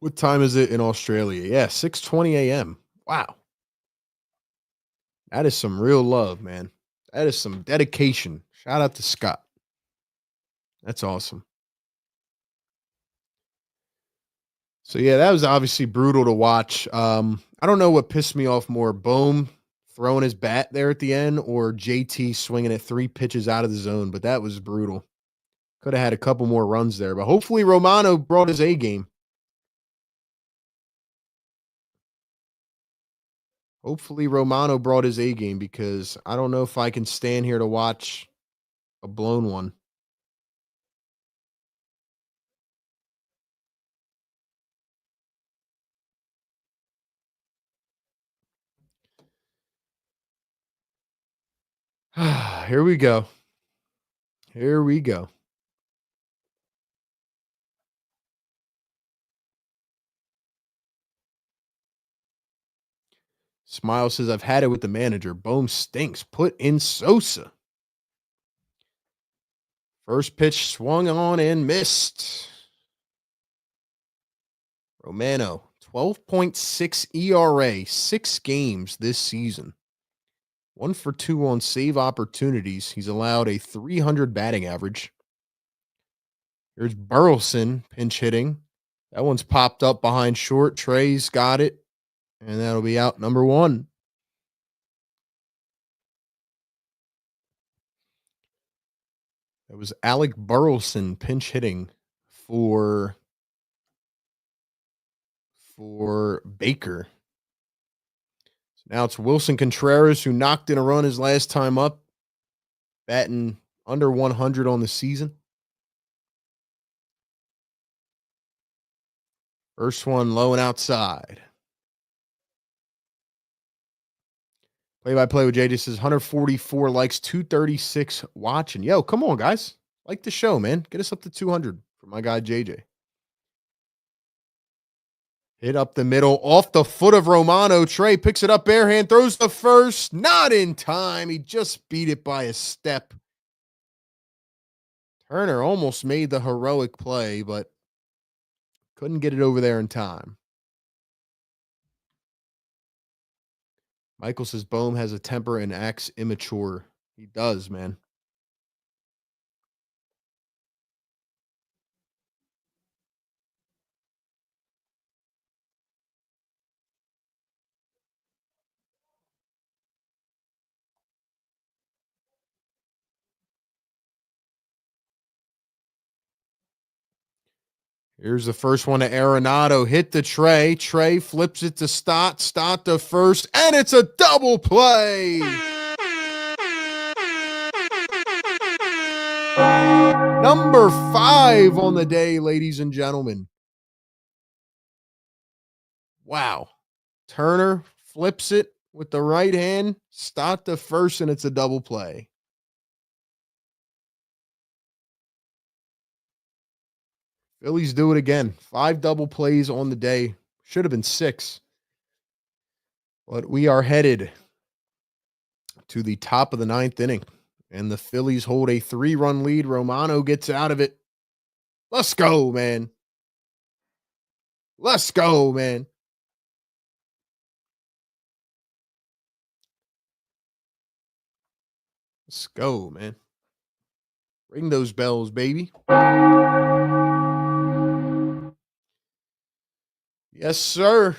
What time is it in Australia? Yeah, 6:20 a.m. Wow. That is some real love, man. That is some dedication. Shout out to Scott. That's awesome. So yeah, that was obviously brutal to watch. I don't know what pissed me off more, Bohm throwing his bat there at the end or JT swinging it 3 pitches out of the zone, but that was brutal. Could have had a couple more runs there, but hopefully Romano brought his A game. Hopefully Romano brought his A game because I don't know if I can stand here to watch a blown one. Here we go. Here we go. Smile says, I've had it with the manager. Bohm stinks. Put in Sosa. First pitch swung on and missed. Romano, 12.6 ERA, 6 games this season. 1 for 2 on save opportunities. He's allowed a 300 batting average. Here's Burleson pinch hitting. That one's popped up behind short. Trey's got it. And that'll be out number 1. That was Alec Burleson pinch hitting for Baker. So now it's Wilson Contreras who knocked in a run his last time up, batting under 100 on the season. First one low and outside. Play-by-play with JJ says 144 likes, 236 watching. Yo, come on, guys. Like the show, man. Get us up to 200 for my guy JJ. Hit up the middle, off the foot of Romano. Trey picks it up barehand, throws the first. Not in time. He just beat it by a step. Turner almost made the heroic play, but couldn't get it over there in time. Michael says Bohm has a temper and acts immature. He does, man. Here's the first one to Arenado. Hit the Trey. Trey flips it to Stott. Stott to first, and it's a double play. Number 5 on the day, ladies and gentlemen. Wow. Turner flips it with the right hand. Stott to first, and it's a double play. Phillies do it again. 5 double plays on the day. Should have been 6. But we are headed to the top of the 9th inning. And the Phillies hold a 3-run lead. Romano gets out of it. Let's go, man. Let's go, man. Let's go, man. Ring those bells, baby. Yes, sir.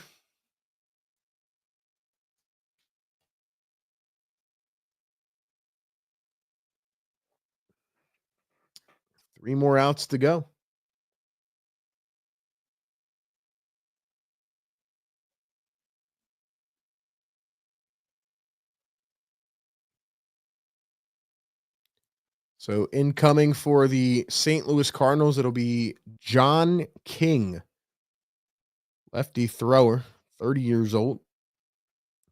Three more outs to go. So incoming for the St. Louis Cardinals, it'll be John King. Lefty thrower, 30 years old.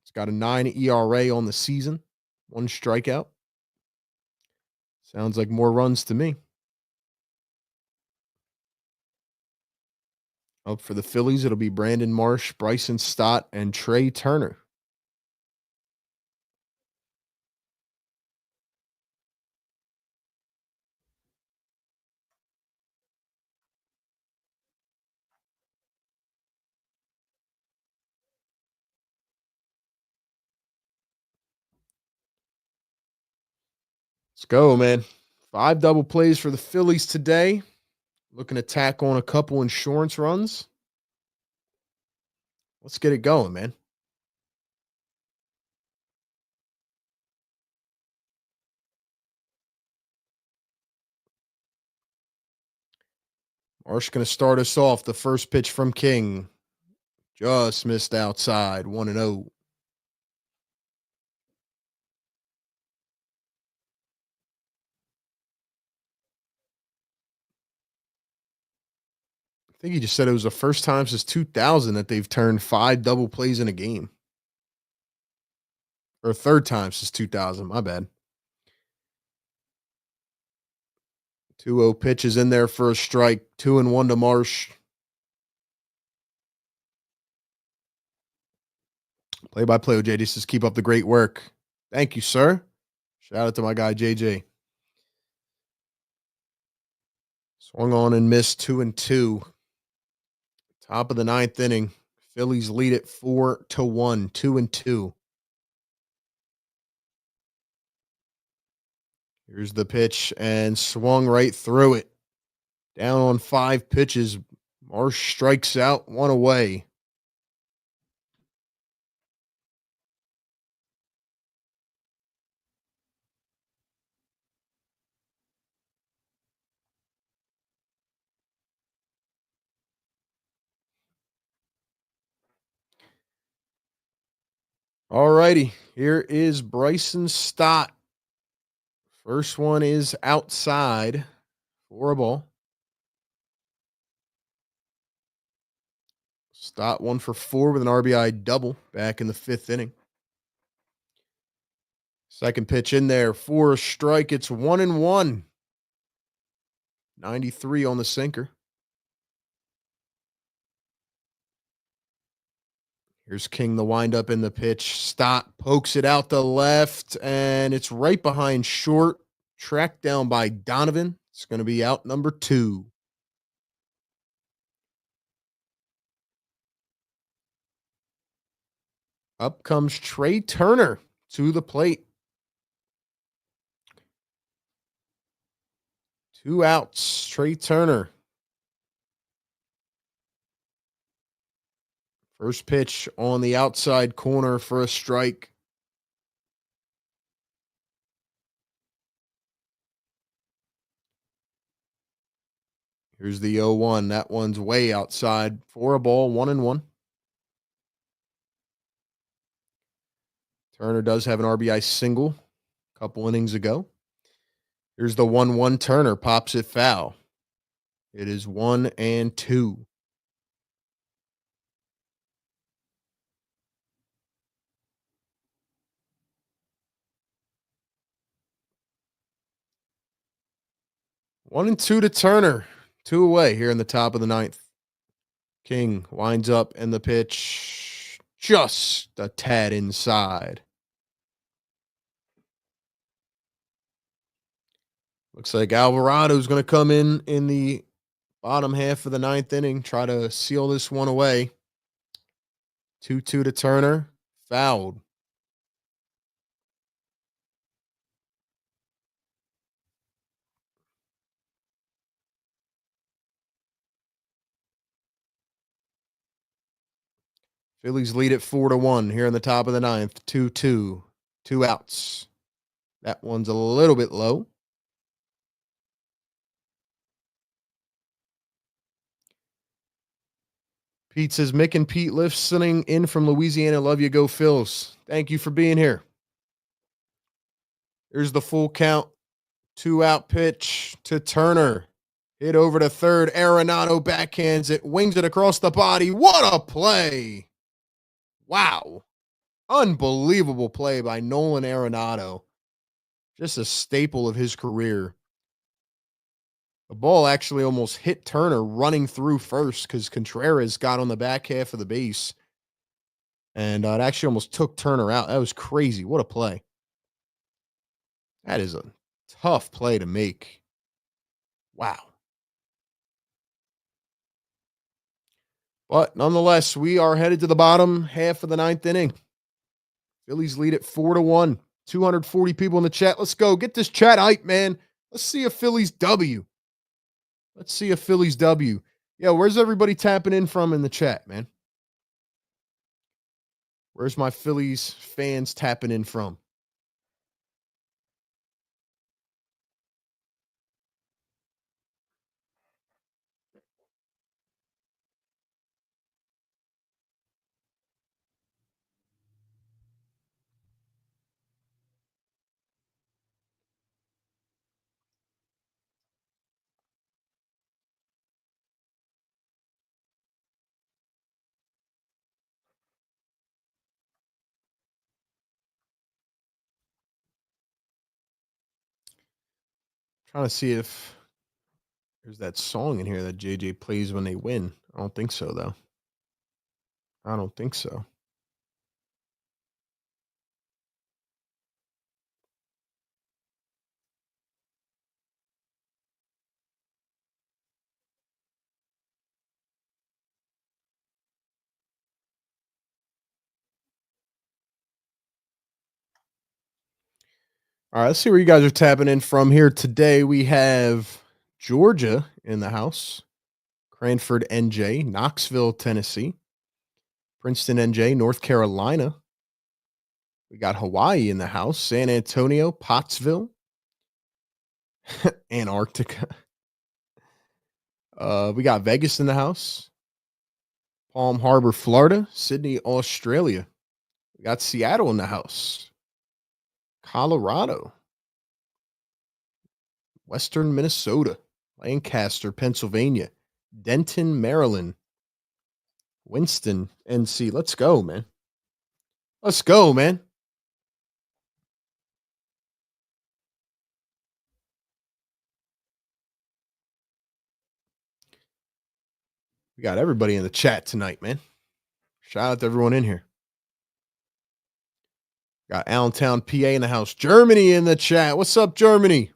He's got a 9 ERA on the season, 1 strikeout. Sounds like more runs to me. Up for the Phillies, it'll be Brandon Marsh, Bryson Stott, and Trey Turner. Let's go, man. 5 double plays for the Phillies today. Looking to tack on a couple insurance runs. Let's get it going, man. Marsh going to start us off. The first pitch from King. Just missed outside. 1-0. I think he just said it was the first time since 2000 that they've turned 5 double plays in a game. Or third time since 2000. My bad. 2-0 pitch is in there for a strike. 2-1 to Marsh. Play-by-play, OJ. Just keep up the great work. Thank you, sir. Shout out to my guy, JJ. Swung on and missed 2-2. Top of the 9th inning. Phillies lead it 4-1, 2-2. Here's the pitch and swung right through it. Down on 5 pitches. Marsh strikes out, 1 away. All righty. Here is Bryson Stott. First one is outside for a ball. Stott 1 for 4 with an RBI double back in the 5th inning. Second pitch in there for a strike. It's 1-1. 93 on the sinker. Here's King, the windup in the pitch. Stott pokes it out the left, and it's right behind short. Tracked down by Donovan. It's going to be out number 2. Up comes Trey Turner to the plate. 2 outs. Trey Turner. First pitch on the outside corner for a strike. Here's the 0-1. That one's way outside for a ball, 1-1. Turner does have an RBI single a couple innings ago. Here's the 1-1. Turner pops it foul. It is 1-2. One and two to Turner. 2 away here in the top of the 9th. King winds up and the pitch just a tad inside. Looks like Alvarado's going to come in the bottom half of the 9th inning, try to seal this one away. 2-2 to Turner. Fouled. Phillies lead it 4-1 here in the top of the 9th. 2-2. 2 outs. That one's a little bit low. Pete says, Mick and Pete listening in from Louisiana. Love you. Go Phils. Thank you for being here. Here's the full count. 2 out pitch to Turner. Hit over to third. Arenado backhands it. Wings it across the body. What a play. Wow. Unbelievable play by Nolan Arenado. Just a staple of his career. The ball actually almost hit Turner running through first because Contreras got on the back half of the base. And it actually almost took Turner out. That was crazy. What a play. That is a tough play to make. Wow. But nonetheless, we are headed to the bottom half of the 9th inning. Phillies lead it 4-1. 240 people in the chat. Let's go. Get this chat hype, man. Let's see a Phillies W. Let's see a Phillies W. Yeah, where's everybody tapping in from in the chat, man? Where's my Phillies fans tapping in from? Trying to see if there's that song in here that JJ plays when they win. I don't think so, though. I don't think so. All right, let's see where you guys are tapping in from here today. We have Georgia in the house, Cranford, NJ, Knoxville, Tennessee, Princeton, NJ, North Carolina. We got Hawaii in the house, San Antonio, Pottsville, Antarctica. We got Vegas in the house, Palm Harbor, Florida, Sydney, Australia. We got Seattle in the house, Colorado, Western Minnesota, Lancaster, Pennsylvania, Denton, Maryland, Winston, NC. Let's go, man. Let's go, man. We got everybody in the chat tonight, man. Shout out to everyone in here. Got Allentown, PA in the house. Germany in the chat. What's up, Germany?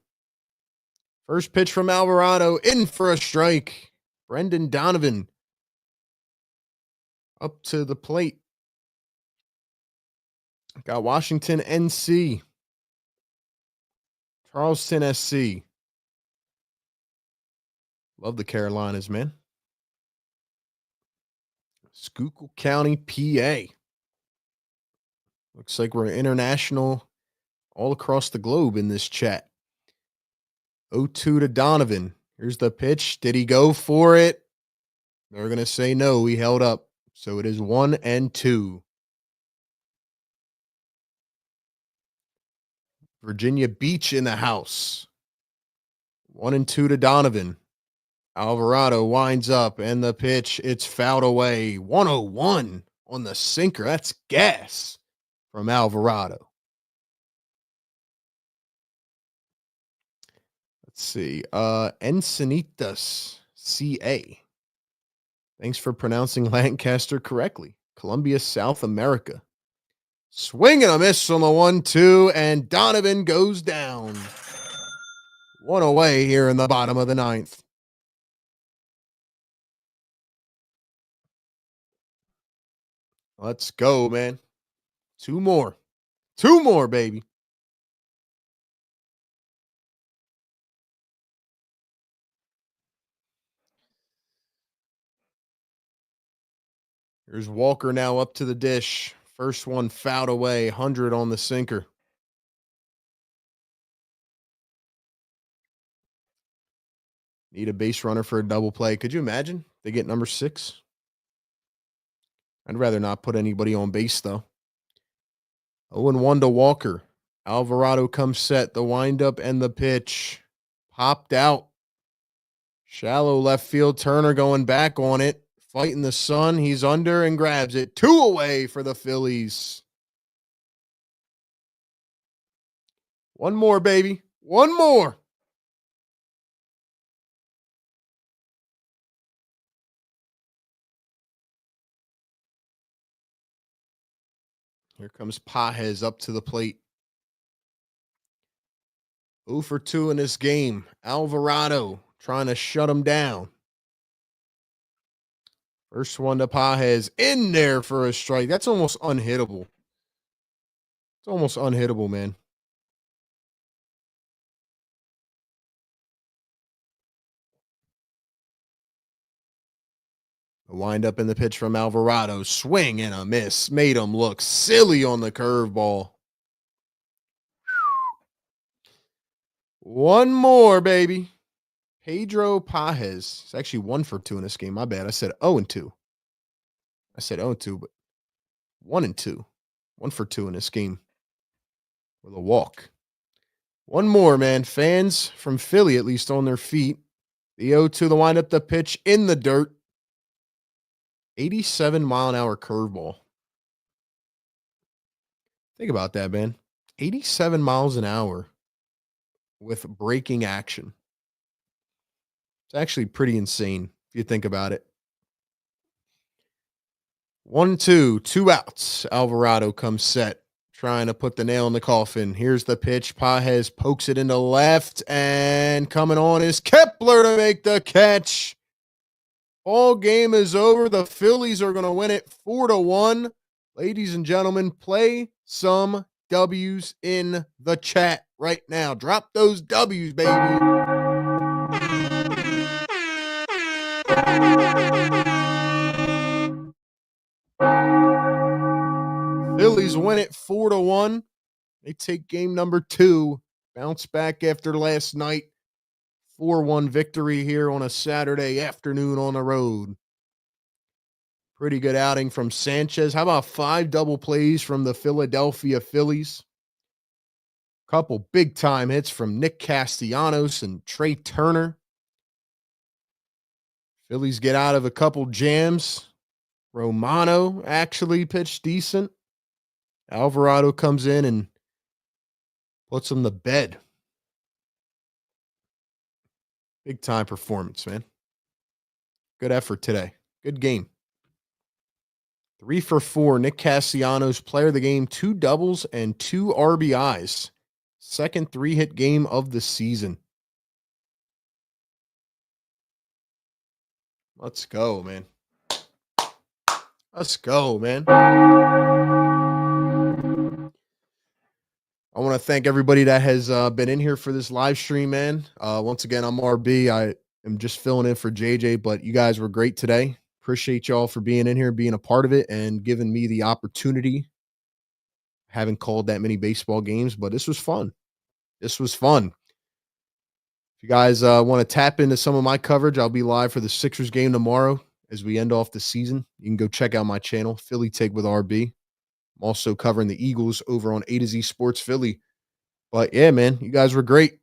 First pitch from Alvarado. In for a strike. Brendan Donovan up to the plate. Got Washington, NC. Charleston, SC. Love the Carolinas, man. Schuylkill County, PA. Looks like we're international all across the globe in this chat. 0-2 to Donovan. Here's the pitch. Did he go for it? They're going to say no. He held up. So it is 1-2. Virginia Beach in the house. 1-2 to Donovan. Alvarado winds up, and the pitch, it's fouled away. 101 on the sinker. That's gas from Alvarado. Let's see. Encinitas, CA. Thanks for pronouncing Lancaster correctly. Columbia, South America. Swing and a miss on the 1-2, and Donovan goes down. One away here in the bottom of the ninth. Let's go, man. Two more. Two more, baby. Here's Walker now up to the dish. First one fouled away. 100 on the sinker. Need a base runner for a double play. Could you imagine they get number 6? I'd rather not put anybody on base, though. 0-1 to Walker. Alvarado comes set. The windup and the pitch. Popped out. Shallow left field. Turner going back on it. Fighting the sun. He's under and grabs it. 2 away for the Phillies. One more, baby. One more. Here comes Pajes up to the plate. 0 for 2 in this game. Alvarado trying to shut him down. First one to Pajes. In there for a strike. That's almost unhittable. It's almost unhittable, man. The windup in the pitch from Alvarado. Swing and a miss. Made him look silly on the curveball. One more, baby. Pedro Pajes. It's actually 1 for 2 in this game. My bad. I said 0-2. I said 0-2, but 1-2. 1 for 2 in this game with a walk. One more, man. Fans from Philly, at least on their feet. The 0-2, the windup, the pitch in the dirt. 87-mile-an-hour curveball. Think about that, man. 87 miles an hour with breaking action. It's actually pretty insane if you think about it. 1-2, 2 outs. Alvarado comes set, trying to put the nail in the coffin. Here's the pitch. Pajes pokes it into left, and coming on is Kepler to make the catch. Ball game is over. The Phillies are going to win it 4-1. Ladies and gentlemen, play some W's in the chat right now. Drop those W's, baby. Phillies win it 4-1. They take game number 2. Bounce back after last night. 4-1 victory here on a Saturday afternoon on the road. Pretty good outing from Sanchez. How about 5 double plays from the Philadelphia Phillies? Couple big-time hits from Nick Castellanos and Trey Turner. Phillies get out of a couple jams. Romano actually pitched decent. Alvarado comes in and puts him to bed. Big-time performance, man. Good effort today. Good game. 3 for 4. Nick Castellanos, player of the game, 2 doubles and 2 RBIs. Second 3-hit game of the season. Let's go, man. Let's go, man. I want to thank everybody that has been in here for this live stream, man. Once again, I'm RB. I am just filling in for JJ, but you guys were great today. Appreciate y'all for being in here, being a part of it, and giving me the opportunity. Haven't called that many baseball games, but this was fun. This was fun. If you guys want to tap into some of my coverage, I'll be live for the Sixers game tomorrow as we end off the season. You can go check out my channel, Philly Take with RB. I'm also covering the Eagles over on A to Z Sports Philly. But yeah, man, you guys were great.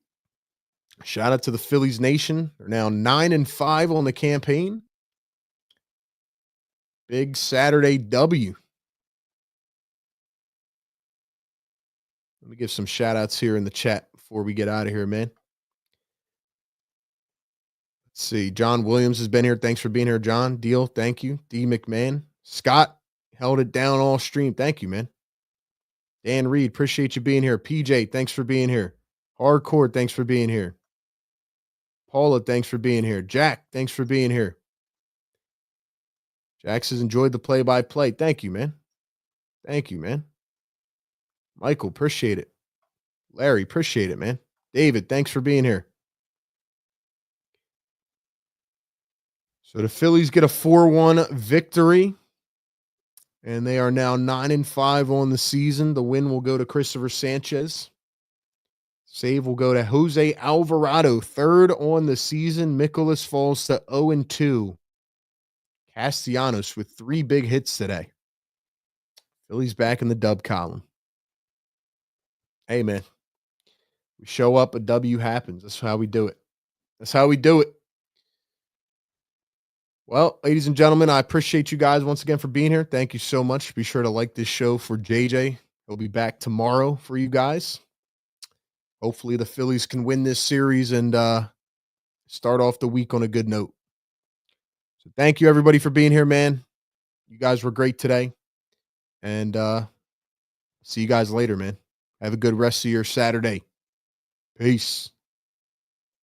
Shout out to the Phillies Nation. They're now 9-5 on the campaign. Big Saturday W. Let me give some shout outs here in the chat before we get out of here, man. Let's see. John Williams has been here. Thanks for being here, John. Deal. Thank you. D. McMahon. Scott held it down all stream. Thank you, man. Dan Reed, appreciate you being here. PJ, thanks for being here. Hardcore, thanks for being here. Paula, thanks for being here. Jack, thanks for being here. Jack says, enjoyed the play-by-play. Thank you, man. Thank you, man. Michael, appreciate it. Larry, appreciate it, man. David, thanks for being here. So the Phillies get a 4-1 victory, and they are now 9-5 on the season. The win will go to Christopher Sanchez. Save will go to Jose Alvarado, 3rd on the season. Mikolas falls to 0-2. Castellanos with 3 big hits today. Phillies back in the dub column. Hey, man. We show up, a W happens. That's how we do it. That's how we do it. Well, ladies and gentlemen, I appreciate you guys once again for being here. Thank you so much. Be sure to like this show for JJ. He'll be back tomorrow for you guys. Hopefully the Phillies can win this series and start off the week on a good note. So thank you, everybody, for being here, man. You guys were great today. And see you guys later, man. Have a good rest of your Saturday. Peace.